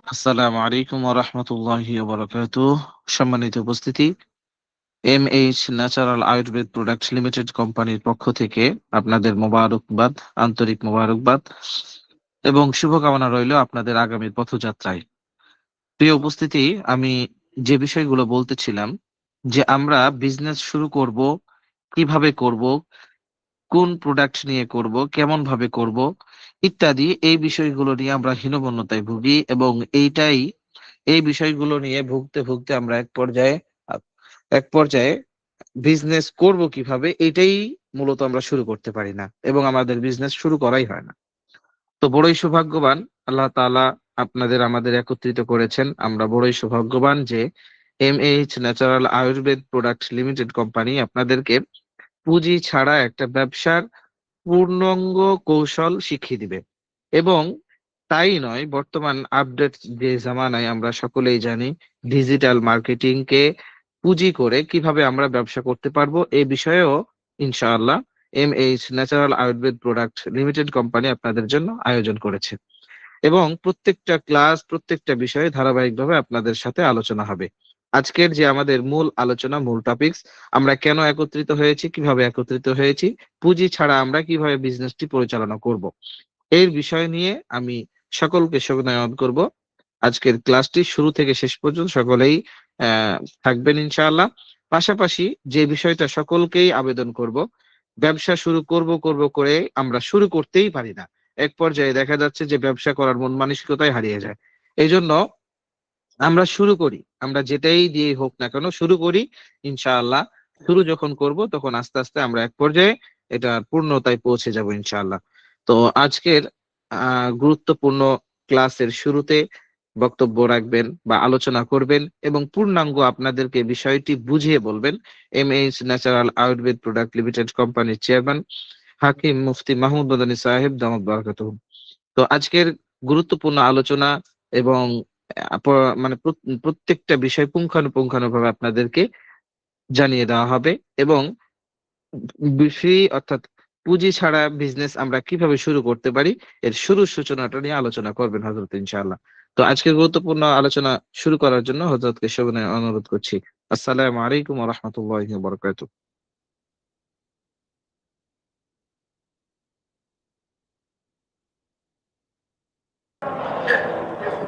আসসালামু আলাইকুম ওয়া রাহমাতুল্লাহি ওয়া বারাকাতুহু। সম্মানিত উপস্থিতি, MH natural Ayurveda product limited কোম্পানির পক্ষ থেকে আপনাদের মোবারকবাদ, আন্তরিক মোবারকবাদ এবং শুভকামনা রইল আপনাদের আগামীর পথযাত্রায়। প্রিয় উপস্থিতি, আমি যে বিষয়গুলো বলতেছিলাম যে আমরা বিজনেস শুরু করব, কিভাবে করব, কোন প্রোডাক্ট নিয়ে করব, কেমন ভাবে করব ইত্যাদি, এই বিষয়গুলো নিয়ে আমরা হীনমন্যতায় ভুগি এবং এই বিষয়গুলো নিয়ে ভুগতে ভুগতে আমরা এক পর্যায়ে বিজনেস করব কিভাবে এটাই মূলত আমরা শুরু করতে পারি না এবং আমাদের বিজনেস শুরু করাই হয় না। তো বড়ই সৌভাগ্যবান, আল্লাহ তাআলা আপনাদের আমাদের একত্রিত করেছেন। আমরা বড়ই সৌভাগ্যবান যে MH natural Ayurveda product limited company আপনাদেরকে পুঁজি ছাড়া একটা ব্যবসার পূর্ণাঙ্গ কৌশল শিখিয়ে দিবে। এবং তাই নয়, বর্তমান আপডেট যে জামানায় আমরা সকলেই জানি ডিজিটাল মার্কেটিং কে পুঁজি করে কিভাবে আমরা ব্যবসা করতে পারবো এই বিষয়েও ইনশাআল্লাহ MH natural Ayurveda product limited company আপনাদের জন্য আয়োজন করেছে। এবং প্রত্যেকটা ক্লাস, প্রত্যেকটা বিষয়ে ধারাবাহিকভাবে আপনাদের সাথে আলোচনা হবে। আজকের যে আমাদের মূল আলোচনা, মূল টপিকস, আমরা কেন একত্রিত হয়েছি, কিভাবে একত্রিত হয়েছি, পুঁজি ছাড়া আমরা কিভাবে বিজনেসটি পরিচালনা করব, এর বিষয় নিয়ে আমি সকলকে শুভনয়ন করব। আজকের ক্লাসটি শুরু থেকে শেষ পর্যন্ত সকলেই আহ থাকবেন ইনশাআল্লাহ। পাশাপাশি যে বিষয়টা সকলকেই আবেদন করব, ব্যবসা শুরু করব করব করে আমরা শুরু করতেই পারি না। এক পর্যায়ে দেখা যাচ্ছে যে ব্যবসা করার মন মানসিকতাই হারিয়ে যায়। এই জন্য আমরা শুরু করি, আমরা যেটাই দিয়ে হোক না কেন শুরু করি ইনশাআল্লাহ। শুরু যখন করব তখন আস্তে আস্তে আমরা এক পর্যায়ে এটা পূর্ণতায় পৌঁছে যাব ইনশাআল্লাহ। তো আজকের গুরুত্বপূর্ণ ক্লাসের শুরুতে বক্তব্য রাখবেন বা আলোচনা করবেন এবং পূর্ণাঙ্গ আপনাদেরকে বিষয়টি বুঝিয়ে বলবেন MH natural Ayurveda product limited কোম্পানির চেয়ারম্যান হাকিম মুফতি মাহমুদ মাদানী সাহেব দামাত বারাকাতুহু। তো আজকের গুরুত্বপূর্ণ আলোচনা এবং মানে প্রত্যেকটা বিষয় পুঙ্খানুপুঙ্খানুভাবে আপনাদেরকে জানিয়ে দেওয়া হবে এবং ফ্রি অর্থাৎ পুঁজি ছাড়া বিজনেস আমরা কিভাবে শুরু করতে পারি এর শুরুর সূচনাটা নিয়ে আলোচনা করবেন হযরত ইনশাআল্লাহ। তো আজকের গুরুত্বপূর্ণ আলোচনা শুরু করার জন্য হযরতকে সবিনয়ে অনুরোধ করছি। আসসালামু আলাইকুম ওয়া রাহমাতুল্লাহি ওয়া বারাকাতুহু।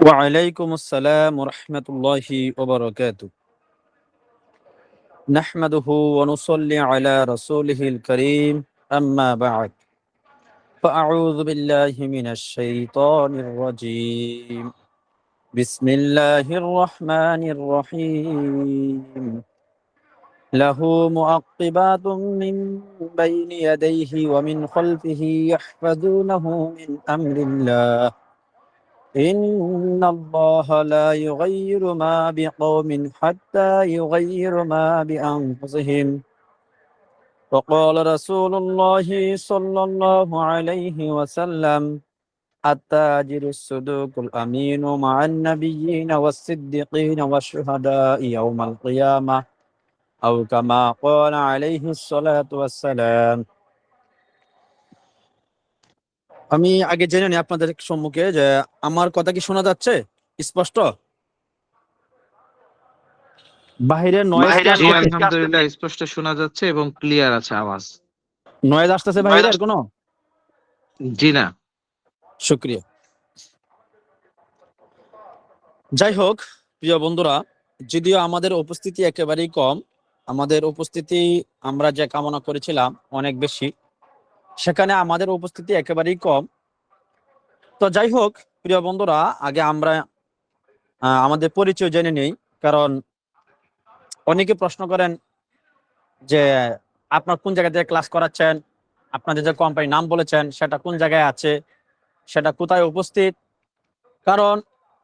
وعليكم السلام ورحمة الله وبركاته. نحمده ونصلي على رسوله الكريم. أما بعد، فأعوذ بالله من الشيطان الرجيم. بسم الله الرحمن الرحيم. له معقبات من بين يديه ومن خلفه يحفظونه من أمر الله. إن الله لا يغير ما بقوم حتى يغير ما بأنفسهم. وقال رسول الله صلى الله عليه وسلم: التاجر الصدوق الأمين مع النبيين والصديقين والشهداء يوم القيامة، أو كما قال عليه الصلاة والسلام. আমি আগে জেনে নিই আপনাদের সম্মুখে যে আমার কথা কি শোনা যাচ্ছে স্পষ্ট? বাহিরের নয়েজ কি জি আসতেছে? আলহামদুলিল্লাহ, স্পষ্ট শোনা যাচ্ছে এবং ক্লিয়ার আছে আওয়াজ। নয়েজ আসতেছে বাহিরের কোনো? জি না। শুক্রিয়া। যাই হোক, প্রিয় বন্ধুরা, যদিও আমাদের উপস্থিতি একেবারেই কম, আমাদের উপস্থিতি আমরা যে কামনা করেছিলাম অনেক বেশি, সেখানে আমাদের উপস্থিতি একেবারেই কম। তো যাই হোক, প্রিয় বন্ধুরা, আগে আমরা আমাদের পরিচয় জেনে নেই। কারণ অনেকে প্রশ্ন করেন যে আপনার কোন জায়গা থেকে ক্লাস করাচ্ছেন, আপনাদের যে কোম্পানির নাম বলেছেন সেটা কোন জায়গায় আছে, সেটা কোথায় উপস্থিত। কারণ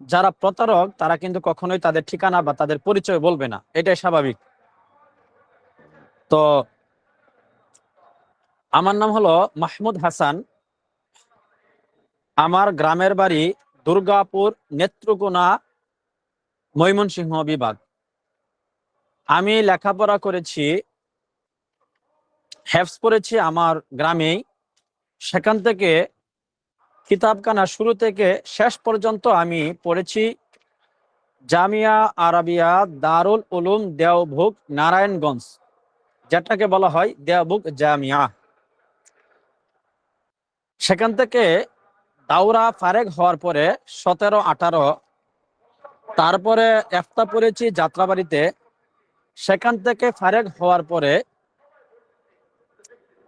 যারা প্রতারক তারা কিন্তু কখনোই তাদের ঠিকানা বা তাদের পরিচয় বলবে না, এটাই স্বাভাবিক। তো আমার নাম হলো মাহমুদ হাসান। আমার গ্রামের বাড়ি দুর্গাপুর, নেত্রকোনা, ময়মনসিংহ বিভাগ। আমি লেখাপড়া করেছি, হেফজ পড়েছি আমার গ্রামেই। সেখান থেকে কিতাবখানা শুরু থেকে শেষ পর্যন্ত আমি পড়েছি জামিয়া আরাবিয়া দারুল উলুম দেওভুগ নারায়ণগঞ্জ, যেটাকে বলা হয় দেওভুগ জামিয়া। সেখান থেকে দাওরা ফারেক হওয়ার পরে 17-18, তারপরে এফতা পড়েছি যাত্রাবাড়িতে। সেখান থেকে ফারেক হওয়ার পরে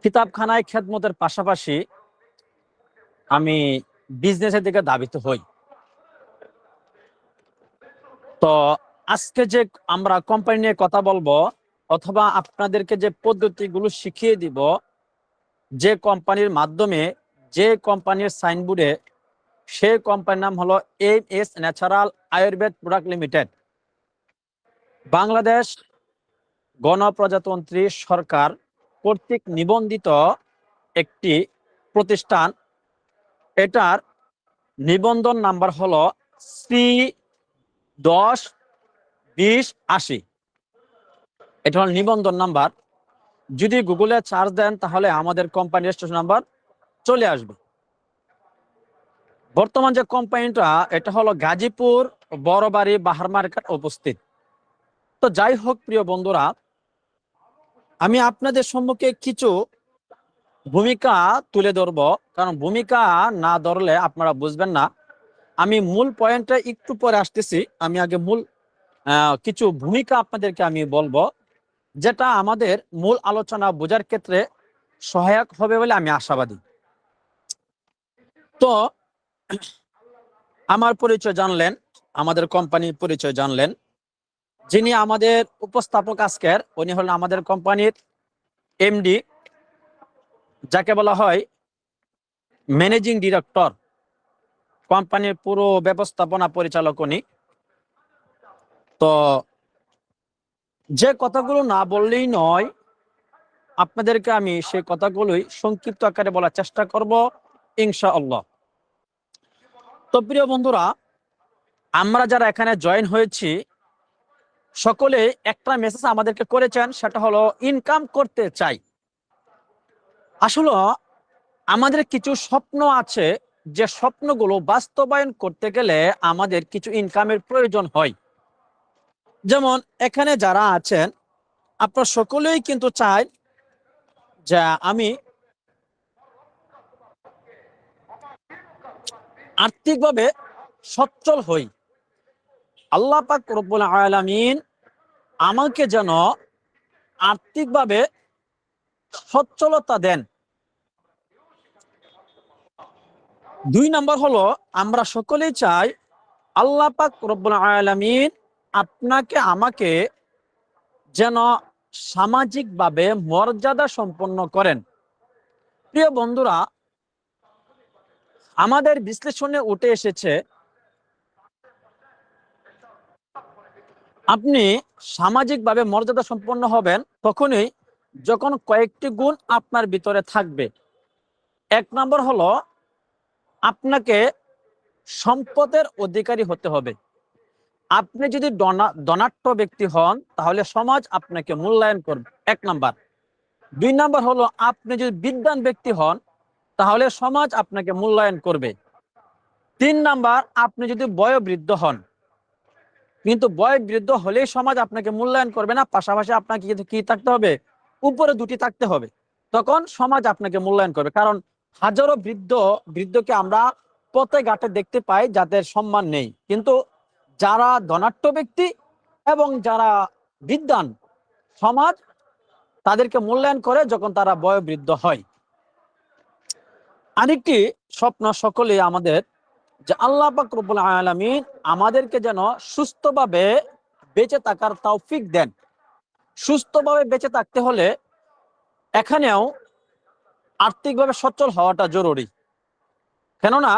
কিতাবখানায় খেদমতের পাশাপাশি আমি বিজনেসের দিকে ধাবিত হই। তো আজকে যে আমরা কোম্পানি নিয়ে কথা বলবো অথবা আপনাদেরকে যে পদ্ধতিগুলো শিখিয়ে দিব, যে কোম্পানির মাধ্যমে, যে কোম্পানির সাইনবোর্ডে, সেই কোম্পানির নাম হলো MS natural Ayurveda product limited. Bangladesh গণপ্রজাতন্ত্রী সরকার কর্তৃক নিবন্ধিত একটি প্রতিষ্ঠান। এটার নিবন্ধন নাম্বার হলো C102080। এটা হল নিবন্ধন নাম্বার। যদি গুগলে সার্চ দেন তাহলে আমাদের কোম্পানি রেজিস্ট্রেশন নাম্বার চলে আসবে। বর্তমান যে কোম্পানিটা, এটা হলো গাজীপুর বড়বাড়ি বাহার মার্কেট উপস্থিত। তো যাই হোক প্রিয় বন্ধুরা, আমি আপনাদের সম্মুখে কিছু ভূমিকা তুলে ধরবো, কারণ ভূমিকা না ধরলে আপনারা বুঝবেন না। আমি মূল পয়েন্টটা একটু পরে আসতেছি। আমি আগে মূল কিছু ভূমিকা আপনাদেরকে আমি বলবো, যেটা আমাদের মূল আলোচনা বোঝার ক্ষেত্রে সহায়ক হবে বলে আমি আশাবাদী। তো আমার পরিচয় জানলেন, আমাদের কোম্পানির পরিচয় জানলেন। যিনি আমাদের উপস্থাপক আজকের, উনি হলেন আমাদের কোম্পানির MD, যাকে বলা হয় ম্যানেজিং ডিরেক্টর, কোম্পানির পুরো ব্যবস্থাপনা পরিচালক উনি। তো যে কথাগুলো না বললেই নয়, আপনাদেরকে আমি সেই কথাগুলোই সংক্ষিপ্ত আকারে বলার চেষ্টা করব ইনশাআল্লাহ। তো প্রিয় বন্ধুরা, আমরা যারা এখানে জয়েন হয়েছি সকলে একটা মেসেজ আমাদেরকে করেছেন, সেটা হলো ইনকাম করতে চাই। আসলে আমাদের কিছু স্বপ্ন আছে, যে স্বপ্নগুলো বাস্তবায়ন করতে গেলে আমাদের কিছু ইনকামের প্রয়োজন হয়। যেমন এখানে যারা আছেন আপনারা সকলেই কিন্তু চাই যে আমি আর্থিকভাবে সচ্ছল হই। আল্লাহ পাক রব্বুল আলামিন আমাকে যেন আর্থিকভাবে সচ্ছলতা দেন। 2 নাম্বার হলো, আমরা সকলেই চাই আল্লাহ পাক রব্বুল আলামিন আপনাকে আমাকে যেন সামাজিকভাবে মর্যাদা সম্পন্ন করেন। প্রিয় বন্ধুরা, আমাদের বিশ্লেষণে উঠে এসেছে আপনি সামাজিকভাবে মর্যাদা সম্পন্ন হবেন তখনই যখন কয়েকটি গুণ আপনার ভিতরে থাকবে। 1 নম্বর হলো, আপনাকে সম্পদের অধিকারী হতে হবে। আপনি যদি ধনাঢ্য ব্যক্তি হন তাহলে সমাজ আপনাকে মূল্যায়ন করবে, 1 নাম্বার। 2 নাম্বার হলো, আপনি যদি বিদ্বান ব্যক্তি হন তাহলে সমাজ আপনাকে মূল্যায়ন করবে। 3 নাম্বার, আপনি যদি বয়োবৃদ্ধ হন, কিন্তু বয়োবৃদ্ধ হলেই সমাজ আপনাকে মূল্যায়ন করবে না, পাশাপাশি আপনাকে কি থাকতে হবে, উপরে 2টি থাকতে হবে, তখন সমাজ আপনাকে মূল্যায়ন করবে। কারণ হাজারো বৃদ্ধকে আমরা পথে ঘাটে দেখতে পাই যাদের সম্মান নেই, কিন্তু যারা ধনাঢ্য ব্যক্তি এবং যারা বিদ্বান, সমাজ তাদেরকে মূল্যায়ন করে যখন তারা বয়োবৃদ্ধ হয়। আরেকটি স্বপ্ন সকলেই আমাদের, যে আল্লাহ পাক রব্বুল আলামিন আমাদেরকে যেন সুস্থভাবে বেঁচে থাকার তৌফিক দেন। সুস্থভাবে বেঁচে থাকতে হলে এখানেও আর্থিকভাবে সচ্ছল হওয়াটা জরুরি। কেননা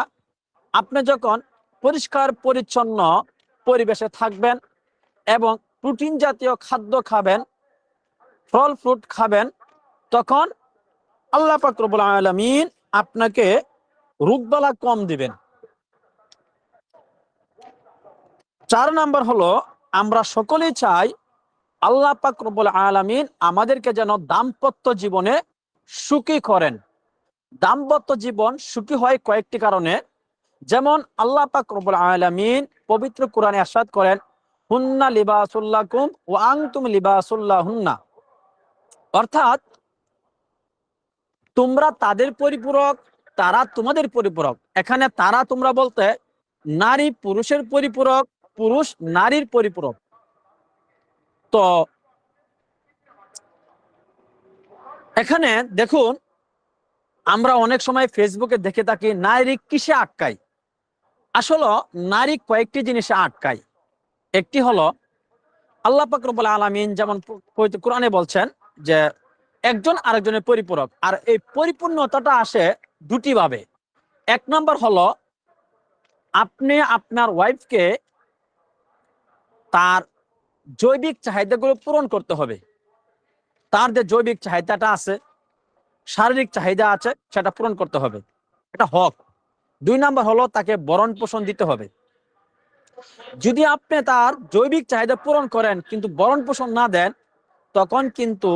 আপনি যখন পরিষ্কার পরিচ্ছন্ন পরিবেশে থাকবেন এবং প্রোটিন জাতীয় খাদ্য খাবেন, ফল ফ্রুট খাবেন, তখন আল্লাহ পাক রব্বুল আলামিন আপনাকে রোগবালা কম দিবেন। 4 নাম্বার হলো, আমরা সকলেই চাই আল্লাহ পাক রব্বুল আলামিন আমাদেরকে যেন দাম্পত্য জীবনে সুখী করেন। দাম্পত্য জীবন সুখী হয় কয়েকটি কারণে। যেমন আল্লাহ পাক রব্বুল আলামিন পবিত্র কোরআনে ইরশাদ করেন, হুন্না লিবাসুল লাকুম ওয়া আনতুম লিবাসুল লাহুন্না। অর্থাৎ তোমরা তাদের পরিপূরক, তারা তোমাদের পরিপূরক। এখানে তারা তোমরা বলতে নারী পুরুষের পরিপূরক, পুরুষ নারীর পরিপূরক। তো এখানে দেখুন, আমরা অনেক সময় ফেসবুকে দেখে থাকি নারী কিসে আটকায়। আসলে নারী কয়েকটি জিনিসে আটকায়। একটি হলো আল্লাহ পাক রব্বুল আলামিন যেমন পবিত্র কোরআনে বলছেন যে একজন আরেকজনের পরিপূরক, আর এই পরিপূর্ণতাটা আসে দুটি ভাবে। এক নম্বর হলো আপনি আপনার ওয়াইফকে তার জৈবিক চাহিদাগুলো পূরণ করতে হবে। তার যে জৈবিক চাহিদাটা আছে, শারীরিক চাহিদা আছে, সেটা পূরণ করতে হবে, এটা হক। দুই নাম্বার হলো তাকে ভরণ পোষণ দিতে হবে। যদি আপনি তার জৈবিক চাহিদা পূরণ করেন কিন্তু ভরণ পোষণ না দেন, তখন কিন্তু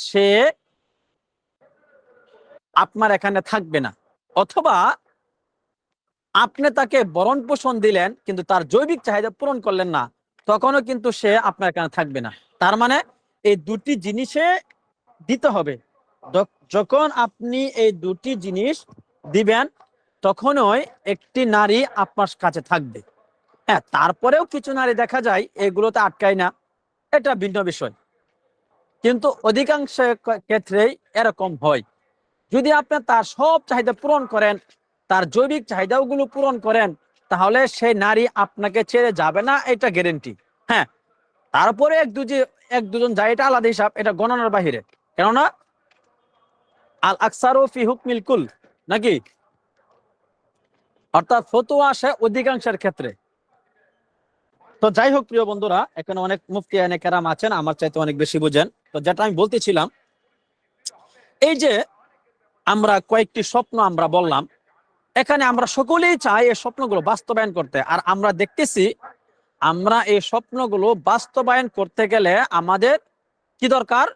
সে আপনার এখানে থাকবে না। অথবা আপনি তাকে ভরণ পোষণ দিলেন কিন্তু তার জৈবিক চাহিদা পূরণ করলেন না, তখনও কিন্তু সে আপনার এখানে থাকবে না। তার মানে এই দুটি জিনিসে দিতে হবে। যখন আপনি এই দুটি জিনিস দিবেন, তখনই একটি নারী আপনার কাছে থাকবে। হ্যাঁ, তারপরেও কিছু নারী দেখা যায় এগুলোতে আটকায় না, এটা ভিন্ন বিষয়, কিন্তু অধিকাংশ ক্ষেত্রেই এরকম হয়। যদি আপনি তার সব চাহিদা পূরণ করেন, তার জৈবিক চাহিদাগুলো পূরণ করেন, তাহলে সেই নারী আপনাকে ছেড়ে যাবে না, এটা গ্যারেন্টি। হ্যাঁ, তারপরে এক দুজন যায়, এটা আলাদা হিসাব, এটা গণনার বাহিরে। কেননা আল আকসারু ফি হুকমিল কুল, নাকি? অর্থাৎ ফতোয়া আসে অধিকাংশের ক্ষেত্রে। তো যাই হোক প্রিয় বন্ধুরা, এখানে অনেক মুফতি আইনে কেরাম আছেন, আমার চাইতে অনেক বেশি বুঝেন। তো যেটা আমি বলতেছিলাম, এই যে আমরা কয়েকটি স্বপ্ন আমরা বললাম, এখানে আমরা সকলেই চাই এই স্বপ্নগুলো বাস্তবায়ন করতে। আর আমরা দেখতেছি আমরা এই স্বপ্নগুলো বাস্তবায়ন করতে গেলে আমাদের কি দরকার?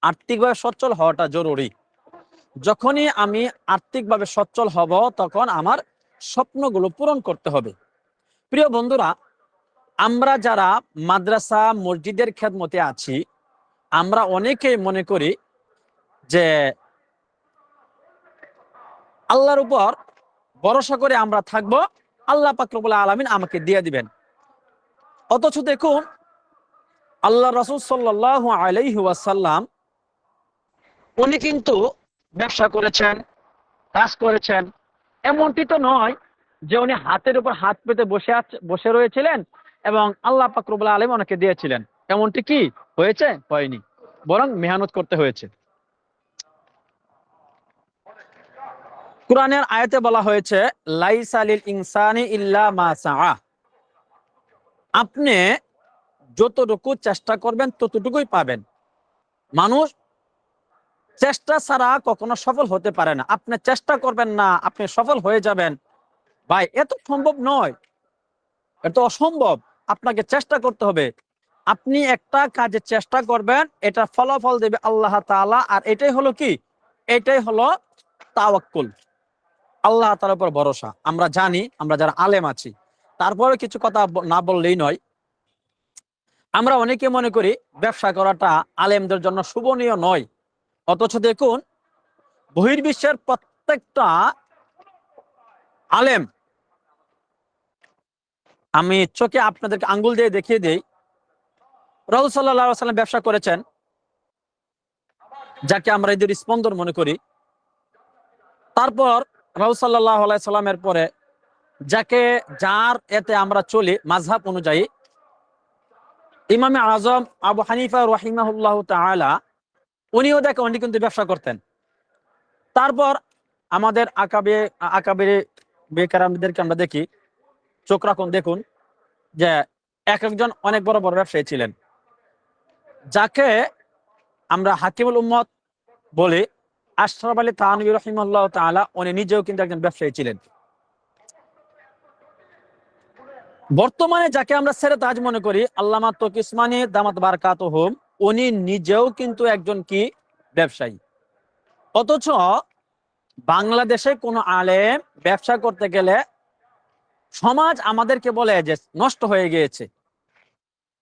আর্থিকভাবে সচ্ছল হওয়াটা জরুরি। যখনই আমি আর্থিকভাবে সচ্ছল হব, তখন আমার স্বপ্নগুলো পূরণ করতে হবে। প্রিয় বন্ধুরা, আমরা যারা মাদ্রাসা মসজিদের খেদমতে আছি, আমরা অনেকেই মনে করি যে আল্লাহর উপর ভরসা করে আমরা থাকবো, আল্লাহ পাক রব্বুল আলামিন আমাকে দিয়ে দিবেন। অথচ দেখুন, আল্লাহ রাসূল সাল্লাল্লাহু আলাইহি ওয়াসাল্লাম উনি কিন্তু ব্যবসা করেছেন, কাজ করেছেন। এমনটি তো নয় যে উনি হাতের উপর হাত পেতে বসে রয়েছিলেন এবং আল্লাহ পাক রব্বুল আলামিন ওনাকে দিয়েছিলেন। এমনটি কি হয়েছে? হয়নি, বরং মেহনত করতে হয়েছে। কোরআনের আয়াতে বলা হয়েছে, লাইসা লিল ইনসানি ইল্লা মা সাআ। আপনি যতটুকু চেষ্টা করবেন ততটুকুই পাবেন। মানুষ চেষ্টা ছাড়া কখনো সফল হতে পারে না। আপনি চেষ্টা করবেন না, আপনি সফল হয়ে যাবেন, ভাই, এত সম্ভব নয়, এত অসম্ভব। আপনাকে চেষ্টা করতে হবে। আপনি একটা কাজে চেষ্টা করবেন, এটা ফলাফল দেবে আল্লাহ তাআলা। আর এটাই হলো কি? এটাই হলো তাওয়াক্কুল, আল্লাহ তাআলার উপর ভরসা। আমরা জানি, আমরা যারা আলেম আছি, তারপরে কিছু কথা না বললেই নয়। আমরা অনেকে মনে করি ব্যবসা করাটা আলেমদের জন্য শুভনীয় নয়। অথচ দেখুন, বহির্বিশ্বের প্রত্যেকটা আলেম, আমি চোখে আপনাদেরকে আঙ্গুল দিয়ে দেখিয়ে দেই, রাসূল সাল্লাল্লাহু আলাইহি ওয়াসাল্লাম ব্যবসা করেছেন, যাকে আমরা ঈদের স্পন্দন মনে করি। তারপর রাসূল সাল্লাল্লাহু আলাইহি সাল্লামের পরে যার এতে আমরা চলি মাযহাব অনুযায়ী, ইমামে আজম আবু হানিফা রাহিমাহুল্লাহু তাআলা, উনি কিন্তু ব্যবসা করতেন। তারপর আমাদের আকাবিরে বেকারামদেরকে আমরা দেখি, চোখ রাখুন, দেখুন যে এক একজন অনেক বড় বড় ব্যবসায়ী ছিলেন। যাকে আমরা হাকিমুল উম্মত বলি, আশরাফ আলী থানভী রাহিমাহুল্লাহু তাআলা, উনি নিজেও কিন্তু একজন ব্যবসায়ী ছিলেন। বর্তমানে যাকে আমরা সেরে তাজ মনে করি, আল্লামা তকি উসমানী দামাত বারাকাতুহুম, উনি নিজেও কিন্তু একজন কি? ব্যবসায়ী। অথচ বাংলাদেশে কোনো আলেম ব্যবসা করতে গেলে সমাজ আমাদেরকে বলে যে নষ্ট হয়ে গিয়েছে।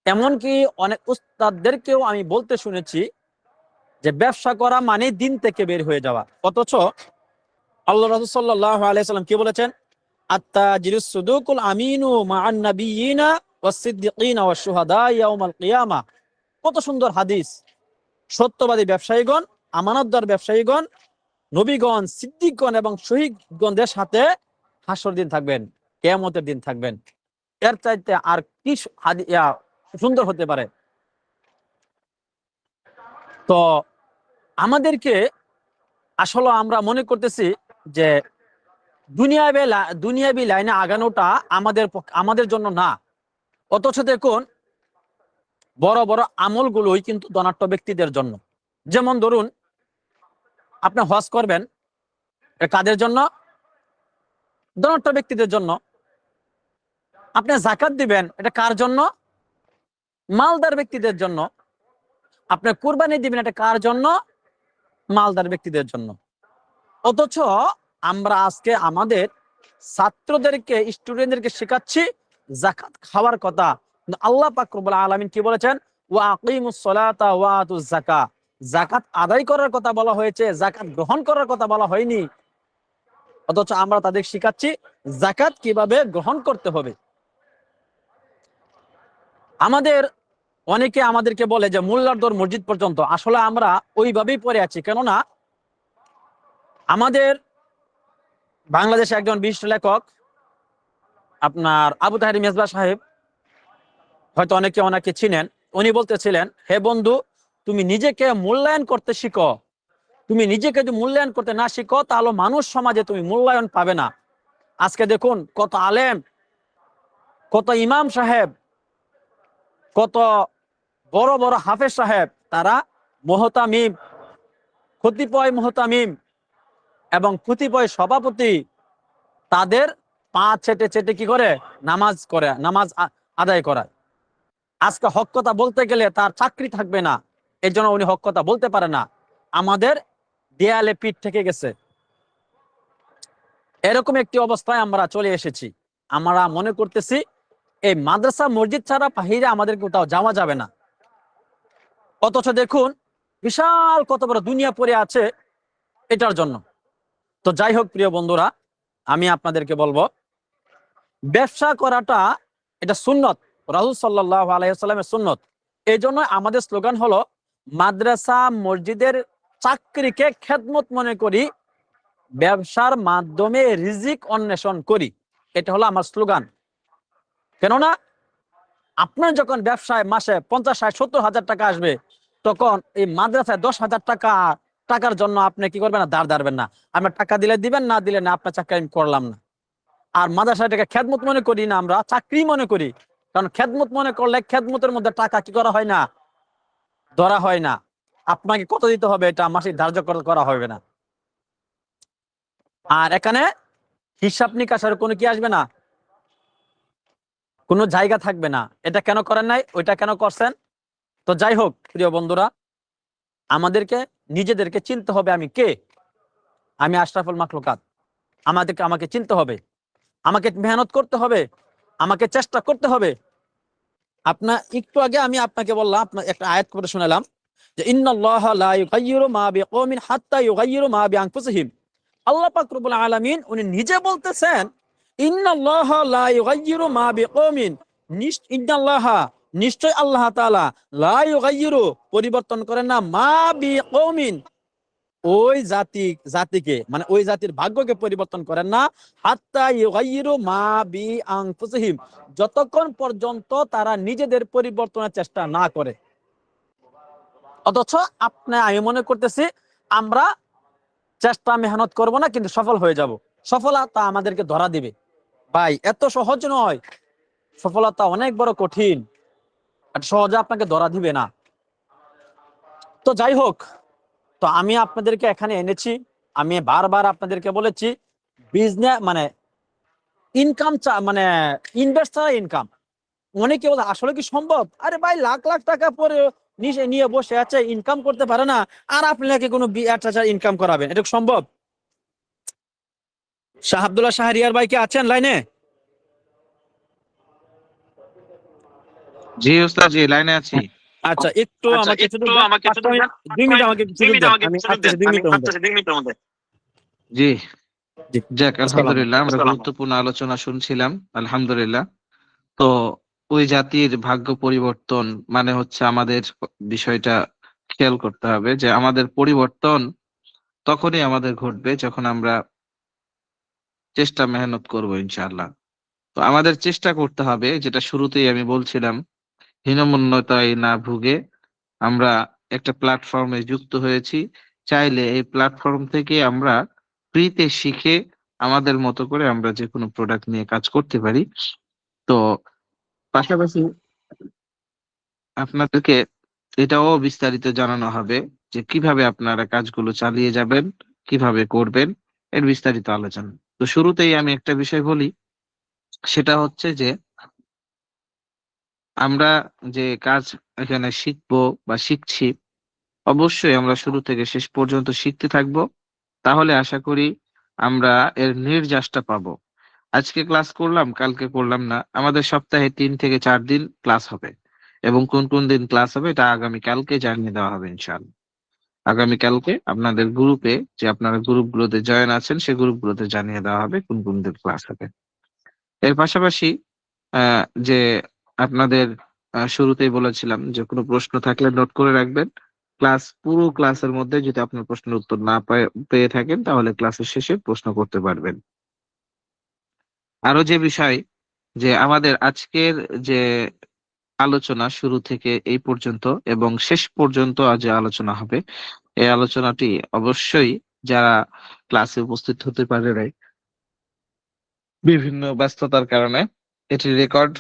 এমনকি অনেক উস্তাদদেরকেও আমি বলতে শুনেছি যে ব্যবসা করা মানে দিন থেকে বের হয়ে যাওয়া। অথচ আল্লাহ রাসূল সাল্লাল্লাহু আলাইহি সাল্লাম কি বলেছেন? আত-তাজিরুস সুদুকুল আমিনু মা'আন নাবিয়্যিনা ওয়াস-সিদ্দিকিনা ওয়াশ-শুহাদা ইয়াউমাল কিয়ামা। কত সুন্দর হাদিস। সত্যবাদী ব্যবসায়ীগণ, আমানতদার ব্যবসায়ীগণ, নবীগণ, সিদ্দিকগণ এবং শহীদগণদের সাথে হাসর দিন থাকবেন, কিয়ামতের দিন থাকবেন। এর চাইতে আর কি সুন্দর হতে পারে? তো আমাদেরকে আসলে আমরা মনে করতেছি যে দুনিয়াবি লাইনে আগানোটা আমাদের জন্য না। অথচ দেখুন বড় বড় আমলগুলোই কিন্তু ধনাঢ্য ব্যক্তিদের জন্য। যেমন ধরুন আপনি হজ করবেন, এটা কাদের জন্য? ধনাঢ্য ব্যক্তিদের জন্য। আপনি যাকাত দিবেন, এটা কার জন্য? মালদার ব্যক্তিদের জন্য। আপনি কুরবানি দিবেন, এটা কার জন্য? মালদার ব্যক্তিদের জন্য। অথচ আমরা আজকে আমাদের ছাত্রদেরকে, স্টুডেন্টদেরকে শেখাচ্ছি যাকাত খাওয়ার কথা। কিন্তু আল্লাহ পাক রব্বুল আলামিন কি বলেছেন? ওয়া আকিমুস সালাতা ওয়া আতুজ যাকাত। যাকাত আদায় করার কথা বলা হয়েছে, যাকাত গ্রহণ করার কথা বলা হয়নি। অথচ আমরা তাদের শেখাচ্ছি যাকাত কিভাবে গ্রহণ করতে হবে। আমাদের অনেকে আমাদেরকে বলে যে মোল্লার দর মসজিদ পর্যন্ত। আসলে আমরা ওইভাবেই পড়ে আছি। কেননা আমাদের বাংলাদেশে একজন বিশিষ্ট লেখক আপনার আবু তাহের মেজবা সাহেব, হয়তো অনেকে ওনাকে চিনেন, উনি বলতেছিলেন, হে বন্ধু, তুমি নিজেকে মূল্যায়ন করতে শিখো। তুমি নিজেকে যদি মূল্যায়ন করতে না শিখো তাহলে মানুষ সমাজে তুমি মূল্যায়ন পাবে না। আজকে দেখুন কত আলেম, কত ইমাম সাহেব, কত বড় বড় হাফেজ সাহেব, তারা মুহতামিম, কতিপয় মুহতামিম এবং কতিপয় সভাপতি তাদের পা চেটে চেটে কি করে নামাজ আদায় করায়। আজকে হক কথা বলতে গেলে তার চাকরি থাকবে না, এই জন্য উনি হক কথা বলতে পারে না। আমাদের দেয়ালে পিঠ থেকে গেছে। এরকম একটি অবস্থায় আমরা চলে এসেছি। আমরা মনে করতেছি এই মাদ্রাসা মসজিদ ছাড়া বাহিরে আমাদের কোথাও যাওয়া যাবে না। অথচ দেখুন বিশাল কত বড় দুনিয়া পড়ে আছে এটার জন্য। তো যাই হোক প্রিয় বন্ধুরা, আমি আপনাদেরকে বলবো ব্যবসা করাটা এটা সুন্নত, রাসূল সাল্লাল্লাহু আলাইহি ওয়াসাল্লামের সুন্নত। এই জন্য আমাদের স্লোগান হলো মাদ্রাসা মসজিদের চাকরিকে খেদমত মনে করি, ব্যবসার মাধ্যমে রিজিক অন্বেষণ করি। এটা হলো আমার স্লোগান। কেননা আপনার যখন ব্যবসায় মাসে 50, 60, 70 হাজার টাকা আসবে, তখন এই মাদ্রাসায় 10,000 টাকার জন্য আপনি কি করবেন না? দাঁড় দাঁড়বেন না। আপনার টাকা দিলে দিবেন, না দিলে না, আপনার চাকরি আমি করলাম না। আর মাদ্রাসাটাকে খেদমত মনে করি না, আমরা চাকরি মনে করি। কারণ খেদমত মনে করলে খেদমতের মধ্যে টাকা কি করা হয় না? ধরা হয় না। আপনাকে কত দিতে হবে এটা মাসিক ধার্য করা হবে না। আর এখানে হিসাব নিকাশের কোনো কি আসবে না, কোনো জায়গা থাকবে না। এটা কেন করেন নাই, ওইটা কেন করছেন? তো যাই হোক প্রিয় বন্ধুরা, আমাদেরকে নিজেদেরকে চিনতে হবে আমি কে। আমি আশরাফুল মাখলুকাত। আমাকে চিনতে হবে, আমাকে মেহনত করতে হবে, আমাকে চেষ্টা করতে হবে। একটু আগে আমি আপনাকে বললাম, আপনার একটা আয়াত করে শোনালাম যে ইন্নাল্লাহা লা ইউগাইয়িরু মা বিকওমিন হাত্তা ইউগাইয়িরু মা বিআনফুসিহিম। আল্লাহ পাক রব্বুল আলামিন উনি নিজে বলতেছেন ইন্নাল্লাহা লা ইউগাইয়িরু মা বিকওমিন, ইন্নাল্লাহা নিশ্চয় আল্লাহ তাআলা লা ইউগাইয়িরু পরিবর্তন করেন না মা বিকওমিন ওই জাতিকে, মানে ওই জাতির ভাগ্যকে পরিবর্তন করেন না হাত্তা ইউগাইয়িরু মা বিআনফুসিহিম, যতক্ষণ পর্যন্ত তারা নিজেদের পরিবর্তনের চেষ্টা না করে। অথচ আমি মনে করতেছি আমরা চেষ্টা মেহনত করব না, কিন্তু সফল হয়ে যাব। সফলতা আমাদেরকে ধরা দিবে। ভাই এত সহজ নয়, সফলতা অনেক বড় কঠিন, সহজে আপনাকে ধরা দিবে না। তো যাই হোক, তো আমি আপনাদেরকে এখানে এনেছি, আমি বারবার আপনাদেরকে বলেছি বিজনেস মানে ইনকাম মানে ইনভেস্ট ছাড়া ইনকাম। অনেকে বলে আসলে কি সম্ভব? আরে ভাই লাখ লাখ টাকা পরে নিয়ে বসে আছে, ইনকাম করতে পারে না, আর আপনি নাকি কোনো 1,000 ইনকাম করাবেন? এটা সম্ভব? শাহ আব্দুল্লাহ শাহরিয়ার ভাই কি আছেন লাইনে? জি ওস্তাদ, জি লাইনে আছি। আচ্ছা, একটু আমাকে সুযোগ দেন, 5 মিনিট, 2 মিনিট আমাকে সুযোগ দেন, আমি আসতেছি 2 মিনিটের মধ্যে। জি, জি, যাক আসসালাম। আলহামদুলিল্লাহ, আমরা গুরুত্বপূর্ণ আলোচনা শুনছিলাম আলহামদুলিল্লাহ। তো ওই জাতির ভাগ্য পরিবর্তন মানে হচ্ছে আমাদের বিষয়টা খেয়াল করতে হবে যে আমাদের পরিবর্তন তখনই আমাদের ঘটবে যখন আমরা চেষ্টা মেহনত করবো ইনশাআল্লাহ। তো আমাদের চেষ্টা করতে হবে, যেটা শুরুতেই আমি বলছিলাম, হীনমন্যতায় না ভুগে আমরা একটা প্ল্যাটফর্মে যুক্ত হয়েছি। চাইলে এই প্ল্যাটফর্ম থেকে আমরা ফ্রিতে শিখে আমাদের মতো করে আমরা যে কোনো প্রোডাক্ট নিয়ে কাজ করতে পারি। তো পাশাপাশি আপনাদেরকে এটাও বিস্তারিত জানানো হবে যে কিভাবে আপনারা কাজগুলো চালিয়ে যাবেন, কিভাবে করবেন, এর বিস্তারিত আলোচনা। তো শুরুতেই আমি একটা বিষয় বলি, সেটা হচ্ছে যে আমরা যে কাজ এখানে শিখবো বা শিখছি, অবশ্যই আমরা শুরু থেকে শেষ পর্যন্ত শিখতে থাকবো। তাহলে আশা করি আমরা এর নির্যাসটা পাবো। আজকে ক্লাস করলাম, কালকে করলাম না, আমাদের সপ্তাহে 3 থেকে 4 দিন ক্লাস হবে। এবং কোন কোন দিন ক্লাস হবে এটা আগামী কালকে জানিয়ে দেওয়া হবে ইনশাআল্লাহ। আগামী কালকে আপনাদের গ্রুপে, যে আপনারা গ্রুপগুলোতে জয়েন আছেন, সেই গ্রুপগুলোতে জানিয়ে দেওয়া হবে কোন কোন দিন ক্লাস হবে। এর পাশাপাশি যে আপনাদের শুরুতেই বলেছিলাম যে কোনো প্রশ্ন থাকলে নোট করে রাখবেন। পুরো ক্লাসের মধ্যে যদি আপনার প্রশ্নের উত্তর না পেয়ে থাকেন, তাহলে ক্লাসের শেষে প্রশ্ন করতে পারবেন। আরো যে বিষয়, যে আমাদের আজকের যে আলোচনা শুরু থেকে এই পর্যন্ত এবং শেষ পর্যন্ত আজ যে আলোচনা হবে, এই আলোচনাটি অবশ্যই যারা ক্লাসে উপস্থিত হতে পারে নাই বিভিন্ন ব্যস্ততার কারণে, এটি রেকর্ড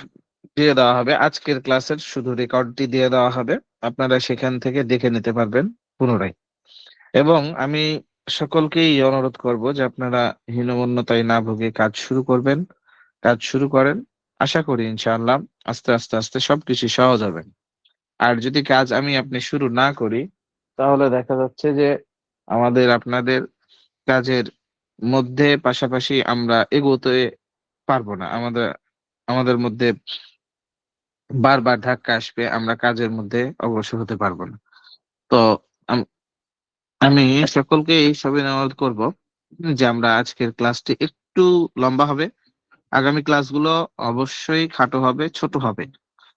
দিয়ে দেওয়া হবে। আজকের ক্লাসের শুধু রেকর্ডটি দিয়ে দেওয়া হবে, আপনারা সেখান থেকে দেখে নিতে পারবেন পুনরায়। এবং আমি সকলকেই অনুরোধ করব যে আপনারা হীনমন্যতায় না ভুগে কাজ শুরু করবেন, কাজ শুরু করেন। আশা করি ইনশাআল্লাহ আস্তে আস্তে আস্তে সবকিছু সহজ হবে। আর যদি কাজ আমি আপনি শুরু না করি, তাহলে দেখা যাচ্ছে যে আমাদের আপনাদের কাজের মধ্যে পাশাপাশি আমরা এগোতে পারবো না। আমাদের আমাদের মধ্যে বারবার ধাক্কা আসবে, আমরা কাজের মধ্যে অগ্রসর হতে পারবো না। তো আম- আমি সকলকে এই সবে অনুরোধ করব যে আমরা আজকের ক্লাসটি একটু লম্বা হবে, আগামী ক্লাসগুলো অবশ্যই খাটো হবে, ছোট হবে।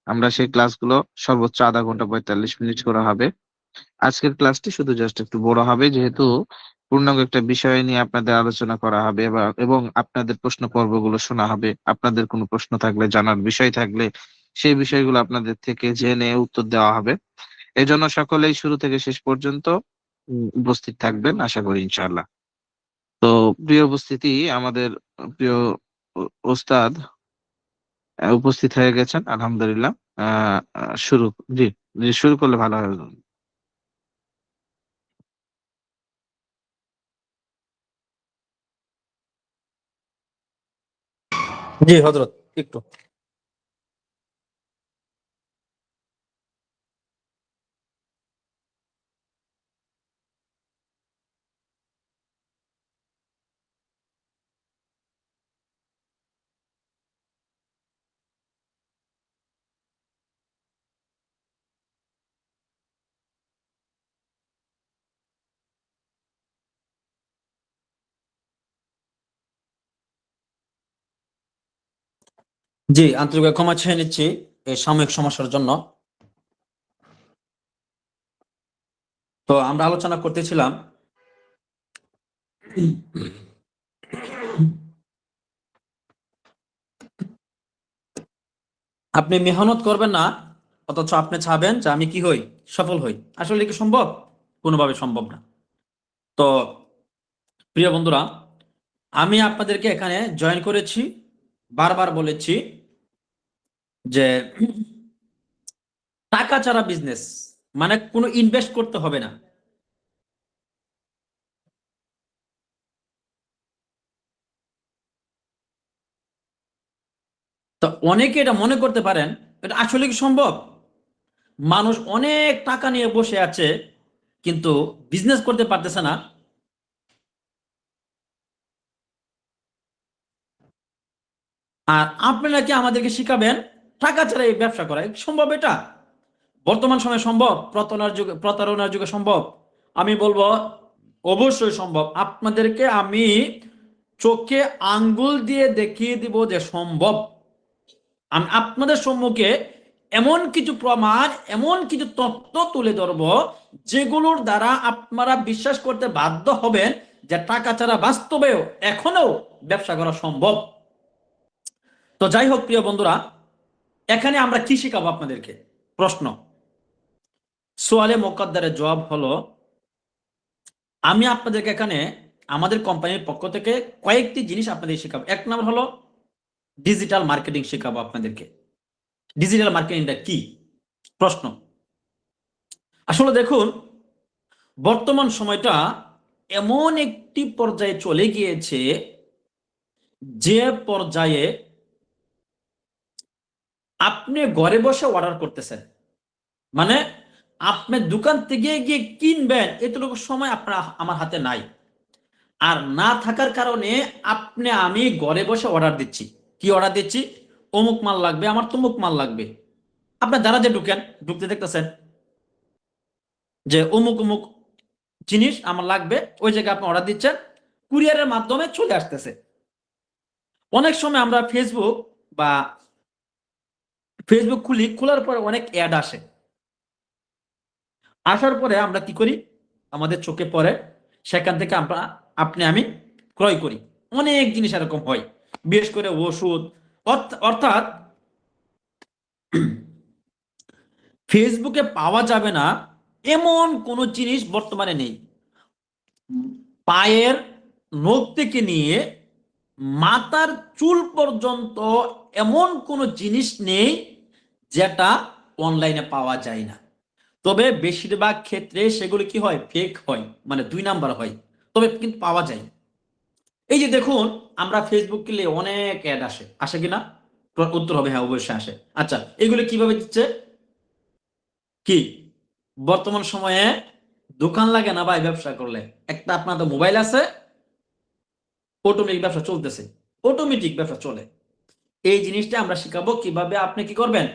আমরা সেই ক্লাসগুলো সর্বোচ্চ আধা ঘন্টা 45 মিনিট করে হবে। আজকের ক্লাসটি শুধু জাস্ট একটু বড় হবে, যেহেতু পূর্ণাঙ্গ একটা বিষয় নিয়ে আপনাদের আলোচনা করা হবে এবং আপনাদের প্রশ্ন পর্বগুলো শোনা হবে। আপনাদের কোনো প্রশ্ন থাকলে, জানার বিষয় থাকলে, সেই বিষয়গুলো আপনাদের থেকে জেনে উত্তর দেওয়া হবে। এজন্য সকলেই শুরু থেকে শেষ পর্যন্ত উপস্থিত থাকবেন আশা করি ইনশাআল্লাহ। তো প্রিয় উপস্থিতি, আমাদের প্রিয় ওস্তাদ উপস্থিত হয়ে গেছেন আলহামদুলিল্লাহ। আহ আহ, শুরু জি জি শুরু করলে ভালো হবে। জি হযরত, একটু। জি, আন্তরিক ক্ষমা চেয়ে নিচ্ছি এই সাময়িক সমস্যার জন্য। তো আমরা আলোচনা করতেছিলাম আপনি মেহনত করবেন না, অথচ আপনি চাবেন যে আমি কি হই, সফল হই। আসলে কি সম্ভব? কোনোভাবে সম্ভব না। তো প্রিয় বন্ধুরা, আমি আপনাদেরকে এখানে জয়েন করেছি, বারবার বলেছি যে টাকা ছাড়া বিজনেস মানে কোনো ইনভেস্ট করতে হবে না। তো অনেকে এটা মনে করতে পারেন, এটা আসলে কি সম্ভব? মানুষ অনেক টাকা নিয়ে বসে আছে কিন্তু বিজনেস করতে পারতেছে না। আর আপনি নাকি আমাদেরকে শিখাবেন টাকা ছাড়া এই ব্যবসা করা সম্ভব? এটা বর্তমান সময়ে সম্ভব? প্রতারণার যুগে সম্ভব? আমি বলবো অবশ্যই সম্ভব। আপনাদেরকে আমি চোখে আঙ্গুল দিয়ে দেখিয়ে দিব যে সম্ভব। আমি আপনাদের সম্মুখে এমন কিছু প্রমাণ, এমন কিছু তথ্য তুলে ধরব যেগুলোর দ্বারা আপনারা বিশ্বাস করতে বাধ্য হবেন যে টাকা ছাড়া বাস্তবেও এখনো ব্যবসা করা সম্ভব। তো যাই হোক প্রিয় বন্ধুরা, এখানে আমরা কি শিখাবো আপনাদেরকে? প্রশ্ন, সোয়ালে মোকদ্দারের জবাব হলো, আমি আপনাদেরকে এখানে আমাদের কোম্পানির পক্ষ থেকে কয়েকটি জিনিস আপনাদের শেখাবো। এক নম্বর হলো ডিজিটাল মার্কেটিং শেখাবো আপনাদেরকে। ডিজিটাল মার্কেটিংটা কি? প্রশ্ন, আসলে দেখুন, বর্তমান সময়টা এমন একটি পর্যায়ে চলে গিয়েছে যে পর্যায়ে আপনি ঘরে বসে অর্ডার করতেছেন, মানে আপনি দোকান থেকে গিয়ে কিনবেন এতটুকু সময় আপনার আমার হাতে নাই। আর না থাকার কারণে আমি ঘরে বসে অর্ডার দিচ্ছি। কি অর্ডার দিচ্ছি? অমুক মাল লাগবে, আমার তমুক মাল লাগবে। আপনার যারা যে ঢুকতে দেখতেছেন যে অমুক অমুক জিনিস আমার লাগবে, ওই জায়গায় আপনি অর্ডার দিচ্ছেন, কুরিয়ারের মাধ্যমে চলে আসতেছে। অনেক সময় আমরা ফেসবুক খোলার পরে অনেক অ্যাড আসে। আসার পরে আমরা কি করি? আমাদের চোখে পড়ে, সেখান থেকে আমি ক্রয় করি। অনেক জিনিস এরকম হয়, বিশেষ করে ওষুধ। অর্থাৎ ফেসবুকে পাওয়া যাবে না এমন কোনো জিনিস বর্তমানে নেই। পায়ের নখ থেকে নিয়ে মাথার চুল পর্যন্ত এমন কোনো জিনিস নেই যেটা অনলাইনে পাওয়া যায় না। তবে বেশিরভাগ ক্ষেত্রে সেগুলো কি হয়? ফেক হয়, মানে 2 নাম্বার হয়, তবে কিন্তু পাওয়া যায়। এই যে দেখুন, আমরা ফেসবুক কিনলে অনেক অ্যাড আসে কিনা? উত্তর হবে হ্যাঁ, অবশ্যই আসে। আচ্ছা, এগুলো কিভাবে দিচ্ছে? কি বর্তমান সময়ে দোকান লাগে না ভাই ব্যবসা করলে? একটা আপনার তো মোবাইল আছে, অটোমেটিক ব্যবসা চলতেছে, অটোমেটিক ব্যবসা চলে। এই জিনিসটা আমরা শিখাবো কিভাবে আপনি কি করবেন,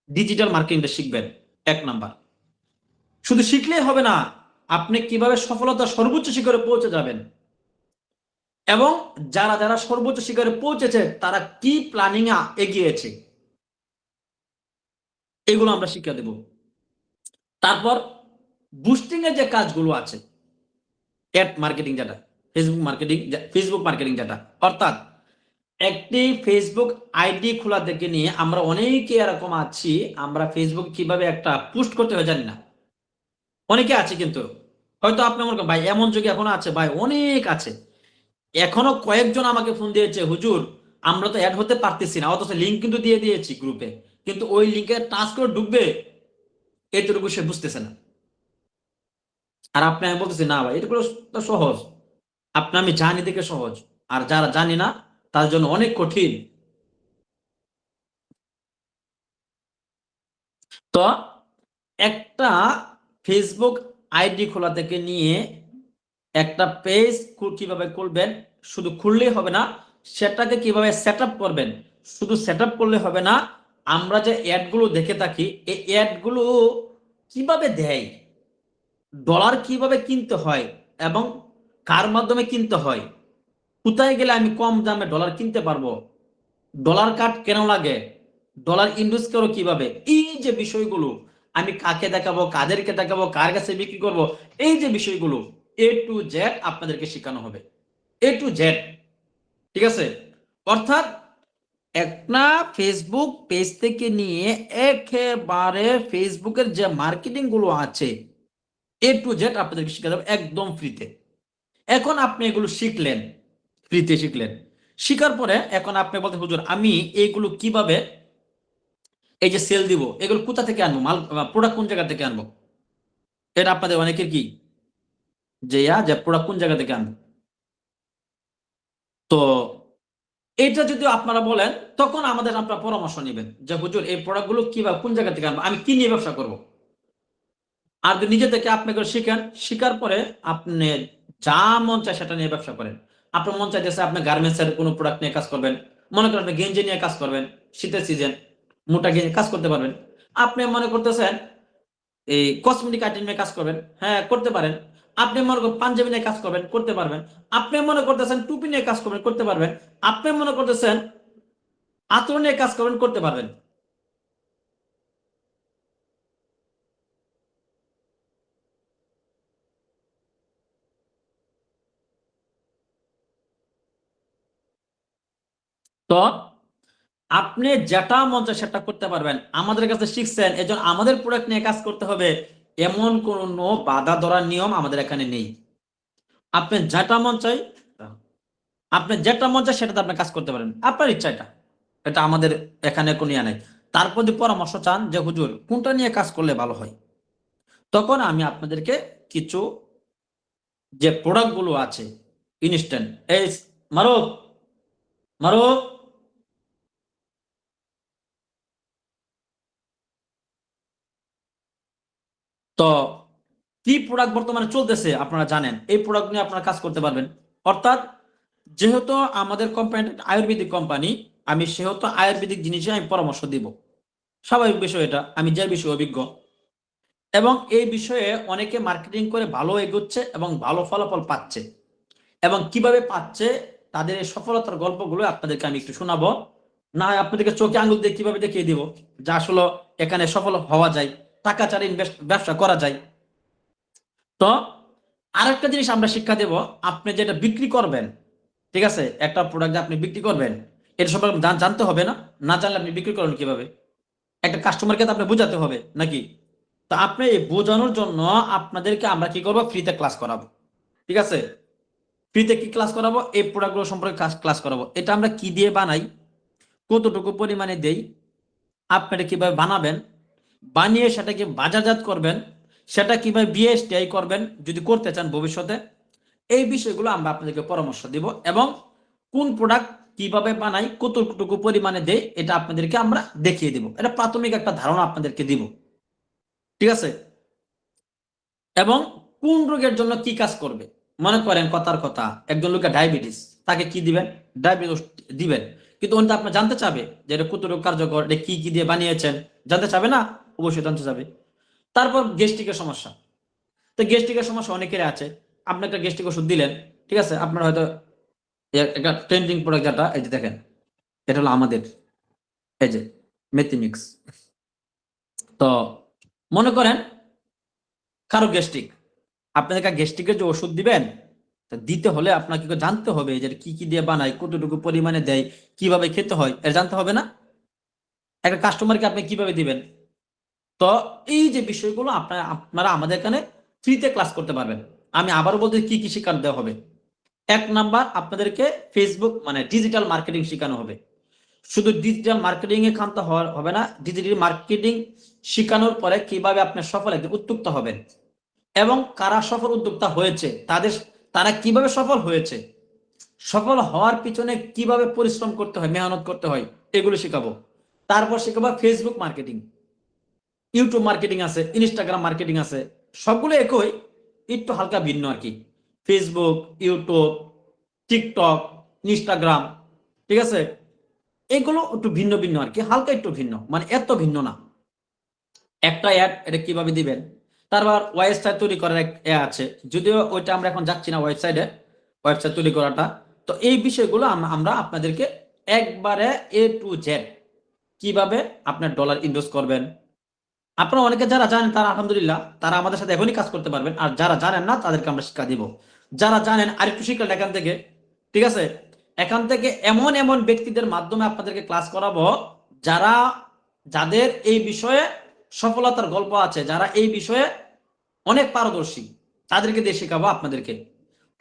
ডিজিটাল মার্কেটিংটা শিখবেন। এক নাম্বার, শুধু শিখলেই হবে না, আপনি কিভাবে সফলতা সর্বোচ্চ শিখরে পৌঁছে যাবেন, এবং যারা যারা সর্বোচ্চ শিখরে পৌঁছেছে তারা কি প্ল্যানিং এ এগিয়েছে, এগুলো আমরা শিক্ষা দেব। তারপর বুস্টিং এর যে কাজগুলো আছে, অ্যাড মার্কেটিং যেটা, ফেসবুক মার্কেটিং যেটা, অর্থাৎ একটি ফেসবুক আইডি খোলা থেকে নিয়ে আমরা অনেকে এরকম আছি, আমরা ফেসবুক কিভাবে একটা পোস্ট করতে হয় জানি না। অনেকে আছে, কিন্তু হয়তো আপনি মনে করেন ভাই এমন যুগে এখনো আছে, ভাই অনেক আছে। এখনো কয়েকজন আমাকে ফোন দিয়েছে, হুজুর আমরা তো অ্যাড হতে পারতেছি না, অথচ লিঙ্ক কিন্তু দিয়ে দিয়েছি গ্রুপে, কিন্তু ওই লিঙ্কে টাচ করে ঢুকবে এতটুকু সে বুঝতেছে না। আর আমি বলতেছি না ভাই এটুকু তো সহজ, আমি জানি দেখে সহজ, আর যারা জানি না তার জন্য অনেক কঠিন। তো একটা ফেসবুক আইডি খোলা থেকে নিয়ে একটা পেজ কিভাবে খুলবেন, শুধু খুললেই হবে না, সেটাকে কিভাবে সেট আপ করবেন, শুধু সেট আপ করলে হবে না, আমরা যে অ্যাডগুলো দেখে থাকি এই অ্যাডগুলো কিভাবে দেয়, ডলার কিভাবে কিনতে হয় এবং কার মাধ্যমে কিনতে হয়, কোথায় গেলে আমি কম দামে ডলার কিনতে পারবো, ডলার কার্ড কেন লাগে, ডলার ইনভেস্ট করো কিভাবে, এই যে বিষয়গুলো আমি কাকে দেখাবো, কাদেরকে দেখাবো, কার কাছে বিক্রি করব, এই যে বিষয়গুলো এ টু জেড আপনাদেরকে শেখানো হবে। এ টু জেড, ঠিক আছে? অর্থাৎ একটা ফেসবুক পেজ থেকে নিয়ে একেবারে ফেসবুকের যে মার্কেটিং গুলো আছে এ টু জেড আপনাদেরকে শেখা যাবে একদম ফ্রিতে। এখন আপনি এগুলো শিখলেন, ফ্রিতে শিখলেন, শিখার পরে এখন আপনি বলতে হুজুর আমি এইগুলো কিভাবে এই যে সেল দিব, এগুলো কোথা থেকে আনবো, মাল প্রোডাক্ট কোন জায়গা থেকে আনবো? এটা আপনাদের অনেকের কি যে প্রোডাক্ট কোন জায়গা থেকে আনবো। তো এটা যদি আপনারা বলেন তখন আপনারা পরামর্শ নেবেন যে হুজুর এই প্রোডাক্টগুলো কিভাবে কোন জায়গা থেকে আনবো, আমি কি নিয়ে ব্যবসা করব। আর যদি নিজে থেকে আপনি করে শিখেন, শিখার পরে আপনি যা মন চায় সেটা নিয়ে ব্যবসা করেন। আপনার মন চাইতেছে আপনি গার্মেন্টস এর কোনো প্রোডাক্ট নিয়ে কাজ করবেন, মনে করেন আপনি গেঞ্জি নিয়ে কাজ করবেন, শীতের সিজন, মোটা গেঞ্জি কাজ করতে পারবেন। আপনি মনে করতেছেন এই কসমেটিক আইটেম নিয়ে কাজ করবেন, হ্যাঁ করতে পারেন। আপনি মনে করেন পাঞ্জাবি নিয়ে কাজ করবেন, করতে পারবেন। আপনি মনে করতেছেন টুপি নিয়ে কাজ করবেন, করতে পারবেন। আপনি মনে করতেছেন আতর নিয়ে কাজ করবেন, করতে পারবেন। তো আপনি যেটা মন চায় সেটা করতে পারবেন। আমাদের কাছে শিখছেন, এজন্য আমাদের প্রোডাক্ট নিয়ে কাজ করতে হবে, এমন কোনো বাধা ধরার নিয়ম আমাদের এখানে নেই। আপনি যেটা মন চাই, আপনি যেটা মন চায় সেটাতে আপনি কাজ করতে পারেন, আপনার ইচ্ছা এটা। এটা আমাদের এখানে কোনো ইয়া নেই। তারপর যদি পরামর্শ চান যে হুজুর কোনটা নিয়ে কাজ করলে ভালো হয়, তখন আমি আপনাদেরকে কিছু যে প্রোডাক্ট গুলো আছে ইনস্ট্যান্ট, এই মারো মারো, তো কি প্রোডাক্ট বর্তমানে চলতেছে আপনারা জানেন, এই প্রোডাক্ট নিয়ে আপনারা কাজ করতে পারবেন। অর্থাৎ যেহেতু আমাদের কোম্পানি আয়ুর্বেদিক কোম্পানি, আমি সেহেতু আয়ুর্বেদিক জিনিসে আমি পরামর্শ দিব, স্বাভাবিক বিষয় এটা, আমি যে বিষয়ে অভিজ্ঞ। এবং এই বিষয়ে অনেকে মার্কেটিং করে ভালো এগোচ্ছে এবং ভালো ফলাফল পাচ্ছে। এবং কিভাবে পাচ্ছে তাদের এই সফলতার গল্পগুলো আপনাদেরকে আমি একটু শোনাবো, না হয় আপনাদেরকে চোখে আঙুল দিয়ে কিভাবে দেখিয়ে দিব যে আসলে এখানে সফল হওয়া যায়, টাকা ছাড়া ব্যবসা করা যায়। তো আরেকটা জিনিস আমরা শিক্ষা দেব, আপনি যেটা বিক্রি করবেন, ঠিক আছে, একটা প্রোডাক্ট আপনি বিক্রি করবেন, এটা সম্পর্কে জানতে হবে না? না জানলে আপনি বিক্রি করবেন কিভাবে? একটা কাস্টমারকে তো আপনি বোঝাতে হবে নাকি? তো আপনি এই বোঝানোর জন্য আপনাদেরকে আমরা কি করবো, ফ্রিতে ক্লাস করাবো। ঠিক আছে, ফ্রিতে কি ক্লাস করাবো, এই প্রোডাক্টগুলো সম্পর্কে ক্লাস করাবো। এটা আমরা কি দিয়ে বানাই, কতটুকু পরিমাণে দেই, আপনারা কিভাবে বানাবেন, বানিয়ে সেটাকে বাজারজাত করবেন, সেটা কিভাবে বিএসটিআই করবেন যদি করতে চান ভবিষ্যতে, এই বিষয়গুলো আমরা আপনাদেরকে পরামর্শ দিব। এবং কোন প্রোডাক্ট কিভাবে বানাই, কতটুকু পরিমাণে দেয়, এটা আপনাদেরকে আমরা দেখিয়ে দিব। এটা প্রাথমিক একটা ধারণা আপনাদেরকে দিব, ঠিক আছে। এবং কোন রোগের জন্য কি কাজ করবে, মনে করেন কথার কথা একজন লোকের ডায়াবেটিস, তাকে কি দিবেন, ডায়াবেটিস দিবেন, কিন্তু উনি তো আপনার জানতে চাবে যে এটা কতটুকু কার্যকর, এটা কি কি দিয়ে বানিয়েছেন, জানতে চাবে না? অবশ্যই জানতে চাবে। তারপর গ্যাস্ট্রিকের সমস্যা, তো গ্যাস্ট্রিকের সমস্যা অনেকের আছে, আপনি একটা গ্যাস্ট্রিক ওষুধ দিলেন, ঠিক আছে, আপনার হয়তো একটা ট্রেন্ডিং প্রোডাক্ট যেটা, এই যে দেখেন, এটা হলো আমাদের এই যে মেথিমিক্স। তো মনে করেন কারো গ্যাস্ট্রিক, আপনাদেরকে গ্যাস্ট্রিকের যে ওষুধ দিবেন, তা দিতে হলে আপনাকে জানতে হবে যে কি কি দিয়ে বানায়, কতটুকু পরিমাণে দেয়, কিভাবে খেতে হয়, এটা জানতে হবে না? একটা কাস্টমারকে আপনি কিভাবে দিবেন? তো এই যে বিষয়গুলো আপনারা আমাদের এখানে ফ্রিতে ক্লাস করতে পারবেন। আমি আবারও বলতে, কি কি শেখানো দেওয়া হবে। এক নাম্বার, আপনাদেরকে ফেসবুক মানে ডিজিটাল মার্কেটিং শেখানো হবে। শুধু ডিজিটাল মার্কেটিং এ ক্ষান্ত হবে না, ডিজিটাল মার্কেটিং শেখানোর পরে কিভাবে আপনি সফল একজন উদ্যোক্তা হবেন, এবং কারা সফল উদ্যোক্তা হয়েছে তারা কিভাবে সফল হয়েছে, সফল হওয়ার পিছনে কিভাবে পরিশ্রম করতে হয়, মেহনত করতে হয়, এগুলো শেখাবো। তারপর শেখাবো ফেসবুক মার্কেটিং, ইউটিউব মার্কেটিং আছে, ইনস্টাগ্রাম মার্কেটিং আছে, সবগুলো একই, একটু হালকা ভিন্ন আর কি। ফেসবুক, ইউটিউব, টিকটক, ইনস্টাগ্রাম, ঠিক আছে, এগুলো একটু ভিন্ন ভিন্ন আর কি, হালকা একটু ভিন্ন, মানে এত ভিন্ন না। একটা অ্যাড, এটা কিভাবে দিবেন, তারপর ওয়েবসাইট তৈরি করার এক আছে, যদিও ওইটা আমরা এখন যাচ্ছি না ওয়েবসাইট তৈরি করাটা। তো এই বিষয়গুলো আমরা আপনাদেরকে একবারে A to Z, কিভাবে আপনার ডলার ইনভেস্ট করবেন। আপনারা অনেকে যারা জানেন তারা আলহামদুলিল্লাহ, তারা আমাদের সাথে এখনই কাজ করতে পারবেন, আর যারা জানেন না তাদেরকে আমরা শিক্ষা দিব। যারা জানেন আরেকটু শিখলেন এখান থেকে, ঠিক আছে, এখান থেকে এমন এমন ব্যক্তিদের মাধ্যমে আপনাদেরকে ক্লাস করাবো, যারা যাদের এই বিষয়ে সফলতার গল্প আছে, যারা এই বিষয়ে অনেক পারদর্শী, তাদেরকে দিয়ে শেখাবো আপনাদেরকে।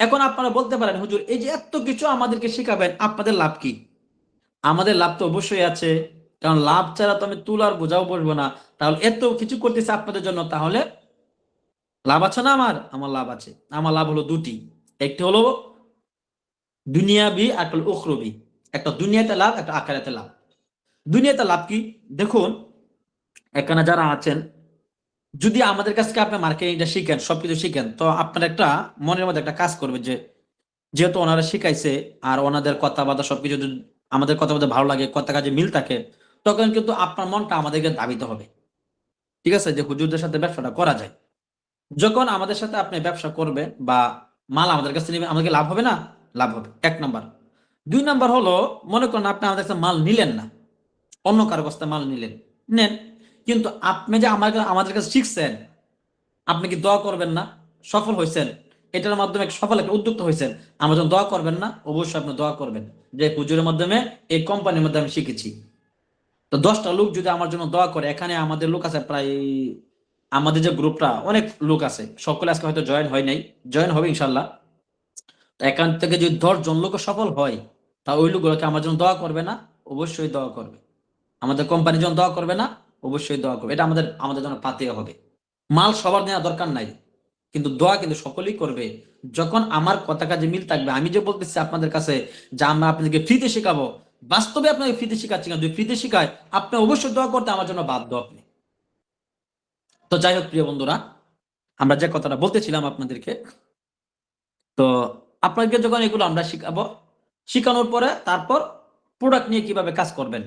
এখন আপনারা বলতে পারেন, হুজুর এই যে এত কিছু আমাদেরকে শেখাবেন, আপনাদের লাভ কি? আমাদের লাভ তো অবশ্যই আছে, কারণ লাভ ছাড়া তো আমি তুলার বোঝাও বসবো না। তাহলে এত কিছু করতেছে আপনাদের জন্য, তাহলে লাভ আছে না? আমার লাভ আছে। আমার লাভ হলো দুটি, একটি হলো দুনিয়াবি, আর হলো উখরবি। একটা দুনিয়াতে লাভ, একটা আখিরাতে লাভ। দুনিয়াতে লাভ কি দেখুন, এখানে যারা আছেন, যদি আমাদের কাছ থেকে আপনি মার্কেটিংটা শিখেন, সবকিছু শিখেন, তো আপনার একটা মনের মধ্যে একটা কাজ করবে যে যেহেতু ওনারা শিখাইছে, আর ওনাদের কথাবার্তা সবকিছু যদি আমাদের কথা বলতে ভালো লাগে, কথা কাজে মিল থাকে, তখন কিন্তু আপনার মনটা আমাদেরকে দাবিতে হবে, ঠিক আছে, যে হুজুরদের সাথে ব্যবসাটা করা যায়। যখন আমাদের সাথে আপনি ব্যবসা করবেন বা মাল আমাদের কাছে নেবেন, আমাদেরকে লাভ হবে না? লাভ হবে, 1 নাম্বার। 2 নাম্বার হলো, মনে করেন আপনি আমাদের কাছে মাল নিলেন না, অন্য কারো কাছে মাল নিলেন, নেন, কিন্তু আপনি যে আমাদের কাছে শিখছেন, আপনি কি দোয়া করবেন না? সফল হয়েছেন, এটার মাধ্যমে সফল একটা উদ্যোক্তা হয়েছেন, আমরা যখন দোয়া করবেন না? অবশ্যই আপনি দোয়া করবেন যে হুজুরের মাধ্যমে, এই কোম্পানির মাধ্যমে আমি শিখেছি। তো 10টা লোক যদি আমার জন্য দোয়া করে, এখানে আমাদের লোক আছে প্রায়, আমাদের যে গ্রুপটা অনেক লোক আছে, সকলে আজকে হয়তো জয়েন হয় নাই, জয়েন হবে ইনশাল্লাহ। তো এখান থেকে যদি 10 জন লোক সফল হয়, তা ওই লোকগুলোকে আমার জন্য দোয়া করবে না? অবশ্যই দোয়া করবে। আমাদের কোম্পানির জন্য দোয়া করবে না? অবশ্যই দোয়া করবে। এটা আমাদের আমাদের জন্য পাতিয়ে হবে। মাল সবার নেওয়া দরকার নাই, কিন্তু দোয়া কিন্তু সকলেই করবে। যখন আমার কথা কাজে মিল থাকবে, আমি যে বলতেছি আপনাদের কাছে যে আমরা আপনাদেরকে ফ্রিতে শেখাবো, বাস্তবে আপনাকে ফ্রিতে শেখাচ্ছি না, যদি ফ্রিতে শেখায় আপনি অবশ্যই দোয়া করতে আমার জন্য বাধ্য আপনি। তো যাই হোক প্রিয় বন্ধুরা, আমরা যে কথাটা বলতেছিলাম আপনাদেরকে, তো আপনাকে যখন এগুলো আমরা শিখাবো, শিখানোর পরে তারপর প্রোডাক্ট নিয়ে কিভাবে কাজ করবেন,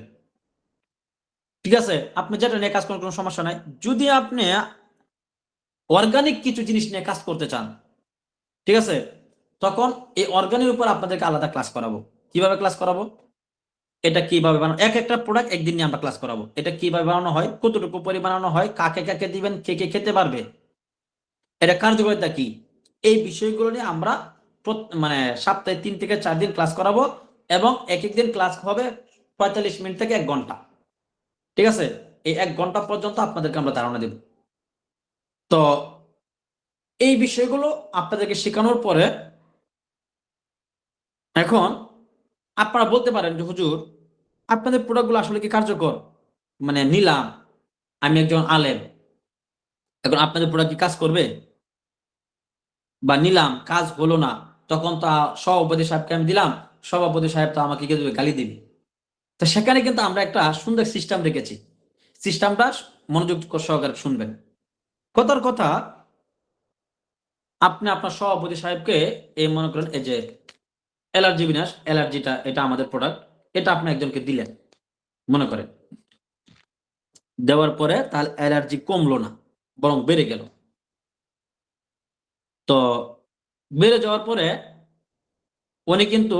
ঠিক আছে, আপনি যেটা নিয়ে কাজ করার কোনো সমস্যা নাই। যদি আপনি অর্গানিক কিছু জিনিস নিয়ে কাজ করতে চান, ঠিক আছে, তখন এই অর্গানিক উপর আপনাদেরকে আলাদা ক্লাস করাবো। কিভাবে ক্লাস করাবো, এটা কিভাবে বানানো, এক একটা প্রোডাক্ট একদিন নিয়ে আমরা ক্লাস করাবো। এটা কিভাবে বানানো হয়, কতটুকু পরিমাণ বানানো হয়, কাকে কাকে দিবেন, কে কে খেতে পারবে, এটা কার্যকারিতা কি, এই বিষয়গুলো নিয়ে আমরা মানে সপ্তাহে 3 থেকে 4 দিন ক্লাস করাবো, এবং এক এক দিন ক্লাস হবে 45 মিনিট থেকে 1 ঘন্টা, ঠিক আছে। এই 1 ঘন্টা পর্যন্ত আপনাদেরকে আমরা ধারণা দেব। তো এই বিষয়গুলো আপনাদেরকে শেখানোর পরে, এখন আপনারা বলতে পারেন যে হুজুর, আপনাদের প্রোডাক্টগুলো আসলে কি কার্যকর, মানে নিলাম, আমি একজন আলেম, এখন আপনাদের প্রোডাক্ট কি কাজ করবে, বা নিলাম কাজ হলো না, তখন তো সভাপতি সাহেবকে আমি দিলাম, সভাপতি সাহেব তো আমাকে কি দেবে, গালি দিবে। তো সেখানে কিন্তু আমরা একটা সুন্দর সিস্টেম রেখেছি, সিস্টেমটা মনোযোগ সহকারে শুনবেন। কথার কথা, আপনি আপনার সভাপতি সাহেবকে, এই মনে করেন এই যে অ্যালার্জি বিনাশ, অ্যালার্জিটা এটা আমাদের প্রোডাক্ট, এটা আপনি একজনকে দিলেন মনে করেন, দেওয়ার পরে তার অ্যালার্জি কমলো না, বরং বেড়ে গেল। তো বেড়ে যাওয়ার পরে উনি কিন্তু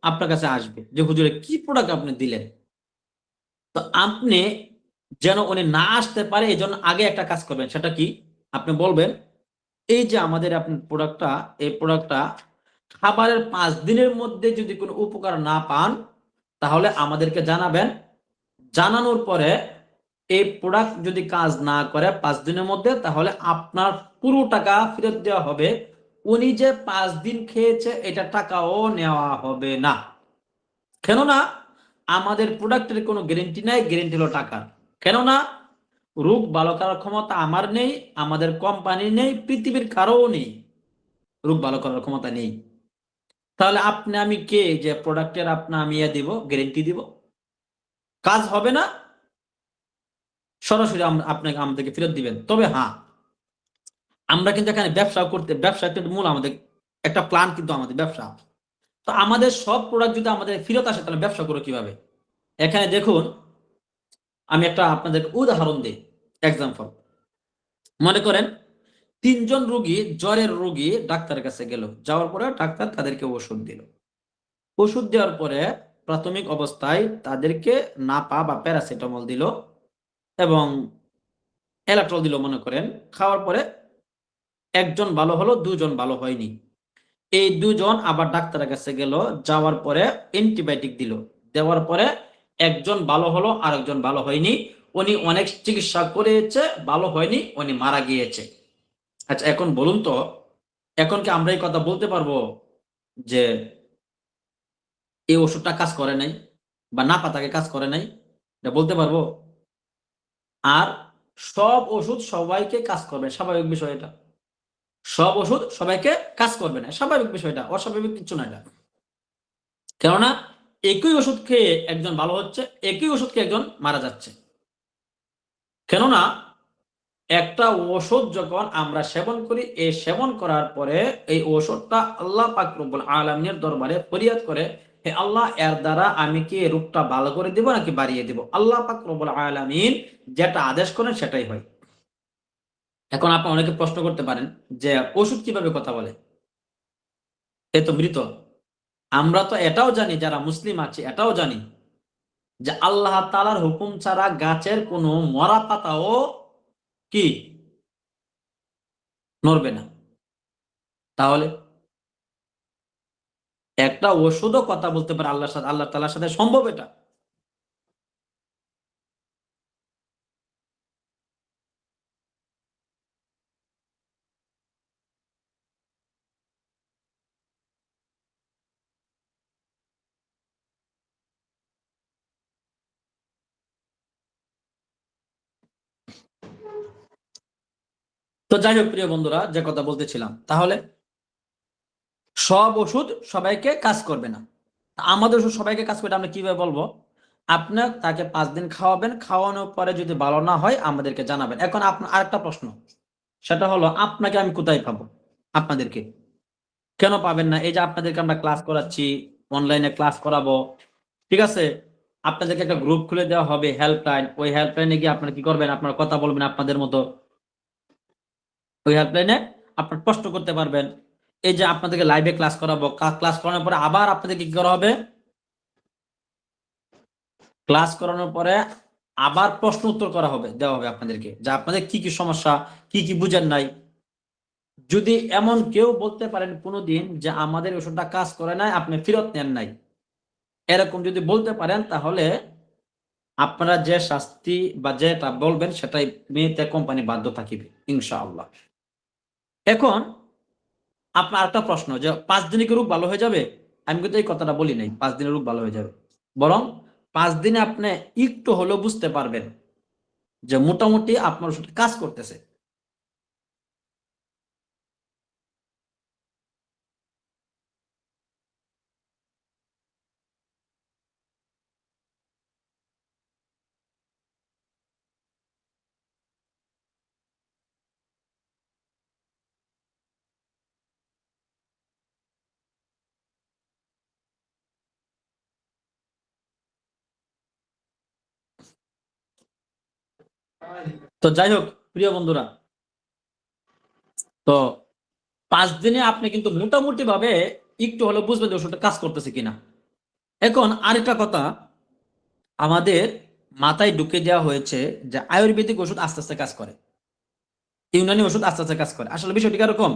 আপনার কাছে আসবে যে হুজুরে কি প্রোডাক্ট আপনি দিলেন। তো আপনি যেন উনি না আসতে পারে, এই জন্য আগে একটা কাজ করবেন, সেটা কি, আপনি বলবেন এই যে আমাদের আপনার প্রোডাক্টটা, এই প্রোডাক্টটা খাবারের 5 দিনের মধ্যে যদি কোনো উপকার না পান, তাহলে আমাদেরকে জানাবেন। জানানোর পরে এই প্রোডাক্ট যদি কাজ না করে 5 দিনের মধ্যে, তাহলে আপনার পুরো টাকা ফেরত দেওয়া হবে। উনি যে 5 দিন খেয়েছে এটা টাকাও নেওয়া হবে না। কেননা আমাদের প্রোডাক্টের কোনো গ্যারেন্টি নাই, গ্যারেন্টি হলো টাকা। কেননা রোগ ভালো করার ক্ষমতা আমার নেই, আমাদের কোম্পানির নেই, পৃথিবীর কারো নেই, রোগ ভালো করার ক্ষমতা নেই। তাহলে আপনি আমি কে যে প্রোডাক্টের আমি দিব, গ্যারেন্টি দিব? কাজ হবে না, সরাসরি আপনাকে আমাদেরকে ফেরত দিবেন। তবে হ্যাঁ, আমরা কিন্তু এখানে ব্যবসা কিন্তু মূল আমাদের একটা প্ল্যান, কিন্তু আমাদের ব্যবসা। তো আমাদের সব প্রোডাক্ট যদি আমাদের ফেরত আসে, তাহলে ব্যবসা করো কিভাবে? এখানে দেখুন, আমি একটা আপনাদের উদাহরণ দিই, এক্সাম্পল। মনে করেন 3 জন রোগী, জ্বরের রোগী ডাক্তারের কাছে গেল, যাওয়ার পরে ডাক্তার তাদেরকে ওষুধ দিল। ওষুধ দেওয়ার পরে প্রাথমিক অবস্থায় তাদেরকে নাপা বা প্যারাসিটামল দিল এবং এলাট্রল দিল মনে করেন। খাওয়ার পরে একজন ভালো হলো, 2 জন ভালো হয়নি। এই 2 জন আবার ডাক্তারের কাছে গেল, যাওয়ার পরে অ্যান্টিবায়োটিক দিল, দেওয়ার পরে একজন ভালো হলো, আরেকজন ভালো হয়নি। উনি অনেক চিকিৎসা করেছে, ভালো হয়নি, উনি মারা গিয়েছে। আচ্ছা এখন বলুন তো, এখন কি আমরা এই কথা বলতে পারবো যে এই ওষুধটা কাজ করে নাই, বা না পাতাকে কাজ করে নাই? এটা বলতে পারবো? আর সব ওষুধ সবাইকে কাজ করবে, স্বাভাবিক বিষয় এটা। সব ওষুধ সবাইকে কাজ করবে না, স্বাভাবিক বিষয়টা, অস্বাভাবিক কিছু না এটা। কেননা একই ওষুধ খেয়ে একজন ভালো হচ্ছে, একই ওষুধ খেয়ে একজন মারা যাচ্ছে। কেননা একটা ওষুধ যখন আমরা সেবন করি, এই সেবন করার পরে এই ওষুধটা আল্লাহ পাক রব্বুল আলামিনের দরবারে ফরিয়াদ করে, হে আল্লাহ, এর দ্বারা আমি কি এই রোগটা ভালো করে দিব নাকি বাড়িয়ে দিব? আল্লাহ পাক রব্বুল আলামিন যেটা আদেশ করেন সেটাই হয়। এখন আপনি অনেকে প্রশ্ন করতে পারেন যে ওষুধ কিভাবে কথা বলে? এ তো মৃত। আমরা তো এটাও জানি, যারা মুসলিম আছে এটাও জানি যে আল্লাহ তাআলার হুকুম ছাড়া গাছের কোনো মরা পাতাও কি নড়বে না। তাহলে একটা ওষুধও কথা বলতে পারে আল্লাহর সাথে, আল্লাহ তাআলার সাথে সম্ভব এটা? তো যাই হোক প্রিয় বন্ধুরা, যে কথা বলতেছিলাম, তাহলে সব ওষুধ সবাইকে কাজ করবে না। আমাদের ওষুধ সবাইকে কাজ করবে, আমরা কিভাবে বলবো? আপনার তাকে 5 দিন খাওয়াবেন, খাওয়ানোর পরে যদি ভালো না হয় আমাদেরকে জানাবেন। এখন আপনার আরেকটা প্রশ্ন, সেটা হলো আপনাকে আমি কোথায় পাবো? আপনাদেরকে কেন পাবেন না? এই যে আপনাদেরকে আমরা ক্লাস করাচ্ছি, অনলাইনে ক্লাস করাবো, ঠিক আছে? আপনাদেরকে একটা গ্রুপ খুলে দেওয়া হবে, হেল্পলাইন। ওই হেল্পলাইনে গিয়ে আপনারা কি করবেন? আপনারা কথা বলবেন আপনাদের মতো। ওই হেল্পলাইনে আপনারা প্রশ্ন করতে পারবেন। এই যে আপনাদেরকে লাইভে ক্লাস করাবো, ক্লাস করানোর পরে আবার আপনাদেরকে কি করা হবে? ক্লাস করানোর পরে আবার প্রশ্ন উত্তর করা হবে, দেওয়া হবে আপনাদেরকে, যে আপনাদের কি কি সমস্যা, কি কি বুঝেন নাই। যদি এমন কেউ বলতে পারেন কোনোদিন যে আমাদের ওষুধটা কাজ করে নাই, আপনি ফেরত নেন নাই, এরকম যদি বলতে পারেন, তাহলে আপনারা যে শাস্তি বা যেটা বলবেন সেটাই মেয়েতে কোম্পানি বাধ্য থাকিবে ইনশাআল্লাহ। এখন আপনার একটা প্রশ্ন, যে 5 দিনে কি রোগ ভালো হয়ে যাবে? আমি কিন্তু এই কথাটা বলি নাই 5 দিনে রোগ ভালো হয়ে যাবে, বরং 5 দিনে আপনি একটু হলেও বুঝতে পারবেন যে মোটামুটি আপনার ওষুধ কাজ করতেছে। তো যাই হোক প্রিয় বন্ধুরা, তো 5 দিনে আপনি কিন্তু মোটামুটি ভাবে একটু হলেও বুঝবেন যে ওষুধটা কাজ করতেছে কিনা। এখন আরেকটা কথা, আমাদের মাথায় ঢুকে দেওয়া হয়েছে যে আয়ুর্বেদিক ওষুধ আস্তে আস্তে কাজ করে, ইউনানি ওষুধ আস্তে আস্তে কাজ করে। আসলে বিষয়টি এরকম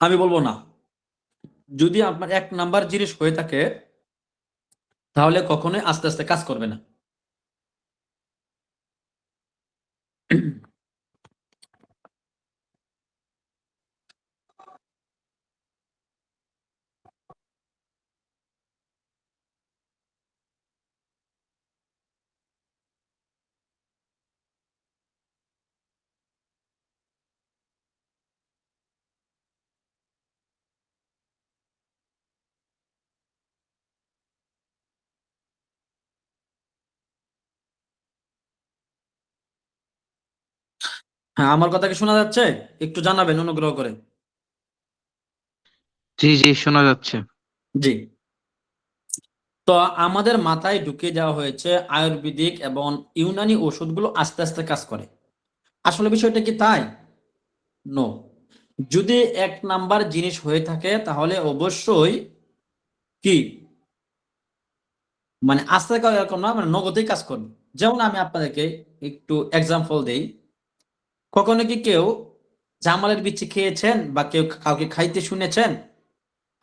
আমি বলবো না। যদি আপনার 1 নাম্বার জিনিস হয়ে থাকে, তাহলে কখনোই আস্তে আস্তে কাজ করবে না। হ্যাঁ, আমার কথা কি শোনা যাচ্ছে? একটু জানাবেন অনুগ্রহ করে। জি জি, শোনা যাচ্ছে। জি। তো আমাদের মাথায় ঢুকিয়ে দেওয়া হয়েছে আয়ুর্বেদিক এবং ইউনানি ওষুধগুলো আস্তে আস্তে কাজ করে। আসলে বিষয়টা কি তাই? নো। যদি 1 নাম্বার জিনিস হয়ে থাকে, তাহলে অবশ্যই কি মানে আস্তে এরকম না, মানে নগদেই কাজ করবে। যেমন আমি আপনাদেরকে একটু এক্সাম্পল দেই। কখনো কি কেউ জামালের বিচি খেয়েছেন বা কেউ কাউকে খাইতে শুনেছেন?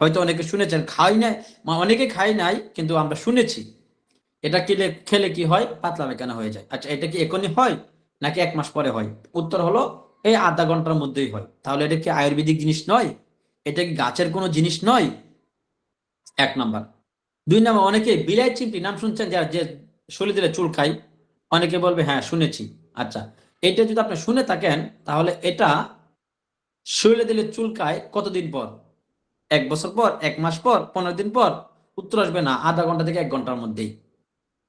হয়তো অনেকে শুনেছেন, খাই নাই, অনেকে খাই নাই, কিন্তু আমরা শুনেছি। এটা খেলে খেলে কি হয়? পাতলা পায়খানা হয়ে যায়। আচ্ছা, এটা কি এখনই হয় নাকি 1 মাস পরে হয়? উত্তর হলো এই আধা ঘন্টার মধ্যেই হয়। তাহলে এটা কি আয়ুর্বেদিক জিনিস নয়? এটা কি গাছের কোনো জিনিস নয়? 1 নাম্বার। 2 নাম্বার, অনেকে বিলাই চিমটি নাম শুনছেন, যার যে শরীর দিলে চুল খায়? অনেকে বলবে হ্যাঁ শুনেছি। আচ্ছা, এটা যদি আপনি শুনে থাকেন, তাহলে এটা শরীরে দিলে চুলকায় কতদিন পর? 1 বছর পর, 1 মাস পর, 15 দিন পর? উত্তর আসবে না, আধা ঘন্টা থেকে 1 ঘন্টার মধ্যেই,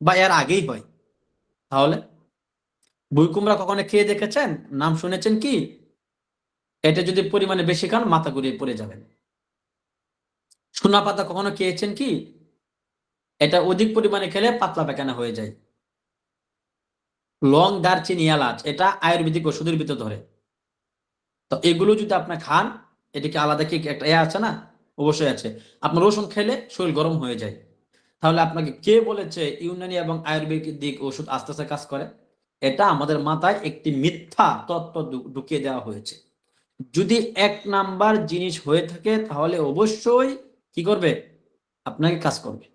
বা এর আগেই হয়। তাহলে বই কুমড়া কখনো খেয়ে দেখেছেন? নাম শুনেছেন কি? এটা যদি পরিমাণে বেশি খান, মাথা ঘুরিয়ে পড়ে যাবেন। সোনা পাতা কখনো খেয়েছেন কি? এটা অধিক পরিমাণে খেলে পাতলা পায়খানা হয়ে যায়। লং, দারচিনি, এলাচ এটা আয়ুর্বেদিক ওষুধের ভিতর ধরে। তো এগুলো যদি আপনি খান, এটা কি আলাদা কি একটা আছে না? অবশ্যই আছে। আপনার রসুন খেলে শরীর গরম হয়ে যায়। তাহলে আপনাকে কে বলেছে ইউনানি এবং আয়ুর্বেদিক ওষুধ আস্তে আস্তে কাজ করে? এটা আমাদের মাথায় একটি মিথ্যা তত্ত্ব ঢুকিয়ে দেওয়া হয়েছে। যদি এক নাম্বার জিনিস হয়ে থাকে তাহলে অবশ্যই কি করবে? আপনাকে কাজ করবে।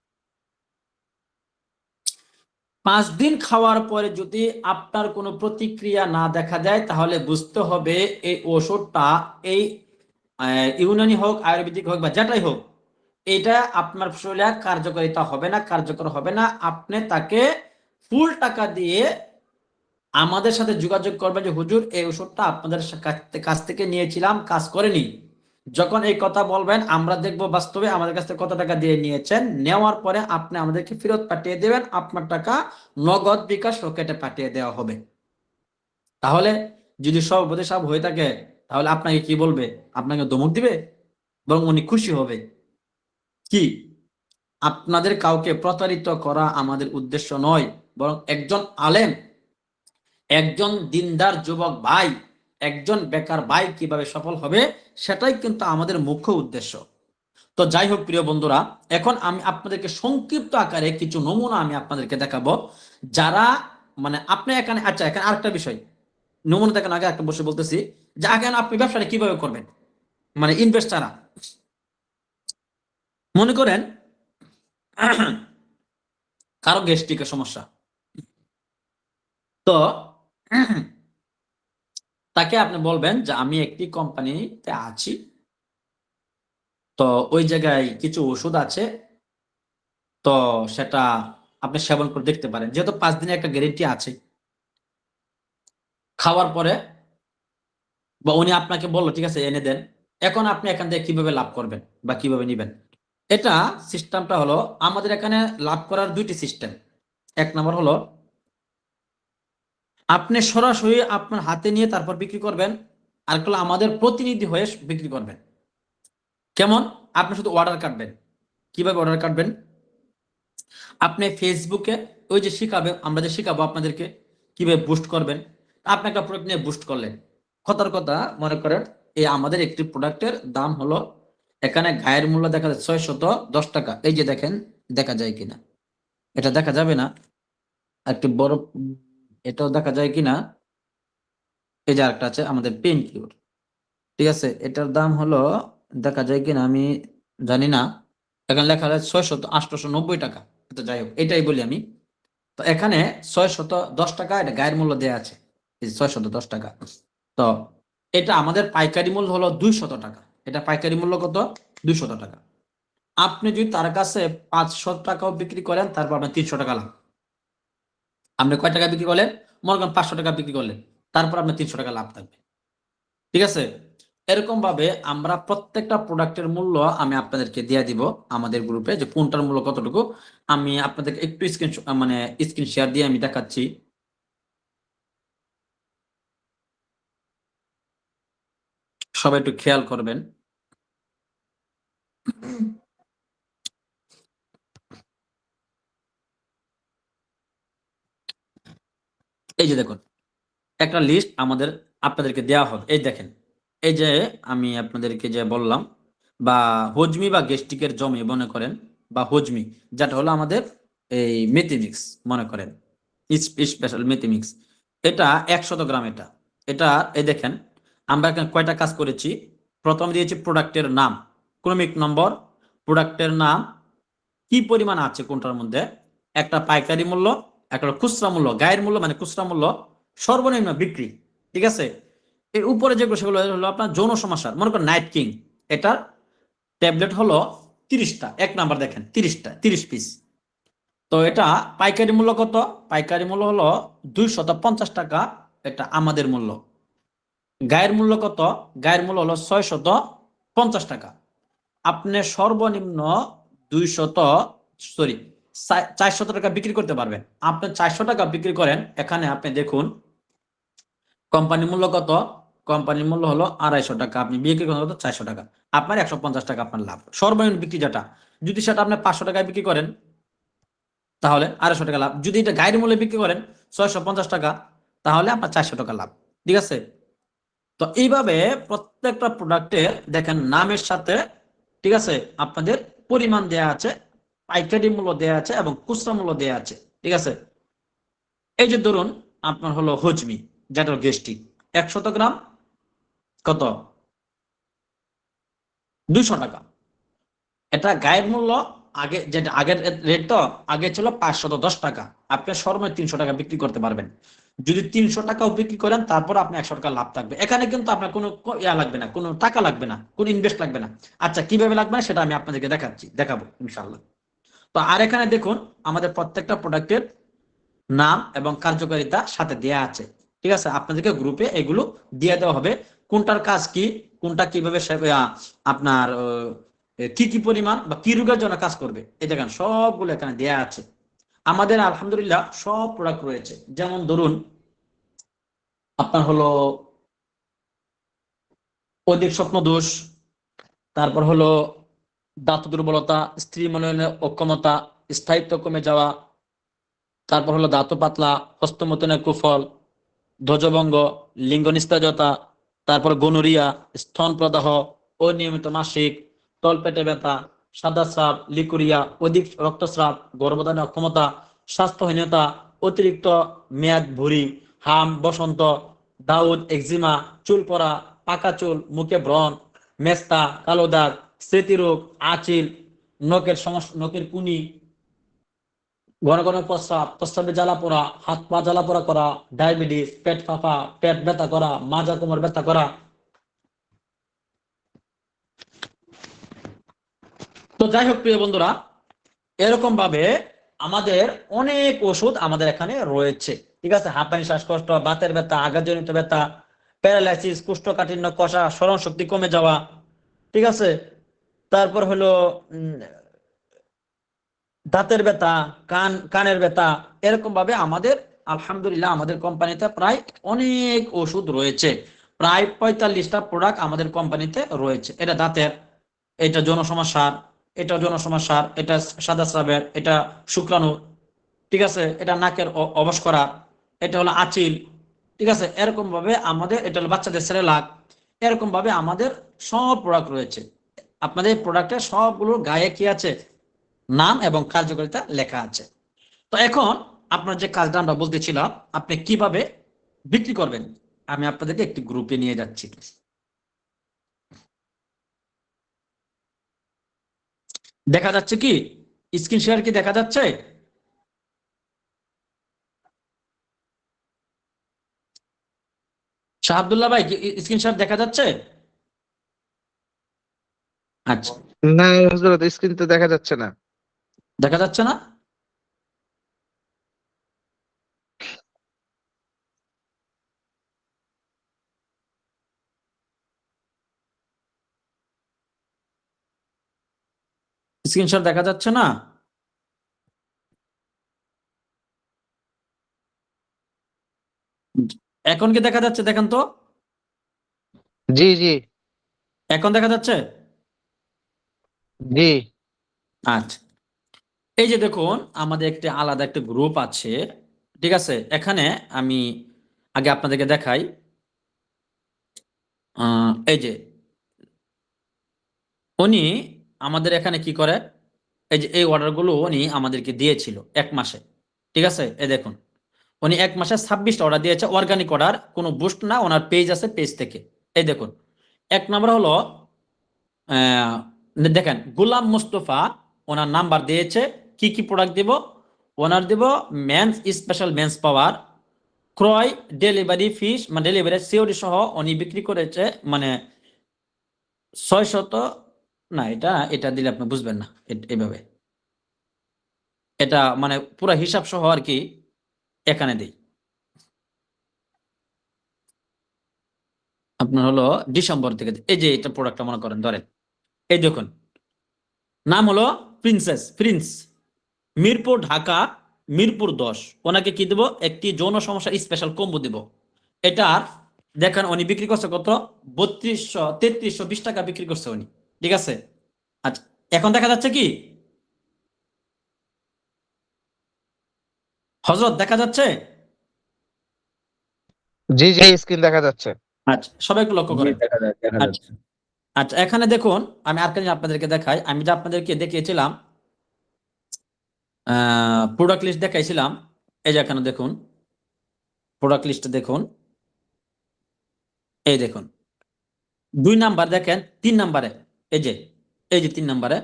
5 দিন খাওয়ার পরে যদি আপনার কোনো প্রতিক্রিয়া না দেখা যায় তাহলে বুঝতে হবে এই ওষুধটা, এই ইউনানি হোক, আয়ুর্বেদিক হোক বা যেটাই হোক, এটা আপনার শরীরে কার্যকারিতা হবে না, কার্যকর হবে না। আপনি তাকে ফুল টাকা দিয়ে আমাদের সাথে যোগাযোগ করবেন যে হুজুর এই ওষুধটা আপনাদের কাছ থেকে নিয়েছিলাম, কাজ করেনি। যখন এই কথা বলবেন আমরা দেখব বাস্তবে আমাদের কাছ থেকে কত টাকা দিয়ে নিয়েছেন, নেওয়ার পরে আপনি আমাদেরকে ফেরত পাঠিয়ে দেবেন, আপনার টাকা নগদ বিকাশ রকেটে পাঠিয়ে দেওয়া হবে। তাহলে যদি সভাপতি সাহেব হয়ে থাকে তাহলে আপনাকে কি বলবে? আপনাকে ধমক দিবে? বরং উনি খুশি হবে। কি আপনাদের কাউকে প্রতারিত করা আমাদের উদ্দেশ্য নয়, বরং একজন আলেম, একজন দিনদার যুবক ভাই, একজন বেকার ভাই কিভাবে সফল হবে সেটাই কিন্তু আমাদের মুখ্য উদ্দেশ্য। তো যাই হোক প্রিয় বন্ধুরা, এখন আমি আপনাদেরকে সংক্ষিপ্ত আকারে কিছু নমুনা আমি আপনাদেরকে দেখাবো। যারা মানে আপনি এখানে, আচ্ছা এখানে আরেকটা বিষয়, নমুনা দেখানোর আগে একটা বসে বলতেছি যে এখন আপনি ব্যবসাটা কিভাবে করবেন, মানে ইনভেস্টাররা মনে করেন কারো গ্যাস্ট্রিকের সমস্যা, তো তাকে আপনি বলবেন যে আমি একটি কোম্পানিতে আছি, তো ওই জায়গায় কিছু ওষুধ আছে, তো সেটা আপনি সেবন করে দেখতে পারেন, যেহেতু 5 দিনের একটা গ্যারেন্টি আছে। খাওয়ার পরে বা উনি আপনাকে বললো ঠিক আছে এনে দেন, এখন আপনি এখান থেকে কিভাবে লাভ করবেন বা কিভাবে নিবেন? এটা সিস্টেমটা হলো, আমাদের এখানে লাভ করার 2টি সিস্টেম। এক নম্বর হলো আপনি সরাসরি আপনার হাতে নিয়ে তারপর বিক্রি করবেন, আর হলো আমাদের প্রতিনিধি হয়ে বিক্রি করবেন। কেমন? আপনি শুধু অর্ডার কাটবেন। কিভাবে অর্ডার কাটবেন? আপনি ফেসবুকে ওই যে শিখাবে, আমরা যে শিখাবো আপনাদেরকে কিভাবে বুস্ট করবেন, আপনি একটা প্রোডাক্ট নিয়ে বুস্ট করলেন। কথার কথা মনে করেন এই আমাদের একটি প্রোডাক্টের দাম হলো, এখানে গায়ের মূল্য দেখা যায় 610 টাকা। এই যে দেখেন, দেখা যায় কিনা? এটা দেখা যাবে না, একটু বড়, এটাও দেখা যায় কিনা? এই যে আরেকটা আছে আমাদের পেন কিউর, ঠিক আছে, এটার দাম হলো, দেখা যায় কিনা আমি জানি না, এখানে লেখা আছে 600 890 টাকা। তো যাই হোক, এটাই বলি আমি। তো এখানে 610 টাকা এটা গায়ের মূল্য দেওয়া আছে, 610 টাকা। তো এটা আমাদের পাইকারি মূল্য হলো 200 টাকা। এটা পাইকারি মূল্য কত? 200 টাকা। আপনি যদি তার কাছে 500 টাকাও বিক্রি করেন তারপর আপনার 300 টাকা লাভ। আপনি কয় টাকা বিক্রি করলেন? মনে করেন 500 টাকা বিক্রি করলেন, তারপর আপনার 300 টাকা লাভ থাকবে। ঠিক আছে? এরকম ভাবে আমরা প্রত্যেকটা প্রোডাক্টের মূল্য আমি আপনাদেরকে দিয়ে দিব আমাদের গ্রুপে, যে কোনটার মূল্য কতটুকু। আমি আপনাদেরকে একটু স্ক্রিন শেয়ার দিয়ে আমি দেখাচ্ছি। সবাই একটু খেয়াল করবেন। এই যে দেখুন, একটা লিস্ট আমাদের আপনাদেরকে দেওয়া হবে। এই দেখেন, এই যে আমি আপনাদেরকে যে বললাম, বা হজমি বা গ্যাস্ট্রিকের জমি মনে করেন, বা হজমি যেটা হলো আমাদের এই মেথিমিক্স মনে করেন, স্পেশাল মেথিমিক্স, এটা 100 গ্রাম। এটা এটা এই দেখেন, আমরা এখানে কয়টা কাজ করেছি। প্রথম দিয়েছি প্রোডাক্টের নাম, ক্রমিক নম্বর, প্রোডাক্টের নাম, কি পরিমাণ আছে কোনটার মধ্যে, একটা পাইকারি মূল্য, একটা খুচরা মূল্য, গায়ের মূল্য মানে খুচরা মূল্য, সর্বনিম্ন বিক্রি। ঠিক আছে? এর উপরে যেগুলো সেগুলো হলো আপনার যৌন সমস্যা। মনে করেন নাইট কিং, এটার ট্যাবলেট হলো 30টা। এক নাম্বার দেখেন 30টা, 30 পিস। তো এটা পাইকারি মূল্য কত? পাইকারি মূল্য হলো 250 টাকা, এটা আমাদের মূল্য। গায়ের মূল্য কত? গায়ের মূল্য হলো 650 টাকা। আপনি সর্বনিম্ন 200, সরি 400 টাকা বিক্রি করতে পারবেন। আপনি 400 টাকা বিক্রি করেন, এখানে আপনি দেখুন কোম্পানি মূল্য কত। কোম্পানির মূল্য হলো 250 টাকা, আপনি বিক্রি করেন কত 400 টাকা, আপনার 150 টাকা আপনার লাভ। সর্বনিম্ন বিক্রি যেটা, যদি সেটা আপনি 500 টাকায় বিক্রি করেন তাহলে 250 টাকা লাভ। যদি এটা গাইড মূল্যে বিক্রি করেন 650 টাকা, তাহলে আপনার 400 টাকা লাভ। ঠিক আছে? তো এইভাবে প্রত্যেকটা প্রোডাক্টের দেখেন নামের সাথে, ঠিক আছে, আপনাদের পরিমাণ দেয়া আছে, পাইকারি মূল্য দেয়া আছে এবং খুচরা মূল্য দেয়া আছে। ঠিক আছে? এই যে ধরুন আপনার হলো হজমি, যেটা গেস্টিক 100 গ্রাম কত 200 টাকা। এটা গায়ের মূল্য আগে, যেটা আগের রেট, তো আগে ছিল 510 টাকা, আপনি সর্বনিম্ন 300 টাকা বিক্রি করতে পারবেন। যদি 300 টাকাও বিক্রি করেন তারপর আপনি 100 টাকা লাভ থাকবে। এখানে কিন্তু আপনার কোনো ইয়া লাগবে না, কোনো টাকা লাগবে না, কোনো ইনভেস্ট লাগবে না। আচ্ছা কিভাবে লাগবে না সেটা আমি আপনাদেরকে দেখাবো ইনশাআল্লাহ। তো আর এখানে দেখুন আমাদের প্রত্যেকটা প্রোডাক্টের নাম এবং কার্যকারিতা সাথে দেয়া আছে। ঠিক আছে? আপনাদেরকে গ্রুপে এগুলো দিয়ে দেওয়া হবে, কোনটার কাজ কি, কোনটা কিভাবে আপনার কি কি পরিমাণ বা কি রোগের জন্য কাজ করবে, এই দেখেন সবগুলো এখানে দেয়া আছে। আমাদের আলহামদুলিল্লাহ সব প্রোডাক্ট রয়েছে। যেমন ধরুন আপনার হলো অধিক স্বপ্ন দোষ, তারপর হলো দাঁত দুর্বলতা, স্ত্রী মননে অক্ষমতা, স্থায়িত্ব কমে যাওয়া, তারপর হলো দাঁত পাতলা, হস্তমতনের কুফল, ধ্বজভঙ্গ, লিঙ্গ নিস্তেজতা, তারপর গনোরিয়া, স্তন প্রদাহ, অনিয়মিত মাসিক, তলপেটে ব্যথা, সাদা স্রাব, লিকুরিয়া, অধিক রক্তস্রাব, গর্ভধারণে অক্ষমতা, স্বাস্থ্যহীনতা, অতিরিক্ত মেয়াদ ভুঁড়ি, হাম বসন্ত, দাউদ, এক্সিমা, চুল পড়া, পাকা চুল, মুখে ব্রণ, মেস্তা, কালো দাগ, স্মৃতিরোগ, আঁচিল, নখের সমস্যা, নখের কুনি, ঘন ঘন প্রস্রাব, প্রস্রাবে জ্বালা পোড়া, হাত পা জ্বালা পোড়া করা, ডায়াবেটিস, পেট ফাঁপা, পেট ব্যথা করা, মাজা কোমর ব্যথা করা। তো যাই হোক প্রিয় বন্ধুরা, এরকম ভাবে আমাদের অনেক ওষুধ আমাদের এখানে রয়েছে। ঠিক আছে? হাঁপানি, শ্বাসকষ্ট, বাতের ব্যথা, আঘাতজনিত ব্যথা, প্যারালাইসিস, কোষ্ঠকাঠিন্য, কষা, স্মরণ শক্তি কমে যাওয়া। ঠিক আছে? তারপর হলো দাঁতের ব্যথা, কানের ব্যথা, এরকম ভাবে আমাদের আলহামদুলিল্লাহ আমাদের কোম্পানিতে প্রায় অনেক ওষুধ রয়েছে। প্রায় 45টা প্রোডাক্ট আমাদের কোম্পানিতে রয়েছে। এটা দাঁতের, এটা যৌন সমস্যার, এটা যৌন সমস্যার, এটা সাদা স্রাবের, এটা শুক্রাণু, ঠিক আছে, এটা নাকের অবশ করা, এটা হলো আঁচিল। ঠিক আছে? এরকম ভাবে আমাদের, এটা হলো বাচ্চাদের সেরেলাক। এরকম ভাবে আমাদের সব প্রোডাক্ট রয়েছে। আপনাদের প্রোডাক্টের সবগুলোর গায়ে কি আছে, নাম এবং কার্যকারিতা লেখা আছে। তো এখন আপনার যে কাজটা আমরা বলতেছিলাম, আপনি কিভাবে বিক্রি করবেন, আমি আপনাদেরকে একটি গ্রুপে নিয়ে যাচ্ছি। দেখা যাচ্ছে কি, স্ক্রিন শেয়ার কি দেখা যাচ্ছে? শাহ আব্দুল্লাহ ভাই, স্ক্রিন শেয়ার দেখা যাচ্ছে? আচ্ছা, না হযরত, স্ক্রিন তো দেখা যাচ্ছে না। দেখা যাচ্ছে না? স্ক্রিন শেয়ার দেখা যাচ্ছে না? এখন কি দেখা যাচ্ছে দেখেন তো? জি জি এখন দেখা যাচ্ছে? জি। আচ্ছা, এই যে দেখুন আমাদের একটি আলাদা একটা গ্রুপ আছে। ঠিক আছে? এখানে আমি আগে আপনাদেরকে দেখাই। এই যে উনি আমাদের এখানে কি করে, এই যে এই অর্ডারগুলো উনি আমাদেরকে দিয়েছিল 1 মাসে। ঠিক আছে? এই দেখুন উনি 1 মাসে 26টা অর্ডার দিয়েছে, অর্গানিক অর্ডার, কোনো বুস্ট না, ওনার পেজ আছে, পেজ থেকে। এই দেখুন 1 নম্বর হলো আহ, দেখেন গোলাম মুস্তফা, ওনার নাম্বার দিয়েছে। কি কি প্রোডাক্ট দিব? ওনার দিব মেন্স স্পেশাল মেন্স পাওয়ার, ক্রয় ডেলিভারি ফিস, মানে ডেলিভারি সিওডি সহ উনি বিক্রি করেছে মানে 600, না এটা এটা দিলে আপনি বুঝবেন না। এইভাবে এটা মানে পুরো হিসাব সহ আর কি এখানে দিই। আপনার হলো ডিসেম্বর থেকে এই যে এটা প্রোডাক্টটা মনে করেন ধরেন, এই দেখুন নাম হলো প্রিন্স, মিরপুর ঢাকা, মিরপুর 10। ওনাকে কি দেব? একটি যৌন সমস্যা স্পেশাল কম্বো দেব। এটার দেখেন উনি বিক্রি করছে কত, 3320 টাকা বিক্রি করছে উনি, ঠিক আছে। আচ্ছা, এখন দেখা যাচ্ছে কি হজরত, দেখা যাচ্ছে? জি জি, স্ক্রিন দেখা যাচ্ছে। আচ্ছা, সবাই একটু লক্ষ্য জি, করেন। দেখা আচ্ছা যাচ্ছে। আচ্ছা, এখানে দেখুন, আমি আরেকটা জিনিস আপনাদেরকে দেখাই। আমি যে আপনাদেরকে দেখিয়েছিলাম প্রোডাক্ট লিস্ট দেখাইছিলাম, এই যে এখানে দেখুন প্রোডাক্ট লিস্টে দেখুন, এই দেখুন 2 নাম্বার, দেখেন 3 নাম্বারে, এই যে এই যে 3 নাম্বারে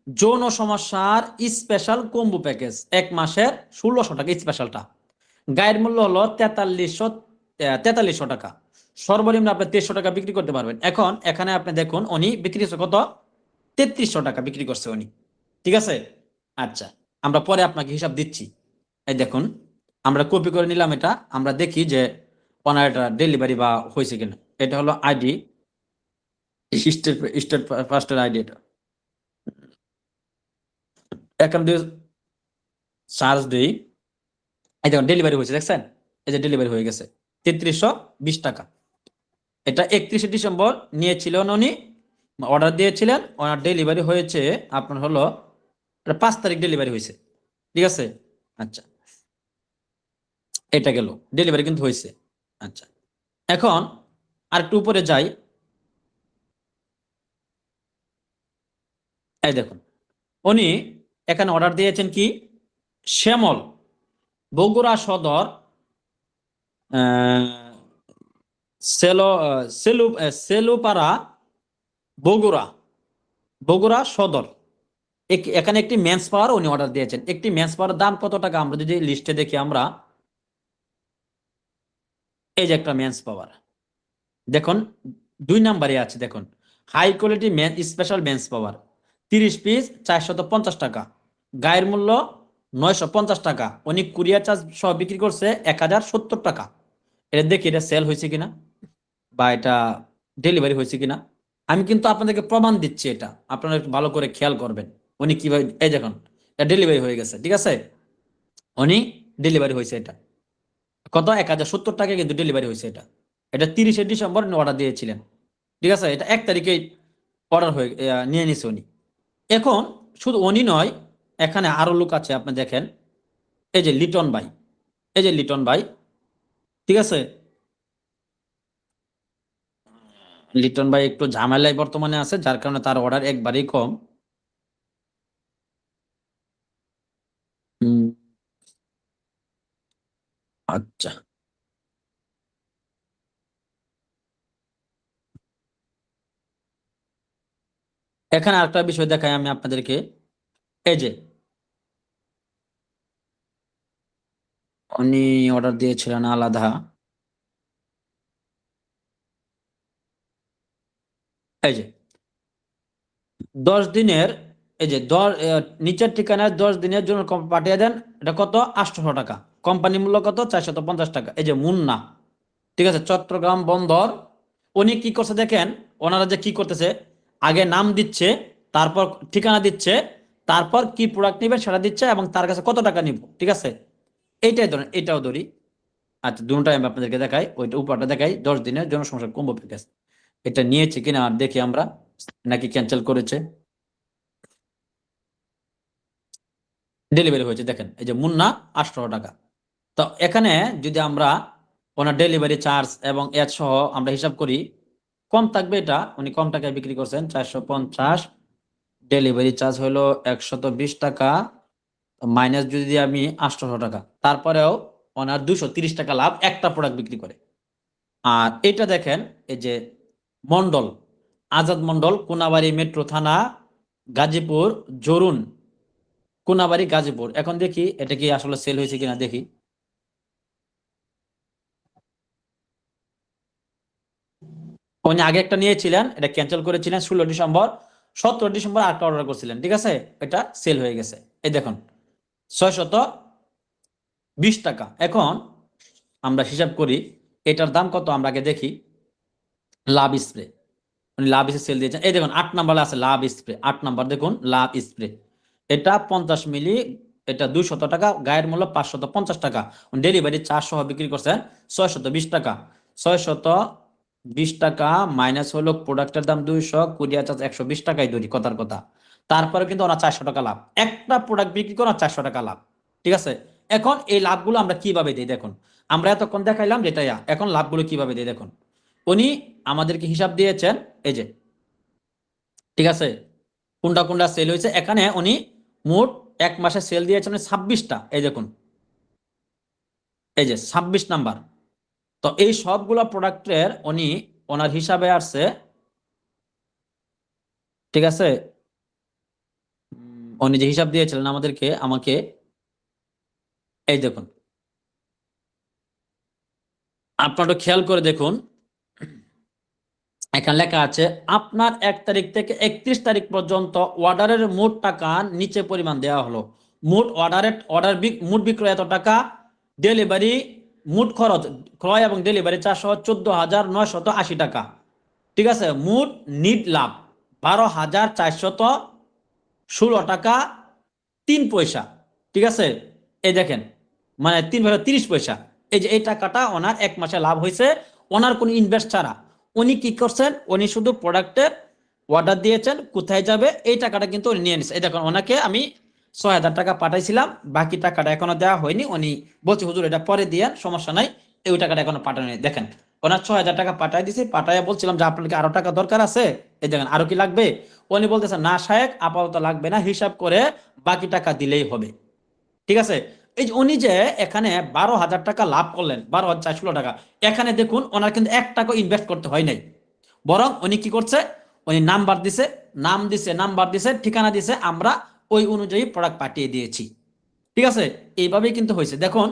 যৌন সমস্যার স্পেশাল কম্বো প্যাকেজ 1 মাসের 1600 টাকা স্পেশালটা, গায়ের মূল্য হলো 4300 টাকা, সর্বনিম্ন আপনি 2300 টাকা বিক্রি করতে পারবেন। এখন এখানে আপনি দেখুন উনি বিক্রি করছে কত, 3300 টাকা বিক্রি করছে উনি, ঠিক আছে। আচ্ছা, আমরা পরে আপনাকে হিসাব দিচ্ছি। এই দেখুন, আমরা কপি করে নিলাম এটা, আমরা দেখি যে ওনার এটা ডেলিভারি বা হয়েছে কিনা। এটা হলো আইডি, স্টেট স্টেট ফার্স্টের আইডি এটা। এখান দিয়ে চার্জ দিই, এই দেখুন ডেলিভারি হয়েছে, দেখছেন? এই যে ডেলিভারি হয়ে গেছে 3320 টাকা। এটা 31শে ডিসেম্বর নিয়েছিলেন উনি, অর্ডার দিয়েছিলেন, ওনার ডেলিভারি হয়েছে আপনার হলো 5 তারিখ ডেলিভারি হয়েছে, ঠিক আছে। আচ্ছা, এটা গেল, ডেলিভারি কিন্তু হয়েছে। আচ্ছা, এখন আর একটু উপরে যাই, এই দেখুন উনি এখানে অর্ডার দিয়েছেন কি, শ্যামল, বগুড়া সদর, সেলুপাড়া, বগুড়া, বগুড়া সদর। এখানে একটি মেন্স পাওয়ার উনি অর্ডার দিয়েছেন। একটি মেন্স পাওয়ার দাম কত টাকা আমরা যদি লিস্টে দেখি, আমরা এই যে একটা মেন্স পাওয়ার দেখুন 2 নাম্বারে আছে, দেখুন high quality men special men's power 30 piece 450 টাকা, গায়ের মূল্য 950 টাকা, উনি কুরিয়ার চার্জ সহ বিক্রি করছে 1070 টাকা। এটা দেখি এটা সেল হয়েছে কিনা বা এটা ডেলিভারি হয়েছে কিনা। আমি কিন্তু আপনাদেরকে প্রমাণ দিচ্ছি, এটা আপনারা একটু ভালো করে খেয়াল করবেন। উনি কিভাবে, এই দেখুন এটা ডেলিভারি হয়ে গেছে, ঠিক আছে। উনি ডেলিভারি হয়েছে এটা কত, 1070 টাকা কিন্তু ডেলিভারি হয়েছে এটা। এটা 30শে ডিসেম্বর অর্ডার দিয়েছিলেন, ঠিক আছে। এটা 1 তারিখে অর্ডার হয়ে নিয়ে নিছে উনি। এখন শুধু উনি নয়, এখানে আরো লোক আছে, আপনি দেখেন এই যে লিটন ভাই, এই যে লিটন ভাই, ঠিক আছে। লিটন ভাই একটু ঝামেলায় বর্তমানে আছে, যার কারণে তার অর্ডার একবারেই কম। হুম, আচ্ছা, এখানে আরেকটা বিষয় দেখাই আমি আপনাদেরকে, এই যে উনি অর্ডার দিয়েছিলেন আলাদা, এই যে 10 দিনের, এই যে নিচের ঠিকানায় 10 দিনের জন্য পাঠিয়ে দেন, এটা কত, 800 টাকা, কোম্পানি মূল্য কত, 450 টাকা। এই যে মুন্না, ঠিক আছে, চট্টগ্রাম বন্দর। উনি কি করছে দেখেন, ওনারা যে কি করতেছে, আগে নাম দিচ্ছে, তারপর ঠিকানা দিচ্ছে, তারপর কি প্রোডাক্ট নিবে সেটা দিচ্ছে, এবং তার কাছে কত টাকা নিব, ঠিক আছে। এইটাই ধরেন, এটাও ধরি। আচ্ছা, দুটোটাই আমি আপনাদেরকে দেখাই, ওইটা উপরটা দেখাই 10 দিনের জনসংখ্যা কম্বো প্যাকেজ। এটা নিয়েছে কিনা আর দেখি আমরা, নাকি ক্যান্সেল করেছে। ডেলিভারি হয়েছে, দেখেন এই যে মুন্না 800 টাকা। তো এখানে যদি আমরা ওনার ডেলিভারি চার্জ এবং এড সহ আমরা হিসাব করি, কম থাকবে এটা, উনি কম টাকায় বিক্রি করছেন 450, ডেলিভারি চার্জ হলো 120 টাকা, মাইনাস যদি দিই আমি 800 টাকা, তারপরেও ওনার 230 টাকা লাভ একটা প্রোডাক্ট বিক্রি করে। আর এটা দেখেন, এই যে মন্ডল, আজাদ মন্ডল, কোনাবাড়ি মেট্রো থানা, গাজীপুর জরুন, কোনাবাড়ি গাজীপুর। এখন দেখি এটা কি আসলে সেল হয়েছে কিনা দেখি। উনি আগে একটা নিয়েছিলেন, এটা ক্যান্সেল করেছিলেন 16 ডিসেম্বর, 17 ডিসেম্বর আরেকটা অর্ডার করছিলেন, ঠিক আছে। এটা সেল হয়ে গেছে, এই দেখুন 620 টাকা। এখন আমরা হিসাব করি এটার দাম কত, আমরা আগে দেখি। লাভ স্প্রে, উনি লাভ স্প্রে সেল দিয়েছেন, এই দেখুন 8 নাম্বারে আছে লাভ স্প্রে, 8 নাম্বার দেখুন লাভ স্প্রে, এটা 50 মিলি, এটা 200 টাকা, গায়ের মূল্য 550 টাকা, ডেলিভারি 400 বিক্রি করছেন 620 টাকা। 620 টাকা মাইনাস হলো প্রোডাক্টের দাম 200, কুরিয়ার চার্জ 120 টাকায় ধরি কথার কথা। তারপরে কিন্তু ওনার 400 টাকা লাভ, একটা প্রোডাক্ট বিক্রি করে 400 টাকা লাভ। ঠিক আছে, এখন এই লাভগুলো আমরা কিভাবে দিই দেখুন। আমরা এতক্ষণ দেখাইলাম যেটা এখন লাভগুলো কিভাবে দিই দেখুন। উনি আমাদেরকে হিসাব দিয়েছেন, এই যে, ঠিক আছে, কোনটা কোনটা সেল হয়েছে। এখানে উনি মোট এক মাসে সেল দিয়েছেন 26টা, এই দেখুন, এই যে 26 নাম্বার। তো এই সবগুলো প্রোডাক্টের উনি ওনার হিসাবে আসছে, ঠিক আছে। উনি যে হিসাব দিয়েছিলেন আমাকে, এই দেখুন, আপনারা খেয়াল করে দেখুন, এখানে লেখা আছে আপনার 1 তারিখ থেকে 31 তারিখ পর্যন্ত অর্ডারের মোট টাকা নিচে পরিমাণ দেওয়া হলো। মোট মোট বিক্রয় এত টাকা, ডেলিভারি মোট খরচ ক্রয় এবং ডেলিভারি 414,980 টাকা। ঠিক আছে, মোট নিট লাভ 12,416 টাকা 3 পয়সা। ঠিক আছে, এই দেখেন, মানে 3 30 পয়সা। এই যে এই টাকাটা ওনার এক মাসে লাভ হয়েছে, ওনার কোনো ইনভেস্ট ছাড়া। উনি কি করছেন, উনি শুধু প্রোডাক্টের অর্ডার দিয়েছেন, কোথায় যাবে এই টাকাটা কিন্তু উনি নিয়ে নিচ্ছে। এই দেখুন, ওনাকে আমি 6,000 টাকা পাঠাইছিলাম, বাকি টাকাটা এখনো দেওয়া হয়নি। উনি বলছে হুজুর এটা পরে দিয়ে, সমস্যা নাই, এই টাকাটা এখনো পাঠানো নেই। দেখেন, ওনার 6,000 টাকা পাঠাই দিছি, পাঠাইয়া বলছিলাম যে আপনার কি আরো টাকা দরকার আছে, এই দেখেন আরো কি লাগবে। উনি বলতেছেন না শায়েক, আপাতত লাগবে না, হিসাব করে বাকি টাকা দিলেই হবে। ঠিক আছে, এই যে উনি যে এখানে 12,000 টাকা লাভ করলেন, 12,416 টাকা, এখানে দেখুন ওনার কিন্তু 1 টাকা ইনভেস্ট করতে হয় নাই, বরং উনি কি করছে, উনি নাম্বার দিছে, নাম্বার দিছে, ঠিকানা দিছে, আমরা ওই অনুযায়ী প্রোডাক্ট পাঠিয়ে দিয়েছি। ঠিক আছে, এইভাবেই কিন্তু হয়েছে। দেখুন,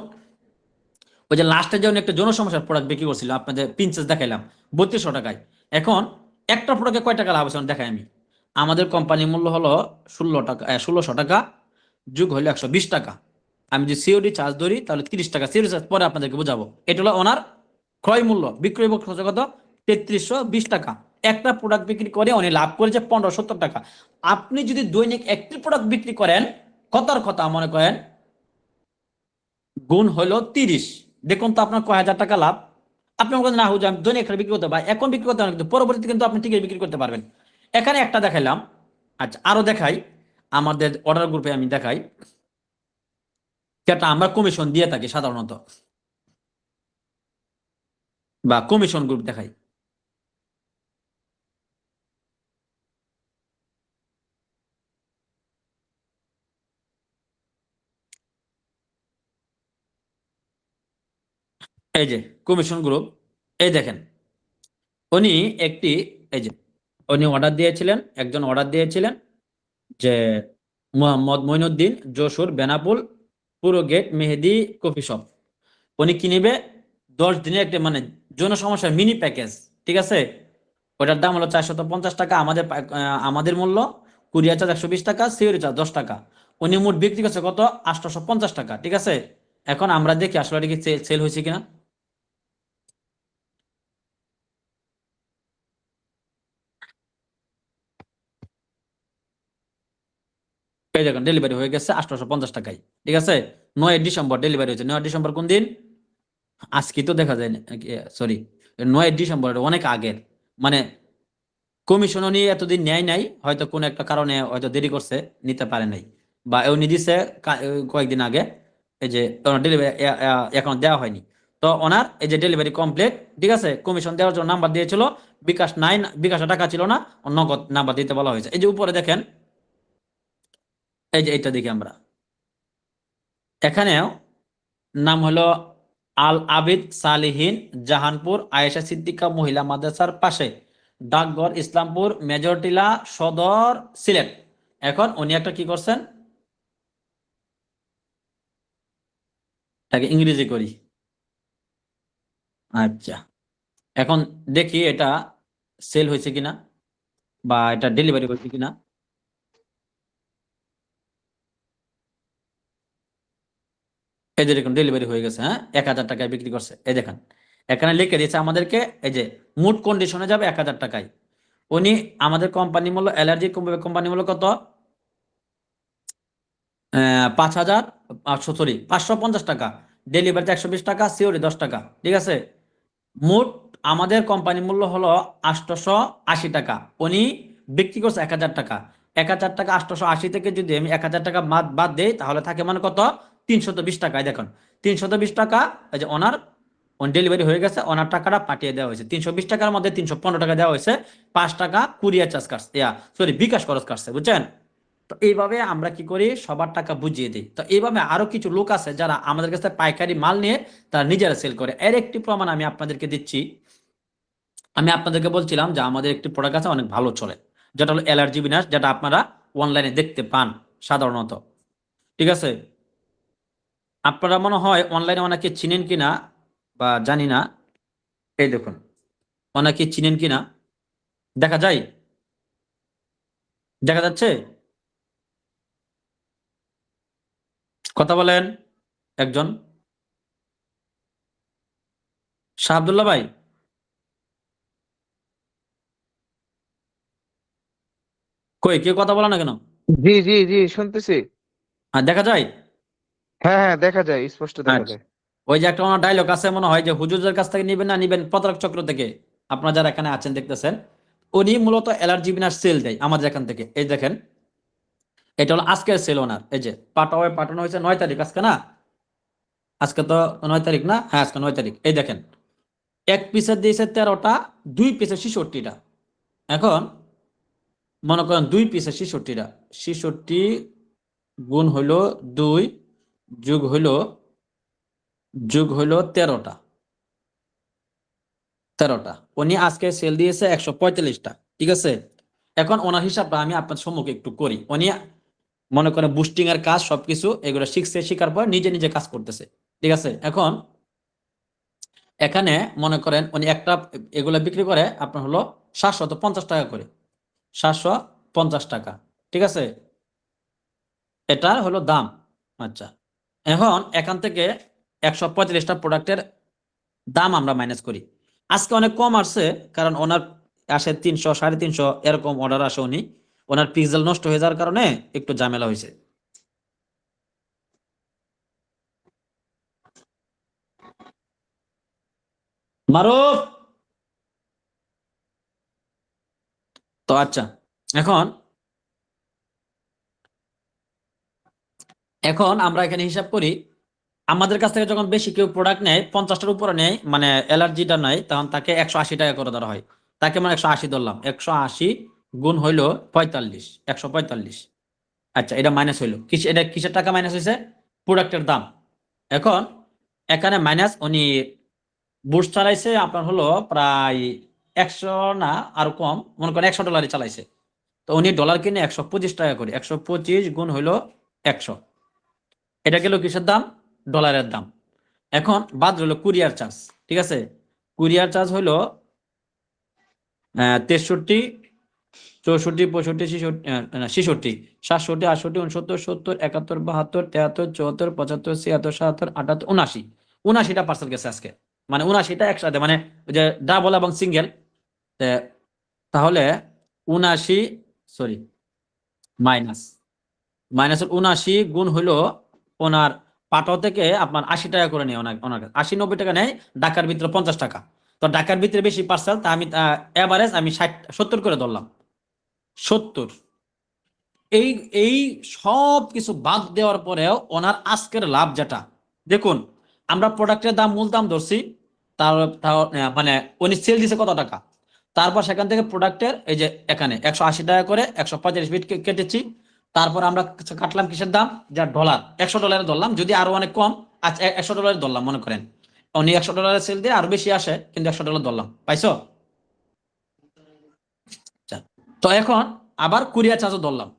ওই যে লাস্টে যে উনি একটা জনসমস্যার প্রোডাক্ট বিক্রি করছিল, আপনাদের প্রিন্সেস দেখাইলাম 3200 টাকায়। এখন একটা প্রোডাক্টে কয় টাকা লাভ হয়েছে দেখাই আমি। আমাদের কোম্পানির মূল্য হলো 1600 টাকা, যোগ হলো 120 টাকা। আমি যদি সিওডি চার্জ ধরি তাহলে 30 টাকা, সিওডি চার্জ পরে আপনাদেরকে বোঝাবো। এটা হলো ওনার ক্রয় মূল্য, বিক্রয় খরচ কত, 3320 টাকা। একটা প্রোডাক্ট বিক্রি করে উনি লাভ করেছে 1570 টাকা। আপনি যদি দৈনিক একটি প্রোডাক্ট বিক্রি করেন, কথার কথা মনে করেন, গুণ হলো 30, দেখুন তো আপনার কয় হাজার টাকা লাভ। আপনি মনে করেন না হুজুর আমি দৈনিক বিক্রি করতে পারি, এখন বিক্রি করতে পারেন, কিন্তু পরবর্তীতে কিন্তু আপনি ঠিকই বিক্রি করতে পারবেন। এখানে একটা দেখাইলাম, আচ্ছা আরো দেখাই, আমাদের অর্ডার গ্রুপে আমি দেখাই, যেটা আমরা কমিশন দিয়ে থাকি সাধারণত, বা কমিশন গ্রুপ দেখাই। এই যে কমিশন গ্রুপ, এই দেখেন, উনি একটি, এই যে উনি অর্ডার দিয়েছিলেন, একজন অর্ডার দিয়েছিলেন যে মোহাম্মদ মঈনুদ্দিন, যশোর বেনাপুল পুরো গেট মেহেদি কফি শপ। উনি কি নিবে, 10 দিনের একটা মানে জনসমস্যার মিনি প্যাকেজ। ঠিক আছে, ওটার দাম হলো 450 টাকা, আমাদের মূল্য, কুরিয়ার চার্জ 120 টাকা, সিওরি চার্জ 10 টাকা। উনি মোট বিক্রি করছে কত, 850 টাকা। ঠিক আছে, এখন আমরা দেখি আসলে এটা কি সেল হয়েছে কিনা। এই দেখুন ডেলিভারি হয়ে গেছে 850 টাকায়। ঠিক আছে, 9 ডিসেম্বর ডেলিভারি হয়েছে। 9 ডিসেম্বর কোন দিন, আজকে তো দেখা যায় না, সরি, 9 ডিসেম্বর, অনেক আগের। মানে কমিশন উনি এতদিন নেয় নাই, হয়তো কোন একটা কারণে হয়তো দেরি করছে, নিতে পারে নাই, বা উনি দিছে কয়েকদিন আগে, এই যে ডেলিভারি এখন দেওয়া হয়নি। তো ওনার এই যে ডেলিভারি কমপ্লিট। ঠিক আছে, কমিশন দেওয়ার জন্য নাম্বার দিয়েছিল, বিকাশ নাই, বিকাশে টাকা ছিল না, নগদ নাম্বার দিতে বলা হয়েছে। এই যে উপরে দেখেন, এই যে এটা দেখি আমরা, এখানেও নাম হলো আল আবিদ সালিহিন, জাহানপুর আয়েশা সিদ্দিকা মহিলা মাদ্রাসার পাশে, ডাকঘর ইসলামপুর, মেজরটিলা সদর, সিলেট। এখন উনি একটা কি করছেন, তাকে ইংরেজি করি। আচ্ছা, এখন দেখি এটা সেল হয়েছে কিনা, বা এটা ডেলিভারি হয়েছে কিনা। এই যে দেখুন ডেলিভারি হয়ে গেছে, হ্যাঁ, 1000 টাকায় বিক্রি করছে। এই দেখেন এখানে লিখে দিয়েছে আমাদেরকে, এই যে মোট কন্ডিশনে যাবে 1000 টাকায়। উনি আমাদের কোম্পানি মূল্য, অ্যালার্জি কোম্পানি মূল্য কত, 5,000, সরি 550 টাকা, ডেলিভারিতে 120 টাকা, সিওরি 10 টাকা। ঠিক আছে, মোট আমাদের কোম্পানি মূল্য হলো 880 টাকা, উনি বিক্রি করছে 1000 টাকা। 1000 টাকা 880 থেকে যদি আমি 1000 টাকা বাদ বাদ দেই তাহলে থাকে মানে কত, 320 টাকায়। দেখুন 320 টাকা, এই যে ওনার অন ডেলিভারি হয়ে গেছে, ওনার টাকাটা পাঠিয়ে দেওয়া হয়েছে। 320 টাকার মধ্যে 315 টাকা দেওয়া হয়েছে, 5 টাকা কুরিয়ার চার্জ কাটছে, সরি বিকাশ খরচ কাটছে, বুঝছেন? তো এইভাবে আমরা কি করি, সবার টাকা বুঝিয়ে দিই। তো এইভাবে আরো কিছু লোক আছে যারা আমাদের কাছে পাইকারি মাল নিয়ে তারা নিজেরা সেল করে। এর একটি প্রমাণ আমি আপনাদেরকে দিচ্ছি। আমি আপনাদেরকে বলছিলাম যে আমাদের একটি প্রোডাক্ট আছে অনেক ভালো চলে, যেটা হলো অ্যালার্জি বিনাশ, যেটা আপনারা অনলাইনে দেখতে পান সাধারণত। ঠিক আছে, আপনারা মনে হয় অনলাইনে অনেকে চিনেন কিনা বা জানি না। এই দেখুন, অনেকে চিনেন কিনা, দেখা যায়, দেখা যাচ্ছে, কথা বলেন একজন। শাহ আব্দুল্লাহ ভাই, কই কেউ কথা বলে না কেন? জি জি জি, শুনতেছি। দেখা যায়। হ্যাঁ হ্যাঁ, দেখা যায়, স্পষ্ট দেখা আচ্ছা, যায়। ওই যে একটা ওনার ডায়লগ আছে মনে হয় যে হুজুরদের কাছ থেকে নিবেন না নিবেন প্রতারক চক্র থেকে। আপনারা যারা এখানে আছেন দেখতেছেন, উনি মূলত অ্যালার্জি বিনাশ সেল দেয় আমাদের এখান থেকে। এই দেখেন, এটা হলো আজকের সেল ওনার। এই যে পাঠানো হয়েছে 9 তারিখ, আজকে না, আজকে তো 9 তারিখ না, হ্যাঁ আজকে 9 তারিখ। এই দেখেন, এক পিসের দিয়েছে 13টা, 2 পিসে 66টা। এখন মনে করেন 2 পিসে 66টা, 66 গুণ হইলো 2, যোগ হইলো 13টা, 13টা। উনি আজকে সেল দিয়েছে 145টা। ঠিক আছে, এখন ওনার হিসাবটা আমি আপনার সম্মুখে একটু করি। উনি মনে করেন বুস্টিং এর কাজ সবকিছু এগুলো শিখছে, শিখার পর নিজে নিজে কাজ করতেছে। ঠিক আছে, এখন এখানে মনে করেন উনি একটা এগুলো বিক্রি করে আপনার হলো 750 টাকা করে, 750 টাকা। ঠিক আছে, এটা হলো দাম। আচ্ছা, এখন এখান থেকে 145টা প্রোডাক্টের দাম আমরা মাইনাস করি। আজকে অনেক কম আসছে, কারণ ওনার আসে 300 350 এরকম অর্ডার আসে। উনি ওনার পিক্সেল নষ্ট হয়ে যাওয়ার কারণে একটু ঝামেলা হয়েছে। মারুফ, তো আচ্ছা, এখন এখন আমরা এখানে হিসাব করি, আমাদের কাছ থেকে যখন বেশি কেউ প্রোডাক্ট নেয়, 50টার উপরে নেয়, মানে অ্যালার্জিটা নেয়, তখন তাকে 180 টাকা করে ধরা হয়। তাকে মানে 180 ধরলাম, 180 গুণ হইলো 45, 145। আচ্ছা, এটা মাইনাস হইলো এটা কিসের টাকা মাইনাস হয়েছে, প্রোডাক্টের দাম। এখন এখানে মাইনাস, উনি বুস্ট চালাইছে আপনার হলো প্রায় 100 না, আর কম, মনে করেন $100 চালাইছে। তো উনি ডলার কিনে 125 টাকা করে, 125 গুণ হইলো 100, এটা গেল কিসের দাম, ডলারের দাম। এখন বাদ রইল কুরিয়ার চার্জ। ঠিক আছে, কুরিয়ার চার্জ হইলো 63, 64, 65, 66, 67, 68, 69, 70, 71, 72, 73, 74, 75, 76, 77, 78, 79, 79টা পার্সেল গেছে আজকে। মানে 79টা একসাথে, মানে ওই যে ডাবল এবং সিঙ্গেল। তাহলে 79, সরি, মাইনাস, মাইনাসের 79 গুণ হইলো ওনার পাঠাও থেকে আপনার 80 টাকা করে নেয়, ওনার ওনার কাছে 80-90 টাকা নেয়, ঢাকার ভিতরে 50 টাকা। তো ঢাকার ভিতরে বেশি পার্সেল, তা আমি এভারেজ আমি 60-70 করে ধরলাম, 70। এই এই সব কিছু বাদ দেওয়ার পরেও ওনার আজকের লাভ যেটা, দেখুন, আমরা প্রোডাক্টের দাম মূল দাম ধরছি, তার মানে উনি সেল দিছে কত টাকা, তারপর সেখান থেকে প্রোডাক্টের এই যে এখানে 180 টাকা করে 145 ফিট কেটেছি। তারপর আমরা কাটলাম কিসের দাম, যা ডলার, $100 ধরলাম, যদি আরো অনেক কম, আচ্ছা $100 ধরলাম, মনে করেন উনি $100 সেল দিয়ে আরো বেশি আসে, কিন্তু $100 ধরলাম, পাইছো? আচ্ছা, তো এখন আবার কুরিয়ার চার্জও ধরলাম।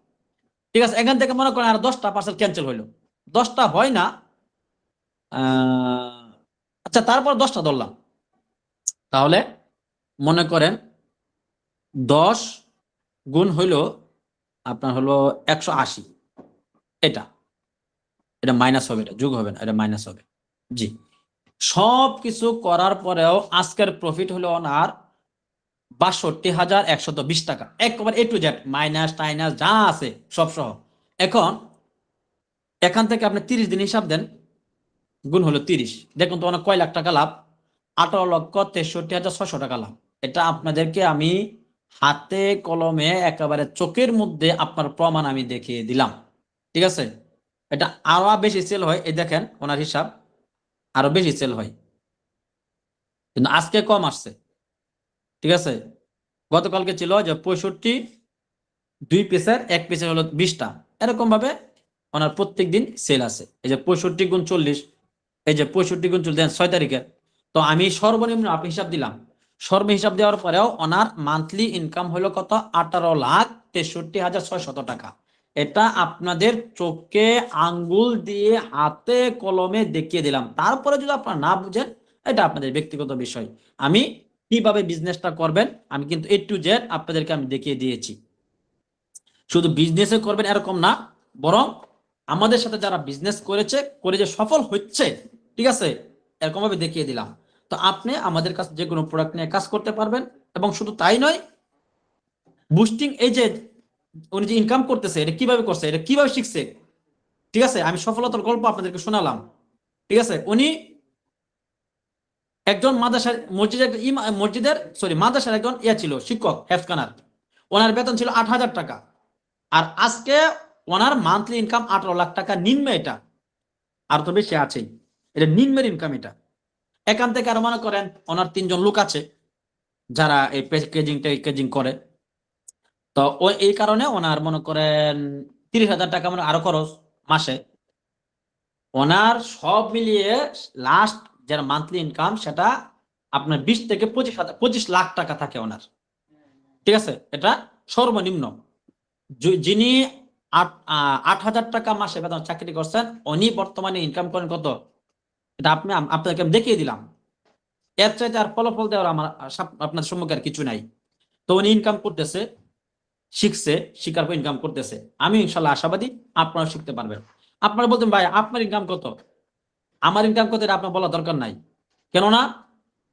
ঠিক আছে, এখান থেকে মনে করেন আর 10টা পার্সেল ক্যান্সেল হইলো, 10টা হয় না, আহ, আচ্ছা তারপর 10টা ধরলাম, তাহলে মনে করেন 10 গুণ হইলো আপনার হলো 180, এটা এটা মাইনাস হবে, এটা যোগ হবে না, এটা মাইনাস হবে। জি, সব কিছু করার পরেও আজকের প্রফিট হলো ওনার 62,120 টাকা, একবার এ টু জেড, মাইনাস টাইনাস যা আছে সব সহ। এখন এখান থেকে আপনি 30 দিন হিসাব দেন, গুণ হলো 30, দেখুন তো অনেক কয় লাখ টাকা লাভ। 18,63,600 টাকা লাভ। এটা আপনাদেরকে আমি হাতে কলমে একেবারে চোখের মধ্যে আপনার প্রমাণ আমি দেখিয়ে দিলাম। ঠিক আছে, এটা আরো বেশি সেল হয়, এই দেখেন ওনার হিসাব আরো বেশি সেল হয়, কিন্তু আজকে কম আসছে। ঠিক আছে, গতকালকে ছিল যে 65, 2 পিসের 1 পিসের হলো 20টা, এরকম ভাবে ওনার প্রত্যেক দিন সেল আছে। এই যে 65 × 40, এই যে 65 × 40 দেন 6 তারিখের। তো আমি সর্বনিম্ন আপনি হিসাব দিলাম, হিসাব দেওয়ার পরেও ওনার মান্থলি ইনকাম হলো কত, 18,63,600 টাকা। এটা আপনাদের চোখে আঙ্গুল দিয়ে হাতে কলমে দেখিয়ে দিলাম। তারপরে যদি আপনারা না বুঝেন, এটা আপনাদের ব্যক্তিগত বিষয়। আমি কিভাবে বিজনেসটা করবেন আমি কিন্তু A to Z আপনাদেরকে আমি দেখিয়ে দিয়েছি। শুধু বিজনেসে করবেন এরকম না, বরং আমাদের সাথে যারা বিজনেস করেছে, করে যে সফল হচ্ছে, ঠিক আছে, এরকম ভাবে দেখিয়ে দিলাম। তো আপনি আমাদের কাছে যে কোনো প্রোডাক্ট নিয়ে কাজ করতে পারবেন। এবং শুধু তাই নয়, বুস্টিং, এই যে উনি যে ইনকাম করতেছে, এটা কিভাবে করছে, এটা কিভাবে শিখছে, ঠিক আছে, আমি সফলতার গল্প আপনাদেরকে শোনালাম। ঠিক আছে, উনি একজন মাদ্রাসার মাদ্রাসার একজন ছিল শিক্ষক, হেফখানার। ওনার বেতন ছিল 8,000 টাকা। আর আজকে ওনার মান্থলি ইনকাম 18 লাখ টাকা নিম্ন। এটা আর তো বেশি আছেই, এটা নিম্নের ইনকাম। এটা এখান থেকে আরো মনে করেন ওনার 3জন লোক আছে যারা এই প্যাকেজিং করে। তো ওই এই কারণে ওনার মনে করেন 30,000 টাকা মানে আরো খরচ মাসে। ওনার সব মিলিয়ে লাস্ট যারা মান্থলি ইনকাম সেটা আপনার 20 থেকে 25 লাখ টাকা থাকে ওনার। ঠিক আছে, এটা সর্বনিম্ন। যিনি 8,000 টাকা মাসে বেতন চাকরি করছেন, উনি বর্তমানে ইনকাম করেন কত, এটা আপনাদেরকে আমি দেখিয়ে দিলাম। এর চাইতে আর ফলাফল দেওয়ার আমার আপনার সম্মুখে আর কিছু নাই। তো উনি ইনকাম করতেছে, শিখছে, শিকার পর ইনকাম করতেছে। আমি ইনশাল্লাহ আশাবাদী আপনারা শিখতে পারবেন। আপনারা বলতেন ভাই আপনার ইনকাম কত, আমার ইনকাম কত, এটা আপনার বলার দরকার নাই। কেননা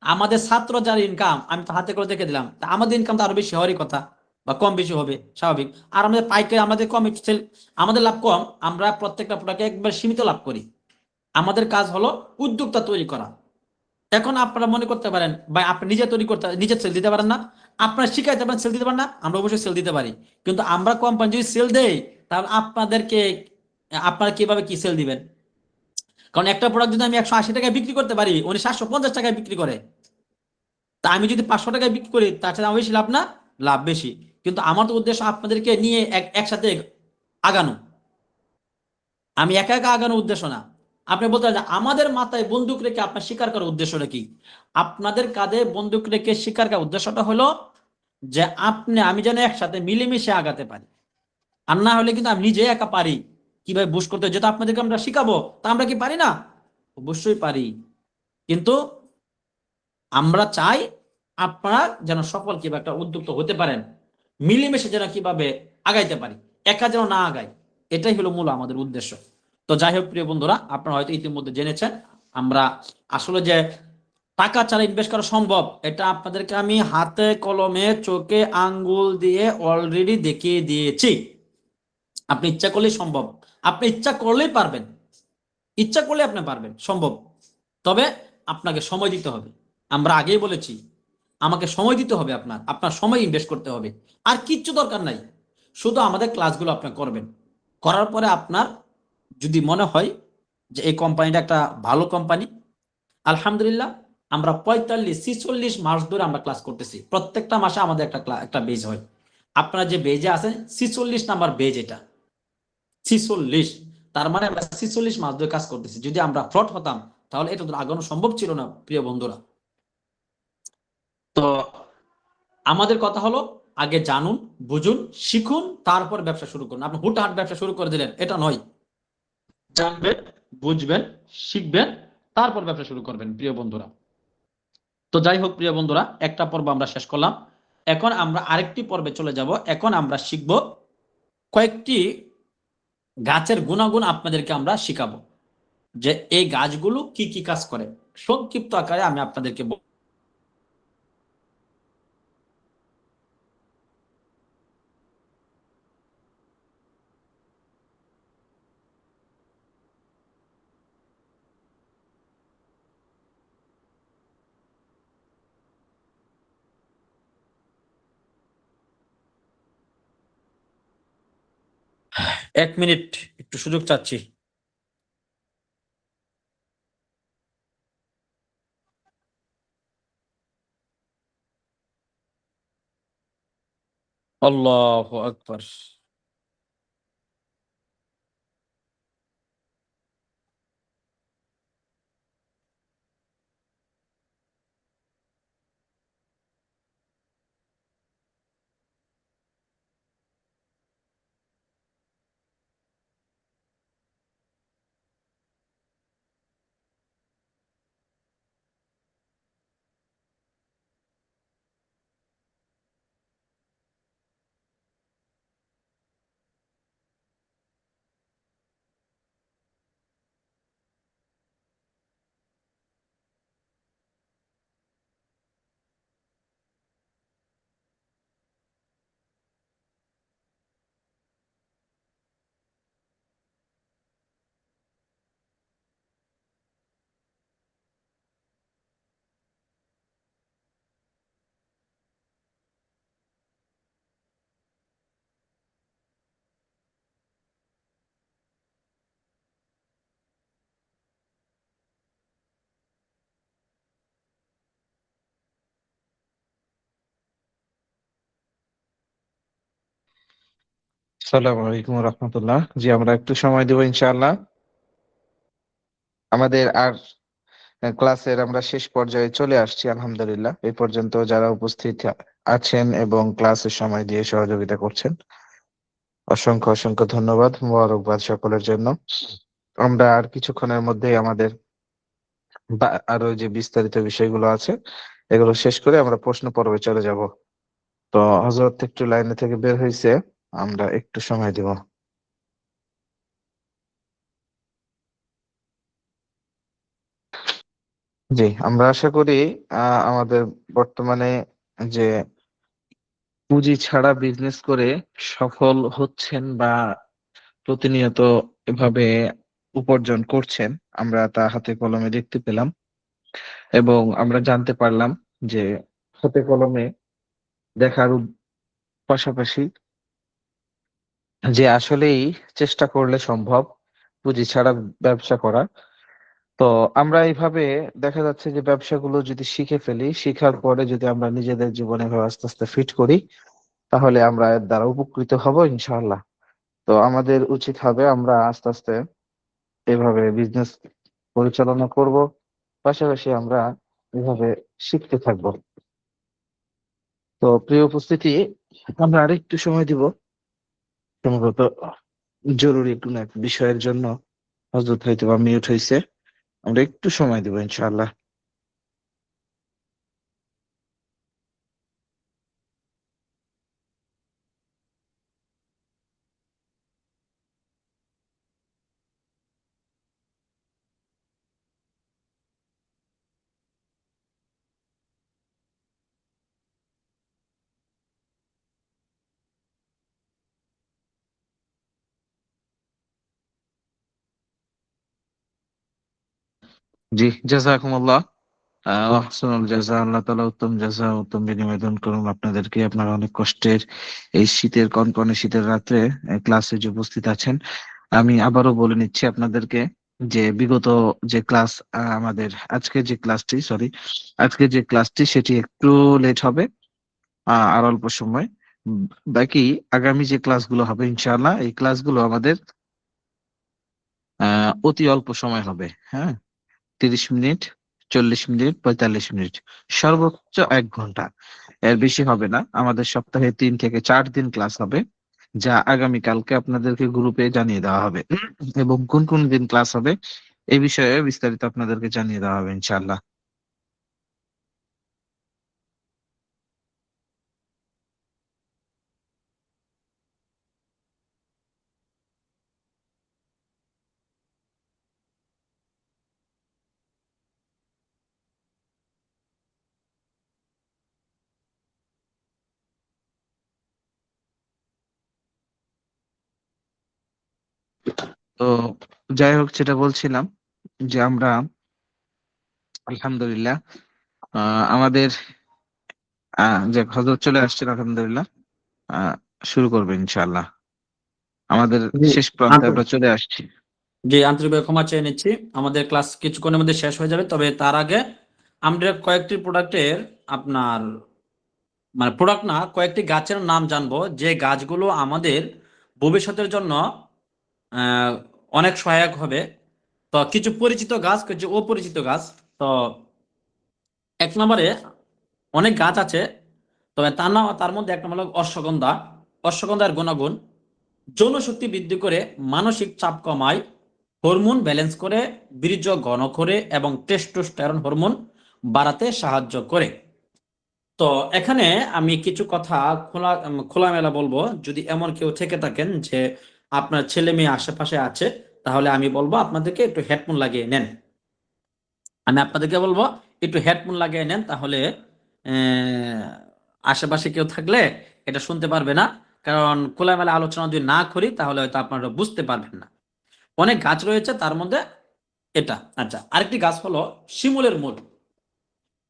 আমাদের ছাত্র যার ইনকাম আমি তো হাতে করে দেখে দিলাম, তা আমাদের ইনকাম তো আরো বেশি হওয়ারই কথা, বা কম বেশি হবে স্বাভাবিক। আর আমাদের পাইকারি, আমাদের কম সেল, আমাদের লাভ কম, আমরা প্রত্যেকটা প্রোডাক্টে একবার সীমিত লাভ করি। আমাদের কাজ হলো উদ্যোক্তা তৈরি করা। এখন আপনারা মনে করতে পারেন ভাই আপনি নিজে তৈরি করতে, নিজে সেল দিতে পারেন না, আপনারা শিখাইতে পারেন সেল দিতে পারেন না। আমরা অবশ্যই সেল দিতে পারি, কিন্তু আমরা কোম্পানি যদি সেল দেই, তাহলে আপনাদেরকে আপনারা কিভাবে কি সেল দিবেন? কারণ একটা প্রোডাক্ট যদি আমি 180 টাকায় বিক্রি করতে পারি, উনি 750 টাকায় বিক্রি করে, তা আমি যদি 500 টাকায় বিক্রি করি, তার সাথে আমার বেশি লাভ না? লাভ বেশি। কিন্তু আমার তো উদ্দেশ্য আপনাদেরকে নিয়ে একসাথে আগানো, আমি একা একা আগানোর উদ্দেশ্য না। আপনি বলতে পারেন আমাদের মাথায় বন্দুক রেখে আপনার শিকার করার উদ্দেশ্যটা কি? আপনাদের কাঁধে বন্দুক রেখে শিকার করার উদ্দেশ্যটা হলো যে আমি যেন একসাথে মিলেমিশে আগাতে পারি। আর না হলে কিন্তু আমি নিজে একা পারি কিভাবে বুশ করতে, যেটা আপনাদেরকে আমরা শিখাবো, তা আমরা কি পারি না? অবশ্যই পারি। কিন্তু আমরা চাই আপনারা যেন সফল কিভাবে একটা উদ্যোক্তা হতে পারেন, মিলেমিশে যেন কিভাবে আগাইতে পারি, একা যেন না আগাই। এটাই হলো মূল আমাদের উদ্দেশ্য। তো যাই হোক প্রিয় বন্ধুরা, আপনারা হয়তো ইতিমধ্যে জেনেছেন আমরা আসলে যে টাকা ছাড়া ইনভেস্ট করা সম্ভব, এটা আপনাদেরকে আমি হাতে কলমে চোখে আঙ্গুল দিয়ে অলরেডি দেখিয়ে দিয়েছি। আপনি ইচ্ছা করলেই সম্ভব, আপনি ইচ্ছা করলেই পারবেন, ইচ্ছা করলে আপনি পারবেন, সম্ভব। তবে আপনাকে সময় দিতে হবে। আমরা আগেই বলেছি আমাকে সময় দিতে হবে, আপনার আপনার সময় ইনভেস্ট করতে হবে। আর কিচ্ছু দরকার নাই, শুধু আমাদের ক্লাসগুলো আপনি করবেন। করার পরে আপনার যদি মনে হয় যে এই কোম্পানিটা একটা ভালো কোম্পানি, আলহামদুলিল্লাহ, আমরা 45-46 মাস ধরে আমরা ক্লাস করতেছি। প্রত্যেকটা মাসে আমাদের একটা বেজ হয়। আপনারা যে বেজে আছেন 46 নাম্বার বেজ, এটা 46, তার মানে আমরা 46 মাস ধরে কাজ করতেছি। যদি আমরা ফ্রড হতাম তাহলে এটা তো আগানো সম্ভব ছিল না প্রিয় বন্ধুরা। তো আমাদের কথা হলো আগে জানুন, বুঝুন, শিখুন, তারপর ব্যবসা শুরু করুন। আপনি হুটহাট ব্যবসা শুরু করে দিলেন, এটা নয়। জানবেন, বুঝবেন, শিখবেন, তারপর ব্যবসা শুরু করবেন প্রিয় বন্ধুরা। তো যাই হোক প্রিয় বন্ধুরা, একটা পর্ব আমরা শেষ করলাম। এখন আমরা আরেকটি পর্বে চলে যাব। এখন আমরা শিখব কয়েকটি গাছের গুণাগুণ, আপনাদেরকে আমরা শিখাবো যে এই গাছগুলো কি কি কাজ করে। সংক্ষিপ্ত আকারে আমি আপনাদেরকে 1 মিনিট একটু সুযোগ চাচ্ছি। আল্লাহু আকবার। আসসালামু আলাইকুম রহমতুল্লাহ। জি, আমরা একটু সময় দেবো ইনশাআল্লাহ। আমাদের আর ক্লাসের আমরা শেষ পর্যায়ে চলে আসছি আলহামদুলিল্লাহ। এই পর্যন্ত যারা উপস্থিত আছেন এবং ক্লাসের সময় দিয়ে সহযোগিতা করছেন, অসংখ্য অসংখ্য ধন্যবাদ, মোবারকবাদ সকলের জন্য। আমরা আর কিছুক্ষণের মধ্যেই আমাদের আরো যে বিস্তারিত বিষয়গুলো আছে এগুলো শেষ করে আমরা প্রশ্ন পর্বে চলে যাব। তো হযরত একটু লাইনে থেকে বের হয়েছে, আমরা একটু সময় দিব। জি, আমরা আশা করি আমাদের বর্তমানে যে পুঁজি ছাড়া বিজনেস করে সফল হচ্ছেন বা প্রতিনিয়ত এভাবে উপার্জন করছেন, আমরা তা হাতে কলমে দেখতে পেলাম এবং আমরা জানতে পারলাম যে হাতে কলমে দেখার পাশাপাশি যে আসলেই চেষ্টা করলে সম্ভব পুঁজি ছাড়া ব্যবসা করা। তো আমরা এইভাবে দেখা যাচ্ছে যে ব্যবসাগুলো যদি শিখে ফেলি, শিখার পরে যদি আমরা নিজেদের জীবনে এভাবে আস্তে আস্তে ফিট করি, তাহলে আমরা এর দ্বারা উপকৃত হব ইনশাআল্লাহ। তো আমাদের উচিত হবে আমরা আস্তে আস্তে এভাবে বিজনেস পরিচালনা করব, পাশাপাশি আমরা এভাবে শিখতে থাকবো। তো প্রিয় উপস্থিতি, আমরা আরেকটু সময় দিব। সম্ভবত জরুরি কোনো এক বিষয়ের জন্য হযরত হয়তো বা মিউট হয়েছে। আমরা একটু সময় দিব ইনশাআল্লাহ। জি, জাযাকুমুল্লাহ। আহসানুল জাযা। আল্লাহ তাআলা উত্তম জাযা, উত্তম বিনিময় দান করুন আপনাদেরকে। আপনারা অনেক কষ্টের এই শীতের কনকনে শীতের রাত্রে ক্লাসে যে উপস্থিত আছেন। আমি আবারও বলে নিচ্ছি আপনাদেরকে যে বিগত যে ক্লাস, আমাদের আজকে যে ক্লাসটি সেটি একটু লেট হবে, আর অল্প সময়। উম, বাকি আগামী যে ক্লাসগুলো হবে ইনশাআল্লাহ, এই ক্লাসগুলো আমাদের অতি অল্প সময় হবে। হ্যাঁ, 30 মিনিট, 40 মিনিট, 45 মিনিট, সর্বোচ্চ 1 ঘন্টা। এর বেশি হবে না। আমাদের সপ্তাহে 3 থেকে 4 দিন ক্লাস হবে, যা আগামীকালকে আপনাদেরকে গ্রুপে জানিয়ে দেওয়া হবে। এবং কোন কোন দিন ক্লাস হবে এই বিষয়ে বিস্তারিত আপনাদেরকে জানিয়ে দেওয়া হবে ইনশাআল্লাহ। তো যাই হোক, যেটা বলছিলাম যে আমরা আলহামদুলিল্লাহ আমাদের যে হজরত চলে আসছেন আলহামদুলিল্লাহ, আহ শুরু করবেন ইনশাআল্লাহ। আমাদের জি শেষ প্রান্তে আন্তরিক আমরা চলে আসছি। জি আন্তরিকভাবে ক্ষমা চেয়ে নিচ্ছি। আমাদের ক্লাস কিছুক্ষণের মধ্যে শেষ হয়ে যাবে, তবে তার আগে আমরা কয়েকটি প্রোডাক্টের আপনার মানে প্রোডাক্ট না, কয়েকটি গাছের নাম জানবো যে গাছগুলো আমাদের ভবিষ্যতের জন্য আহ, অনেক সহায়ক হবে। তো কিছু পরিচিত গাছ, কিছু অপরিচিত গাছ। তো এক নম্বরে অনেক গাছ আছে, তবে তার মধ্যে এক নম্বর হলো অশ্বগন্ধা। অশ্বগন্ধার গুণাগুণ: যৌন শক্তি বৃদ্ধি করে, মানসিক চাপ কমায়, হরমোন ব্যালেন্স করে, বীর্য ঘন করে এবং টেস্টোস্টেরন হরমোন বাড়াতে সাহায্য করে। তো এখানে আমি কিছু কথা খোলামেলা বলবো। যদি এমন কেউ থেকে থাকেন যে আপনার ছেলে মেয়ে আশেপাশে আছে, তাহলে আমি বলবো আপনাদেরকে একটু হেডফোন লাগিয়ে নেন। আমি আপনাদেরকে বলবো একটু হেডফোন লাগিয়ে নেন, তাহলে আশেপাশে কেউ থাকলে এটা শুনতে পারবে না। কারণ খোলামেলা আলোচনা যদি না করি তাহলে হয়তো আপনারা বুঝতে পারবেন না। অনেক গাছ রয়েছে, তার মধ্যে এটা। আচ্ছা, আরেকটি গাছ হলো শিমুলের মূল।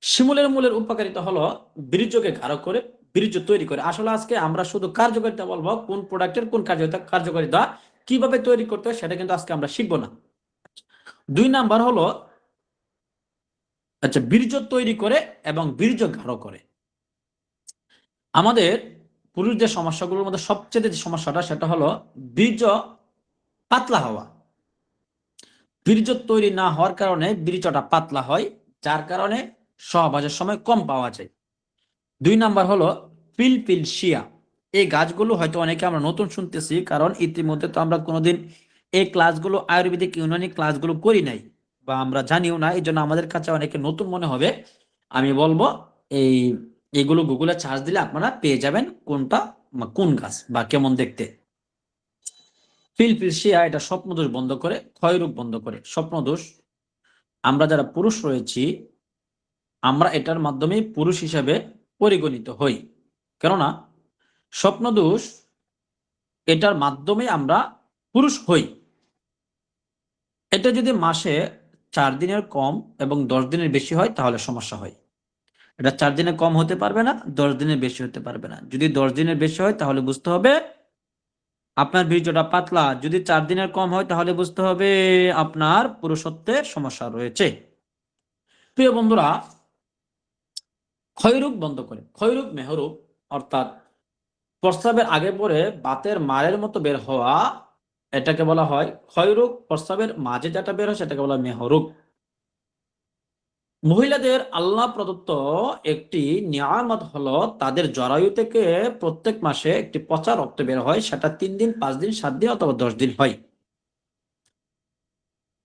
শিমুলের মূলের উপকারিতা হলো বীর্যকে গাঢ় করে, বীর্য তৈরি করে। আসলে আজকে আমরা শুধু কার্যকারিতা বলবো, কোন প্রোডাক্টের কোন কার্যকারিতা কিভাবে তৈরি করতে হয় সেটা কিন্তু আজকে আমরা শিখবো না। 2 নাম্বার হলো আচ্ছা বীর্য তৈরি করে এবং বীর্য গাঢ় করে। আমাদের পুরুষদের সমস্যাগুলোর মধ্যে সবচেয়ে যে সমস্যাটা সেটা হলো বীর্য পাতলা হওয়া। বীর্য তৈরি না হওয়ার কারণে বীর্যটা পাতলা হয়, যার কারণে সহবাসের সময় কম পাওয়া যায়। 2 নাম্বার হলো পিলপিলশিয়া। এই গাছগুলো হয়তো অনেকে আমরা নতুন শুনতেছি, কারণ ইতিমধ্যে তো আমরা কোনোদিন এই ক্লাসগুলো আয়ুর্বেদিক ইউনানি ক্লাসগুলো করি নাই বা আমরা জানিও না, এই জন্য আমাদের কাছে অনেকে নতুন মনে হবে। আমি বলবো এই এগুলো গুগলে সার্চ দিলে আপনারা পেয়ে যাবেন কোনটা কোন গাছ বা কেমন দেখতে। পিলপিলশিয়া এটা স্বপ্নদোষ বন্ধ করে, ক্ষয়রোগ বন্ধ করে। স্বপ্নদোষ, আমরা যারা পুরুষ রয়েছি আমরা এটার মাধ্যমে পুরুষ হিসাবে পরিগণিত হই। কেননা স্বপ্নদোষ এটার মাধ্যমে আমরা পুরুষ হই। এটা যদি মাসে 4 দিনের কম এবং 10 দিনের বেশি হয় তাহলে সমস্যা হয়। এটা 4 দিনের কম হতে পারবে না, 10 দিনের বেশি হতে পারবে না। যদি 10 দিনের বেশি হয় তাহলে বুঝতে হবে আপনার বীর্যটা পাতলা। যদি 4 দিনের কম হয় তাহলে বুঝতে হবে আপনার পুরুষত্বের সমস্যা রয়েছে। প্রিয় বন্ধুরা, ক্ষয়রোগ বন্ধ করে। ক্ষয়রোগ মেহরোগ অর্থাৎ প্রস্রাবের আগে পরে বাতের মারের মতো বের হওয়া, এটাকে বলা হয় ক্ষয়রোগ। প্রস্রাবের মাঝে যেটা বের হয় সেটাকে বলা হয় মেহরোগ। মহিলাদের আল্লাহ প্রদত্ত একটি নিয়ামত হলো তাদের জরায়ু থেকে প্রত্যেক মাসে একটি পচা রক্ত বের হয়, সেটা 3 দিন, 5 দিন, 7 দিন অথবা 10 দিন হয়।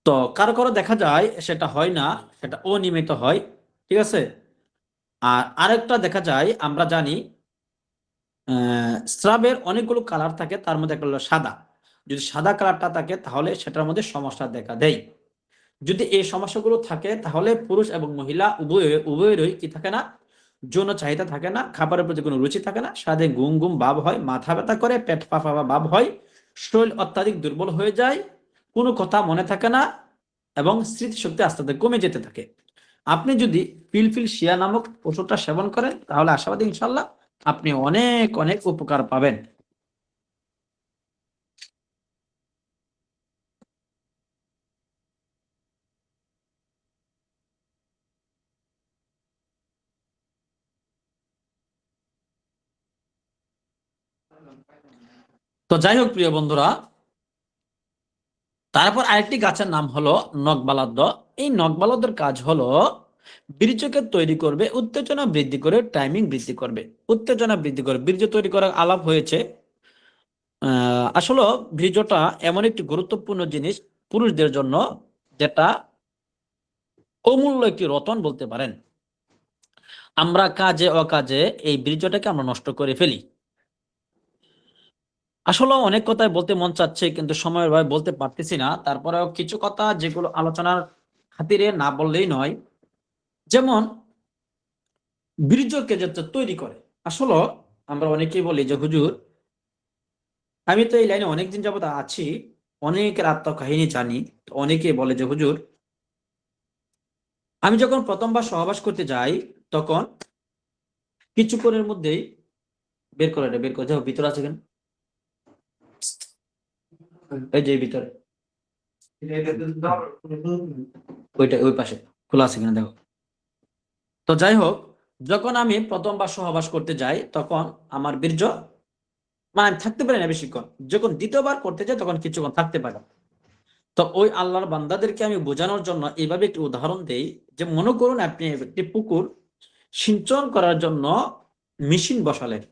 তো কারো কারো দেখা যায় সেটা হয় না, সেটা অনিয়মিত হয়। ঠিক আছে। আর আরেকটা দেখা যায়, আমরা জানি স্রাবের অনেকগুলো কালার থাকে, তার মধ্যে একটা হলো সাদা। যদি সাদা কালারটা থাকে তাহলে সেটার মধ্যে সমস্যা দেখা দেয়। যদি এই সমস্যাগুলো থাকে তাহলে পুরুষ এবং মহিলা উভয়েরই কি থাকে না, যৌন চাহিদা থাকে না, খাবারের প্রতি কোনো রুচি থাকে না, সারাদিন ঘুম ঘুম ভাব হয়, মাথা ব্যথা করে, পেট ফাঁপা ভাব হয়, শরীর অত্যাধিক দুর্বল হয়ে যায়, কোনো কথা মনে থাকে না এবং স্মৃতিশক্তি আস্তে আস্তে কমে যেতে থাকে। আপনি যদি পিলপিল শিয়া নামক ওষুধটা সেবন করেন তাহলে আশাবাদী ইনশাল্লাহ আপনি অনেক অনেক উপকার পাবেন। তো যাই হোক প্রিয় বন্ধুরা, তারপর আরেকটি গাছের নাম হলো নকবালাদ্য। এই নকবালাদ্যের কাজ হলো বীর্যকে তৈরি করবে, উত্তেজনা বৃদ্ধি করে, টাইমিং বৃদ্ধি করবে। উত্তেজনা বৃদ্ধি করে বীর্য তৈরি করার আলাপ হয়েছে। আসলে বীর্যটা এমন একটি গুরুত্বপূর্ণ জিনিস পুরুষদের জন্য, যেটা অমূল্য একটি রতন বলতে পারেন। আমরা কাজে অকাজে এই বীর্যটাকে আমরা নষ্ট করে ফেলি। আসলে অনেক কথাই বলতে মন চাচ্ছে কিন্তু সময়ের অভাবে বলতে পারতেছি না। তারপরেও কিছু কথা যেগুলো আলোচনার খাতিরে না বললেই নয়। যেমন বীর্যকে যাতে তৈরি করে। আসলে আমরা অনেকেই বলি যে হুজুর, আমি তো এই লাইনে অনেকদিন যাবত আছি, অনেকের আত্মকাহিনী জানি। অনেকেই বলে যে হুজুর, আমি যখন প্রথমবার সহবাস করতে যাই তখন কিছুক্ষণের মধ্যেই বের করে দেয়, বের করে যাও ভিতরে আছে কেন। এই যে ভিতরে ওইটা ওই পাশে খোলা আছে কিনা দেখো। তো যাই হোক, যখন আমি প্রথমবার সহবাস করতে যাই তখন আমার বীর্য মানে আমি থাকতে পারি না বেশিক্ষণ। যখন দ্বিতীয়বার করতে যাই তখন কিছুক্ষণ থাকতে পারি। তো ওই আল্লাহর বান্দাদেরকে আমি বোঝানোর জন্য এইভাবে একটি উদাহরণ দেই যে মনে করুন আপনি একটি পুকুর সিঞ্চন করার জন্য মেশিন বসালেন,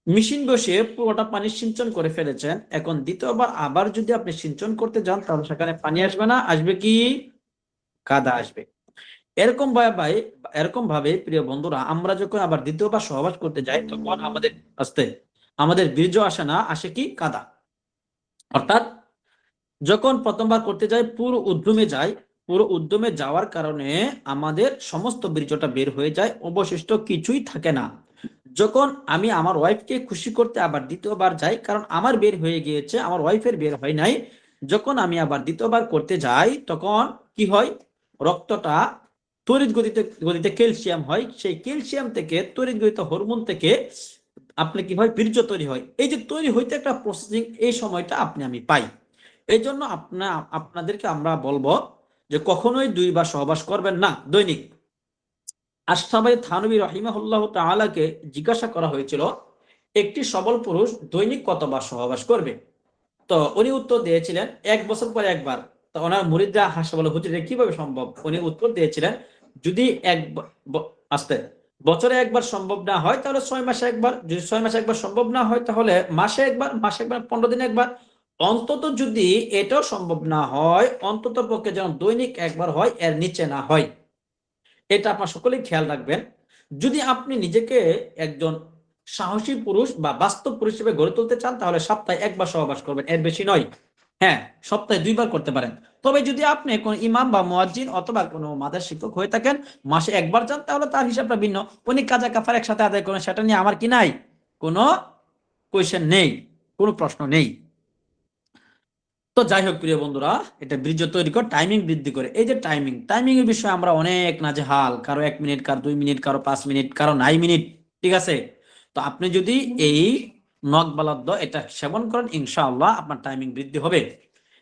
মেশিন বসিয়ে পুরোটা পানি সিঞ্চন করে ফেলেছেন। এখন দ্বিতীয়বার আবার যদি আপনি সিঞ্চন করতে যান তাহলে সেখানে পানি আসবে না, আসবে কি? কাদা আসবে। এরকম ভাবে প্রিয় বন্ধুরা, আমরা যখন আবার দ্বিতীয়বার সহবাস করতে যাই তখন আমাদের বীর্য আসে না, আসে কি? কাদা। অর্থাৎ যখন প্রথমবার করতে যাই পুরো উদ্যমে যাওয়ার কারণে আমাদের সমস্ত বীর্যটা বের হয়ে যায়, অবশিষ্ট কিছুই থাকে না। যখন আমি আমার ওয়াইফকে খুশি করতে আবার দ্বিতীয়বার যাই, কারণ আমার বের হয়ে গিয়েছে, আমার ওয়াইফের বের হয় নাই, যখন আমি আবার দ্বিতীয়বার করতে যাই তখন কি হয়? রক্তটা তড়িৎ গতিতে ক্যালসিয়াম হয়, সেই ক্যালসিয়াম থেকে তড়িৎ গতিতে হরমোন থেকে আপনি কি হয়? বীর্য তৈরি হয়। এই যে তৈরি হইতে একটা প্রসেসিং, এই সময়টা আমি পাই। এই জন্য আপনাদেরকে আমরা বলবো যে কখনোই 2 বার সহবাস করবেন না দৈনিক। আশরাফ থানভী রাহিমাহুল্লাহ তাআলাকে জিজ্ঞাসা করা হয়েছিল একটি সবল পুরুষ দৈনিক কতবার সহবাস করবে? তো উনি উত্তর দিয়েছিলেন 1 বছর পরে একবার। তো ওনার মুরিদরা হাসে বলে, হুজুর এটা কিভাবে সম্ভব? উনি উত্তর দিয়েছিলেন, যদি আস্তে বছরে একবার সম্ভব না হয় তাহলে 6 মাসে একবার, যদি 6 মাসে একবার সম্ভব না হয় তাহলে মাসে একবার, 15 দিনে একবার, অন্তত যদি এটাও সম্ভব না হয় অন্তত পক্ষে যেন দৈনিক একবার হয়, এর নিচে না হয়। এটা আপনার সকলেই খেয়াল রাখবেন। যদি আপনি নিজেকে একজন সাহসী পুরুষ বা বাস্তব পুরুষ হিসেবে গড়ে তুলতে চান তাহলে সপ্তাহে একবার সহবাস করবেন, এর বেশি নয়। হ্যাঁ, সপ্তাহে 2 বার করতে পারেন। তবে যদি আপনি কোন ইমাম বা মুয়াজ্জিন অথবা কোনো মাদ্রাসা শিক্ষক হয়ে থাকেন, মাসে একবার যান, তাহলে তার হিসাবটা ভিন্ন। উনি কাজা কাফার একসাথে আদায় করেন, সেটা নিয়ে আমার কি নাই? কোনো কোয়েশ্চেন নেই, কোনো প্রশ্ন নেই। তো যাই হোক প্রিয় বন্ধুরা, এটা বীর্য তৈরি করে টাইমিং বৃদ্ধি করে। এই যে টাইমিং এর বিষয়ে আমরা অনেক নাজেহাল, কারো 1 মিনিট, কারো 2 মিনিট, কারো 5 মিনিট, কারো 9 মিনিট। ঠিক আছে? তো আপনি যদি এই নকবালাদ্য এটা সেবন করেন ইনশাআল্লাহ আপনার টাইমিং বৃদ্ধি হবে।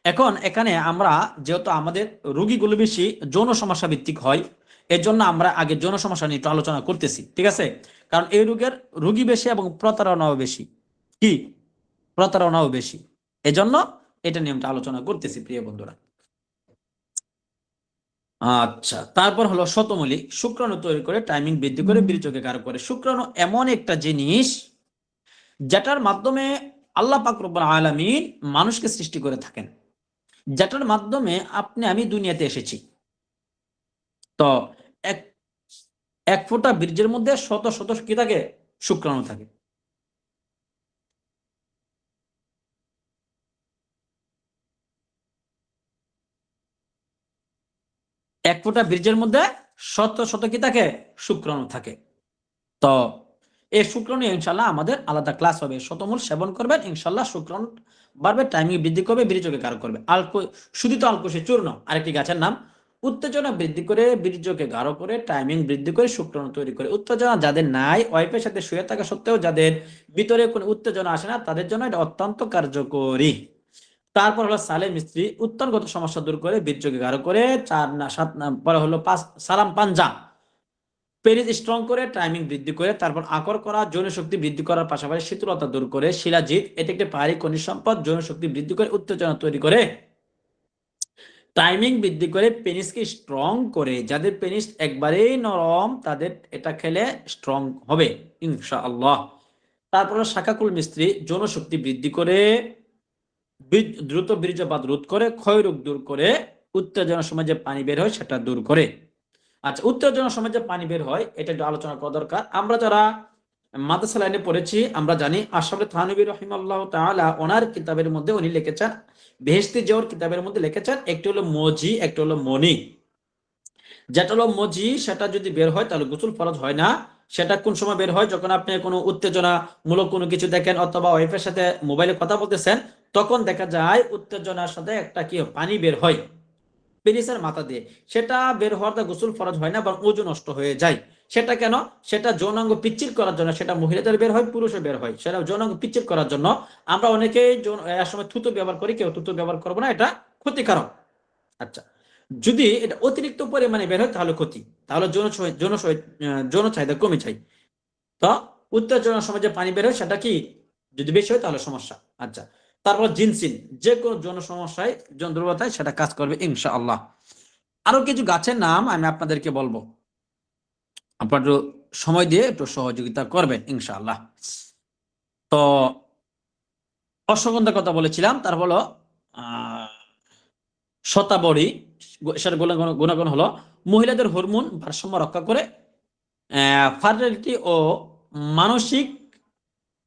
এখন এখানে আমরা যেহেতু আমাদের রোগীগুলো বেশি যৌন সমস্যা ভিত্তিক হয়, এর জন্য আমরা আগে যৌন সমস্যা নিয়ে একটু আলোচনা করতেছি। ঠিক আছে? কারণ এই রোগের রোগী বেশি এবং প্রতারণাও বেশি। কি? প্রতারণাও বেশি। এজন্য এটা নিয়ে আমরা আলোচনা করতেছি প্রিয় বন্ধুরা। আচ্ছা, তারপর হলো শতমূলী। শুক্রাণু তৈরি করে টাইমিং বৃদ্ধি করে বীর্যকে গাঢ় করে। শুক্রাণু এমন একটা জিনিস যেটার মাধ্যমে আল্লাহ পাক রব্বুল আলামিন মানুষকে সৃষ্টি করে থাকেন, যেটার মাধ্যমে আপনি আমি দুনিয়াতে এসেছি। তো এক এক ফোঁটা বীর্যের মধ্যে শত শত কি থাকে? শুক্রাণু থাকে। এক ফোঁটা বীর্যের মধ্যে শত শত কি থাকে? শুক্রাণু থাকে। তো এই শুক্রাণু ইনশাল্লাহ আমাদের আলাদা ক্লাস হবে। শতমূল সেবন করবেন ইনশাল্লাহ, শুক্রাণু বাড়বে, টাইমিং বৃদ্ধি করবে, বীর্যকে গাঢ় করবে। শুধু তো আলকুশি চূর্ণ আরেকটি গাছের নাম। উত্তেজনা বৃদ্ধি করে, বীর্যকে গাঢ় করে, টাইমিং বৃদ্ধি করে, শুক্রাণু তৈরি করে। উত্তেজনা যাদের নাই, ওয়াইফের সাথে শুয়ে থাকা সত্ত্বেও যাদের ভিতরে কোনো উত্তেজনা আসে না, তাদের জন্য এটা অত্যন্ত কার্যকরী। তারপর হলো সালে মিস্ত্রি, উত্তরগত সমস্যা দূর করে, বীর্যকে গাঢ় করে। 4 না 7 না পরে হলো 5 সালাম পাঞ্জা, পেরিস স্ট্রং করে, টাইমিং বৃদ্ধি করে। তারপর আকর করা, যৌন শক্তি বৃদ্ধি করার পাশাপাশি শীতলতা দূর করে। শিলাজিৎ, এটি একটি পাহাড়ি খনিজ সম্পদ, যৌন শক্তি বৃদ্ধি করে, উত্তেজনা তৈরি করে, টাইমিং বৃদ্ধি করে, পেনিসকে স্ট্রং করে। যাদের পেনিস একবারেই নরম তাদের এটা খেলে স্ট্রং হবে ইনশাআল্লাহ। তারপর শাকাকুল মিস্ত্রি, যৌন শক্তি বৃদ্ধি করে, দ্রুত বীর্যপাত রোধ করে, ক্ষয় রোগ দূর করে, উত্তেজনার সময় যে পানি বের হয় সেটা দূর করে। আচ্ছা, উত্তেজনার সময় যে পানি বের হয় এটা একটু আলোচনা করা দরকার। আমরা যারা মাদ্রাসা লাইনে পড়েছি আমরা জানি আশরাফ থানভী রাহিমাহুল্লাহ তাআলা ওনার কিতাবের মধ্যে উনি লিখেছেন, বেহেশতি জওহর কিতাবের মধ্যে লিখেছেন, একটি হলো মজি, একটি হলো মনি। যেটা হলো মজি সেটা যদি বের হয় তাহলে গোসল ফরজ হয় না। সেটা কোন সময় বের হয়? যখন আপনি কোনো উত্তেজনামূলক কোনো কিছু দেখেন অথবা ওয়াইফের সাথে মোবাইলে কথা বলতেছেন, তখন দেখা যায় উত্তেজনার সাথে একটা কি পানি বের হয় পেনিসের মাথা দিয়ে। সেটা বের হওয়ার গোসল ফরজ হয় না, বরং ওযু নষ্ট হয়ে যায়। সেটা কেন? সেটা যৌনাঙ্গ পিচ্ছিল করার জন্য, সেটা মহিলাদের বের হয়, পুরুষের বের হয়, সেটা যৌনাঙ্গ পিচ্ছিল করার জন্য আমরা অনেকে এর সময় থুতু ব্যবহার করি, কেউ থুতু ব্যবহার করবো না, এটা ক্ষতিকারক। আচ্ছা, যদি এটা অতিরিক্ত পরিমাণে বের হয় তাহলে ক্ষতি, তাহলে যৌন চাহিদা কমে যায়। তো উত্তেজনার সময় যে পানি বের হয় সেটা কি যদি বেশি হয় তাহলে সমস্যা। আচ্ছা, তারপর জিনসিন, যে কোনো যৌন সমস্যায়, যৌন দুর্বলতায় সেটা কাজ করবে ইনশাআল্লাহ। আরো কিছু গাছের নাম আমি আপনাদেরকে বলবো, আপনার একটু সময় দিয়ে একটু সহযোগিতা করবেন ইনশাআল্লাহ। তো অশ্বগন্ধার কথা বলেছিলাম, তার হলো শতাবরী, সেটা গুণাগুণ হলো মহিলাদের হরমোন ভারসাম্য রক্ষা করে, ফার্টিলিটি ও মানসিক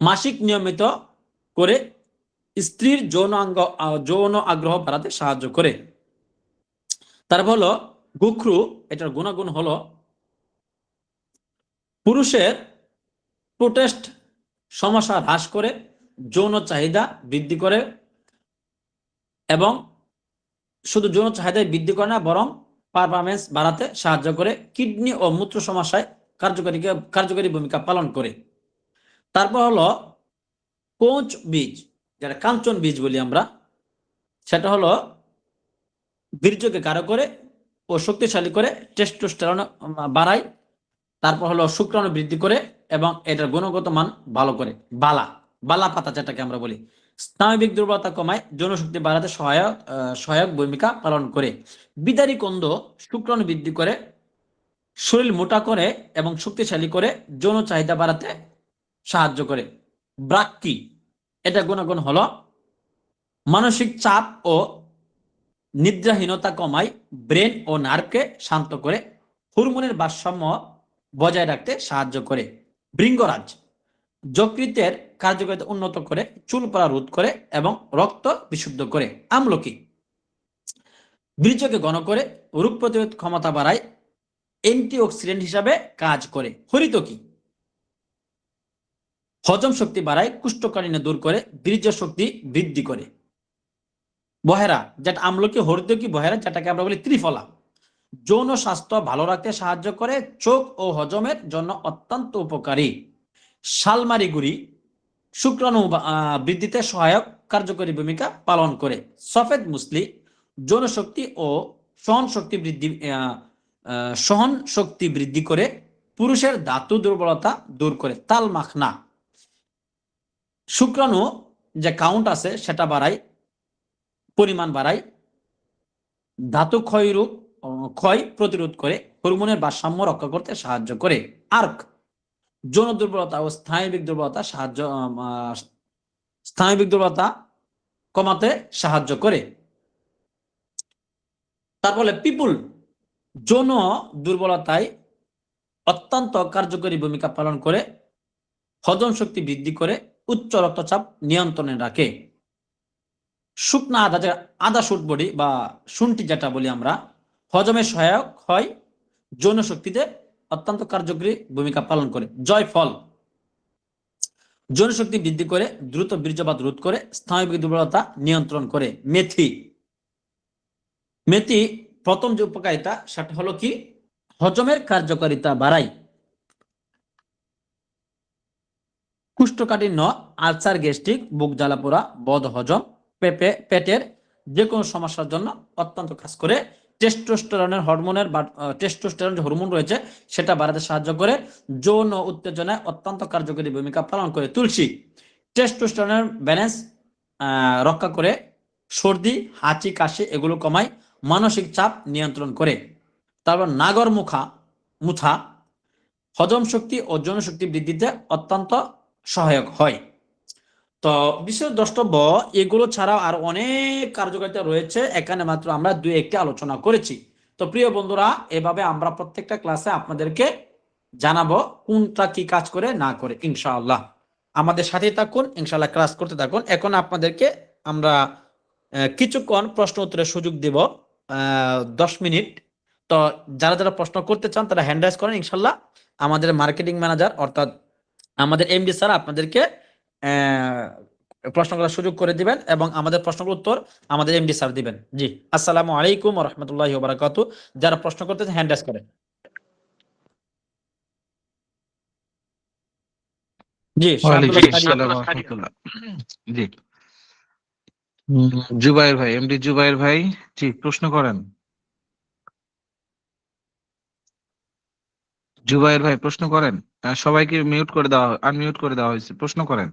মাসিক নিয়মিত করে, স্ত্রীর যৌন আগ্রহ বাড়াতে সাহায্য করে। তারপর হলো গুখরু, এটার গুণাগুণ হলো পুরুষের প্রোটেস্ট সমস্যা হ্রাস করে, যৌন চাহিদা বৃদ্ধি করে, এবং শুধু যৌন চাহিদা বৃদ্ধি করে না বরং পারফরমেন্স বাড়াতে সাহায্য করে, কিডনি ও মূত্র সমস্যায় কার্যকরী ভূমিকা পালন করে। তারপর হলো কোঁচ বীজ, যেটা কাঞ্চন বীজ বলি আমরা, সেটা হলো বীর্যকে গাঢ় করে ও শক্তিশালী করে, টেস্টোস্টেরন বাড়ায়, তারপর হলো শুক্রাণু বৃদ্ধি করে এবং এটার গুণগত মান ভালো করে। বালা বালা পাতা যেটাকে আমরা বলি, স্নায়বিক দুর্বলতা কমায়, যৌনশক্তি বাড়াতে সহায়ক ভূমিকা পালন করে। বিদারী কন্দ শুক্রাণু বৃদ্ধি করে, শরীর মোটা করে এবং শক্তিশালী করে, যৌন চাহিদা বাড়াতে সাহায্য করে। ব্রাক্কি, এটা গুণাগুণ হলো মানসিক চাপ ও নিদ্রাহীনতা কমায়, ব্রেন ও নার্ভকে শান্ত করে, হরমোনের ভারসাম্য বজায় রাখতে সাহায্য করে। ভৃঙ্গরাজ যকৃতের কার্যকারিতা উন্নত করে, চুল পড়া রোধ করে এবং রক্ত বিশুদ্ধ করে। আমলকি বীর্যকে ঘন করে, রোগ প্রতিরোধ ক্ষমতা বাড়ায়, অ্যান্টিঅক্সিডেন্ট হিসাবে কাজ করে। হরিতকি হজম শক্তি বাড়ায়, কোষ্ঠকাঠিন্য দূর করে, বীর্য শক্তি বৃদ্ধি করে। বহেরা, যেটা আমলকি, হরিতকি, বহেরা, যেটাকে আমরা বলি ত্রিফলা, যৌন স্বাস্থ্য ভালো রাখতে সাহায্য করে, চোখ ও হজমের জন্য অত্যন্ত উপকারী। শালমারি গুড়ি শুক্রাণু বৃদ্ধিতে সহায়ক কার্যকরী ভূমিকা পালন করে। সফেদ মুসলি যৌন শক্তি ও সহন শক্তি বৃদ্ধি করে, পুরুষের ধাতু দুর্বলতা দূর করে। তাল মাখনা শুক্রাণু যে কাউন্ট আছে সেটা বাড়ায়, পরিমাণ বাড়ায়, ধাতু ক্ষয় প্রতিরোধ করে, হরমোনের ভারসাম্য রক্ষা করতে সাহায্য করে। আর্ক যৌন দুর্বলতা ও স্নায়বিক দুর্বলতা কমাতে সাহায্য করে। তারপরে পিপুল যৌন দুর্বলতায় অত্যন্ত কার্যকরী ভূমিকা পালন করে, হজম শক্তি বৃদ্ধি করে, উচ্চ রক্তচাপ নিয়ন্ত্রণে রাখে। শুকনা আদা, আদা শুট বডি বা শুন্ঠি যেটা বলি আমরা, হজমে সহায়ক হয়, যৌন শক্তিতে অত্যন্ত কার্যকরী ভূমিকা পালন করে। জয়ফল যৌন শক্তি বৃদ্ধি করে, দ্রুত বীর্যপাত রোধ করে, স্নায়বিক দুর্বলতা নিয়ন্ত্রণ করে। মেথি প্রথম যে উপকারিতা সেটা হলো কি, হজমের কার্যকারিতা বাড়ায়, কোষ্ঠকাঠিন্য, আলসার, গ্যাস্ট্রিক, বুক জ্বালা পোড়া, বদ হজম, পেটের যে কোনো সমস্যার জন্য অত্যন্ত কাজ করে। টেস্টোস্টেরন যে হরমোন রয়েছে সেটা বাড়াতে সাহায্য করে, যৌন উত্তেজনায় অত্যন্ত কার্যকরী ভূমিকা পালন করে। তুলসী টেস্টোস্টেরনের ব্যালেন্স রক্ষা করে, সর্দি, হাঁচি, কাশি এগুলো কমায়, মানসিক চাপ নিয়ন্ত্রণ করে। তারপর মুথা হজম শক্তি ও যৌন শক্তি বৃদ্ধিতে অত্যন্ত সহায়ক হয়। তো বিশেষ দ্রষ্টব্য এগুলো ছাড়াও আর অনেক কার্যকারিতা রয়েছে, এখানে মাত্র আমরা দুই একটি আলোচনা করেছি। তো প্রিয় বন্ধুরা, এভাবে আমরা প্রত্যেকটা ক্লাসে আপনাদেরকে জানাবো কোনটা কি কাজ করে না করে। ইনশাআল্লাহ আমাদের সাথে থাকুন, ইনশাআল্লাহ ক্লাস করতে থাকুন। এখন আপনাদেরকে আমরা কিছুক্ষণ প্রশ্ন উত্তরের সুযোগ দেব, 10 মিনিট। তো যারা যারা প্রশ্ন করতে চান তারা হ্যান্ড রাইজ করেন, ইনশাআল্লাহ আমাদের মার্কেটিং ম্যানেজার অর্থাৎ আমাদের এমডি স্যার আপনাদেরকে প্রশ্ন করার সুযোগ করে দিবেন এবং আমাদের প্রশ্নের উত্তর আমাদের এমডি স্যার দিবেন। জি, আসসালামু আলাইকুম ওয়া রাহমাতুল্লাহি ওয়া বারাকাতুহু। যারা প্রশ্ন করতেছেন হ্যান্ড রাইজ করেন। জি, ওয়ালাইকুম শাহাদুল্লাহ সাদিক। আসসালাম ওয়া রাহমাতুল্লাহ। জি। উম, জুবায়ের ভাই, এমডি জুবায়ের ভাই, জি প্রশ্ন করেন। জুবায়ের ভাই প্রশ্ন করেন। সবাইকে মিউট করে দেওয়া, আনমিউট করে দেওয়া হয়েছে, প্রশ্ন করেন।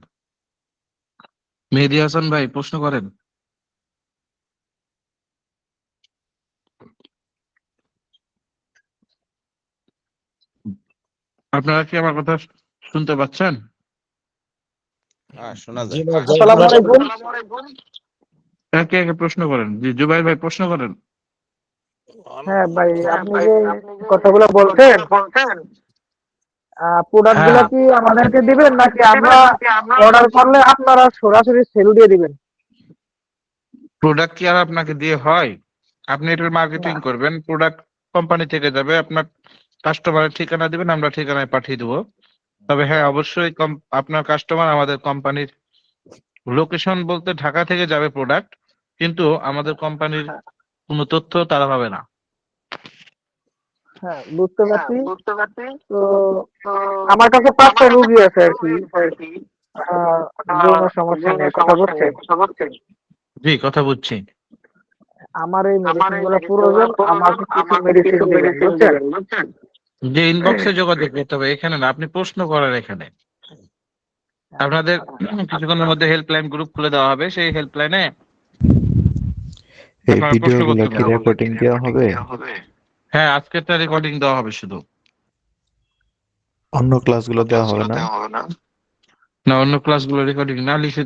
মেহেদী হাসান ভাই প্রশ্ন করেন। আপনারা কি আমার কথা শুনতে পাচ্ছেন? হ্যাঁ, শোনা জি যায়। ভাই, আসসালামু আলাইকুম। একে একে প্রশ্ন করেন। জি জুবায়ের ভাই প্রশ্ন করেন। হ্যাঁ ভাই, আপনি যে কথাগুলো বলছেন, প্রোডাক্ট হ্যাঁ, গুলা কি আমাদেরকে দিবেন নাকি আমরা অর্ডার করলে আপনারা সরাসরি সেল দিয়ে দিবেন? প্রোডাক্ট কি আর আপনাকে দিয়ে হয়? আপনি এটার না। মার্কেটিং করবেন, প্রোডাক্ট কোম্পানি থেকে যাবে, আপনার কাস্টমারের ঠিকানা দিবেন, আমরা ঠিকানায় পাঠিয়ে দেবো। তবে হ্যাঁ, অবশ্যই আপনার কাস্টমার আমাদের কোম্পানির লোকেশন বলতে ঢাকা থেকে যাবে প্রোডাক্ট, কিন্তু আমাদের কোম্পানির কোনো তথ্য তারা পাবে না। হ্যাঁ, বুঝতে পারছি। তো আমার কাছে 5টা রুগী আছে আর কি, আহ, যৌন সমস্যা নিয়ে কথা বলছেন। জি কথা বুঝছি। আমার এই মেডিসিন গুলো প্রয়োজন, আমাকে কিছু মেডিসিন দিবেন, বুঝছেন? যে ইনবক্সে যোগাযোগ করতে হবে, এখানে না, আপনি প্রশ্ন করেন এখানে। আপনাদের কিছুক্ষণের মধ্যে হেল্পলাইন গ্রুপ খুলে দেওয়া হবে, সেই হেল্পলাইনে এই আপনারা প্রশ্ন ভিডিওগুলো করতে কি পারেন। রেকর্ডিং দেওয়া হবে? হ্যাঁ, আজকেরটা রেকর্ডিং দেওয়া হবে শুধু। অন্য ক্লাসগুলো দেওয়া হবে না? না, অন্য ক্লাসগুলো রেকর্ডিং না, লিখে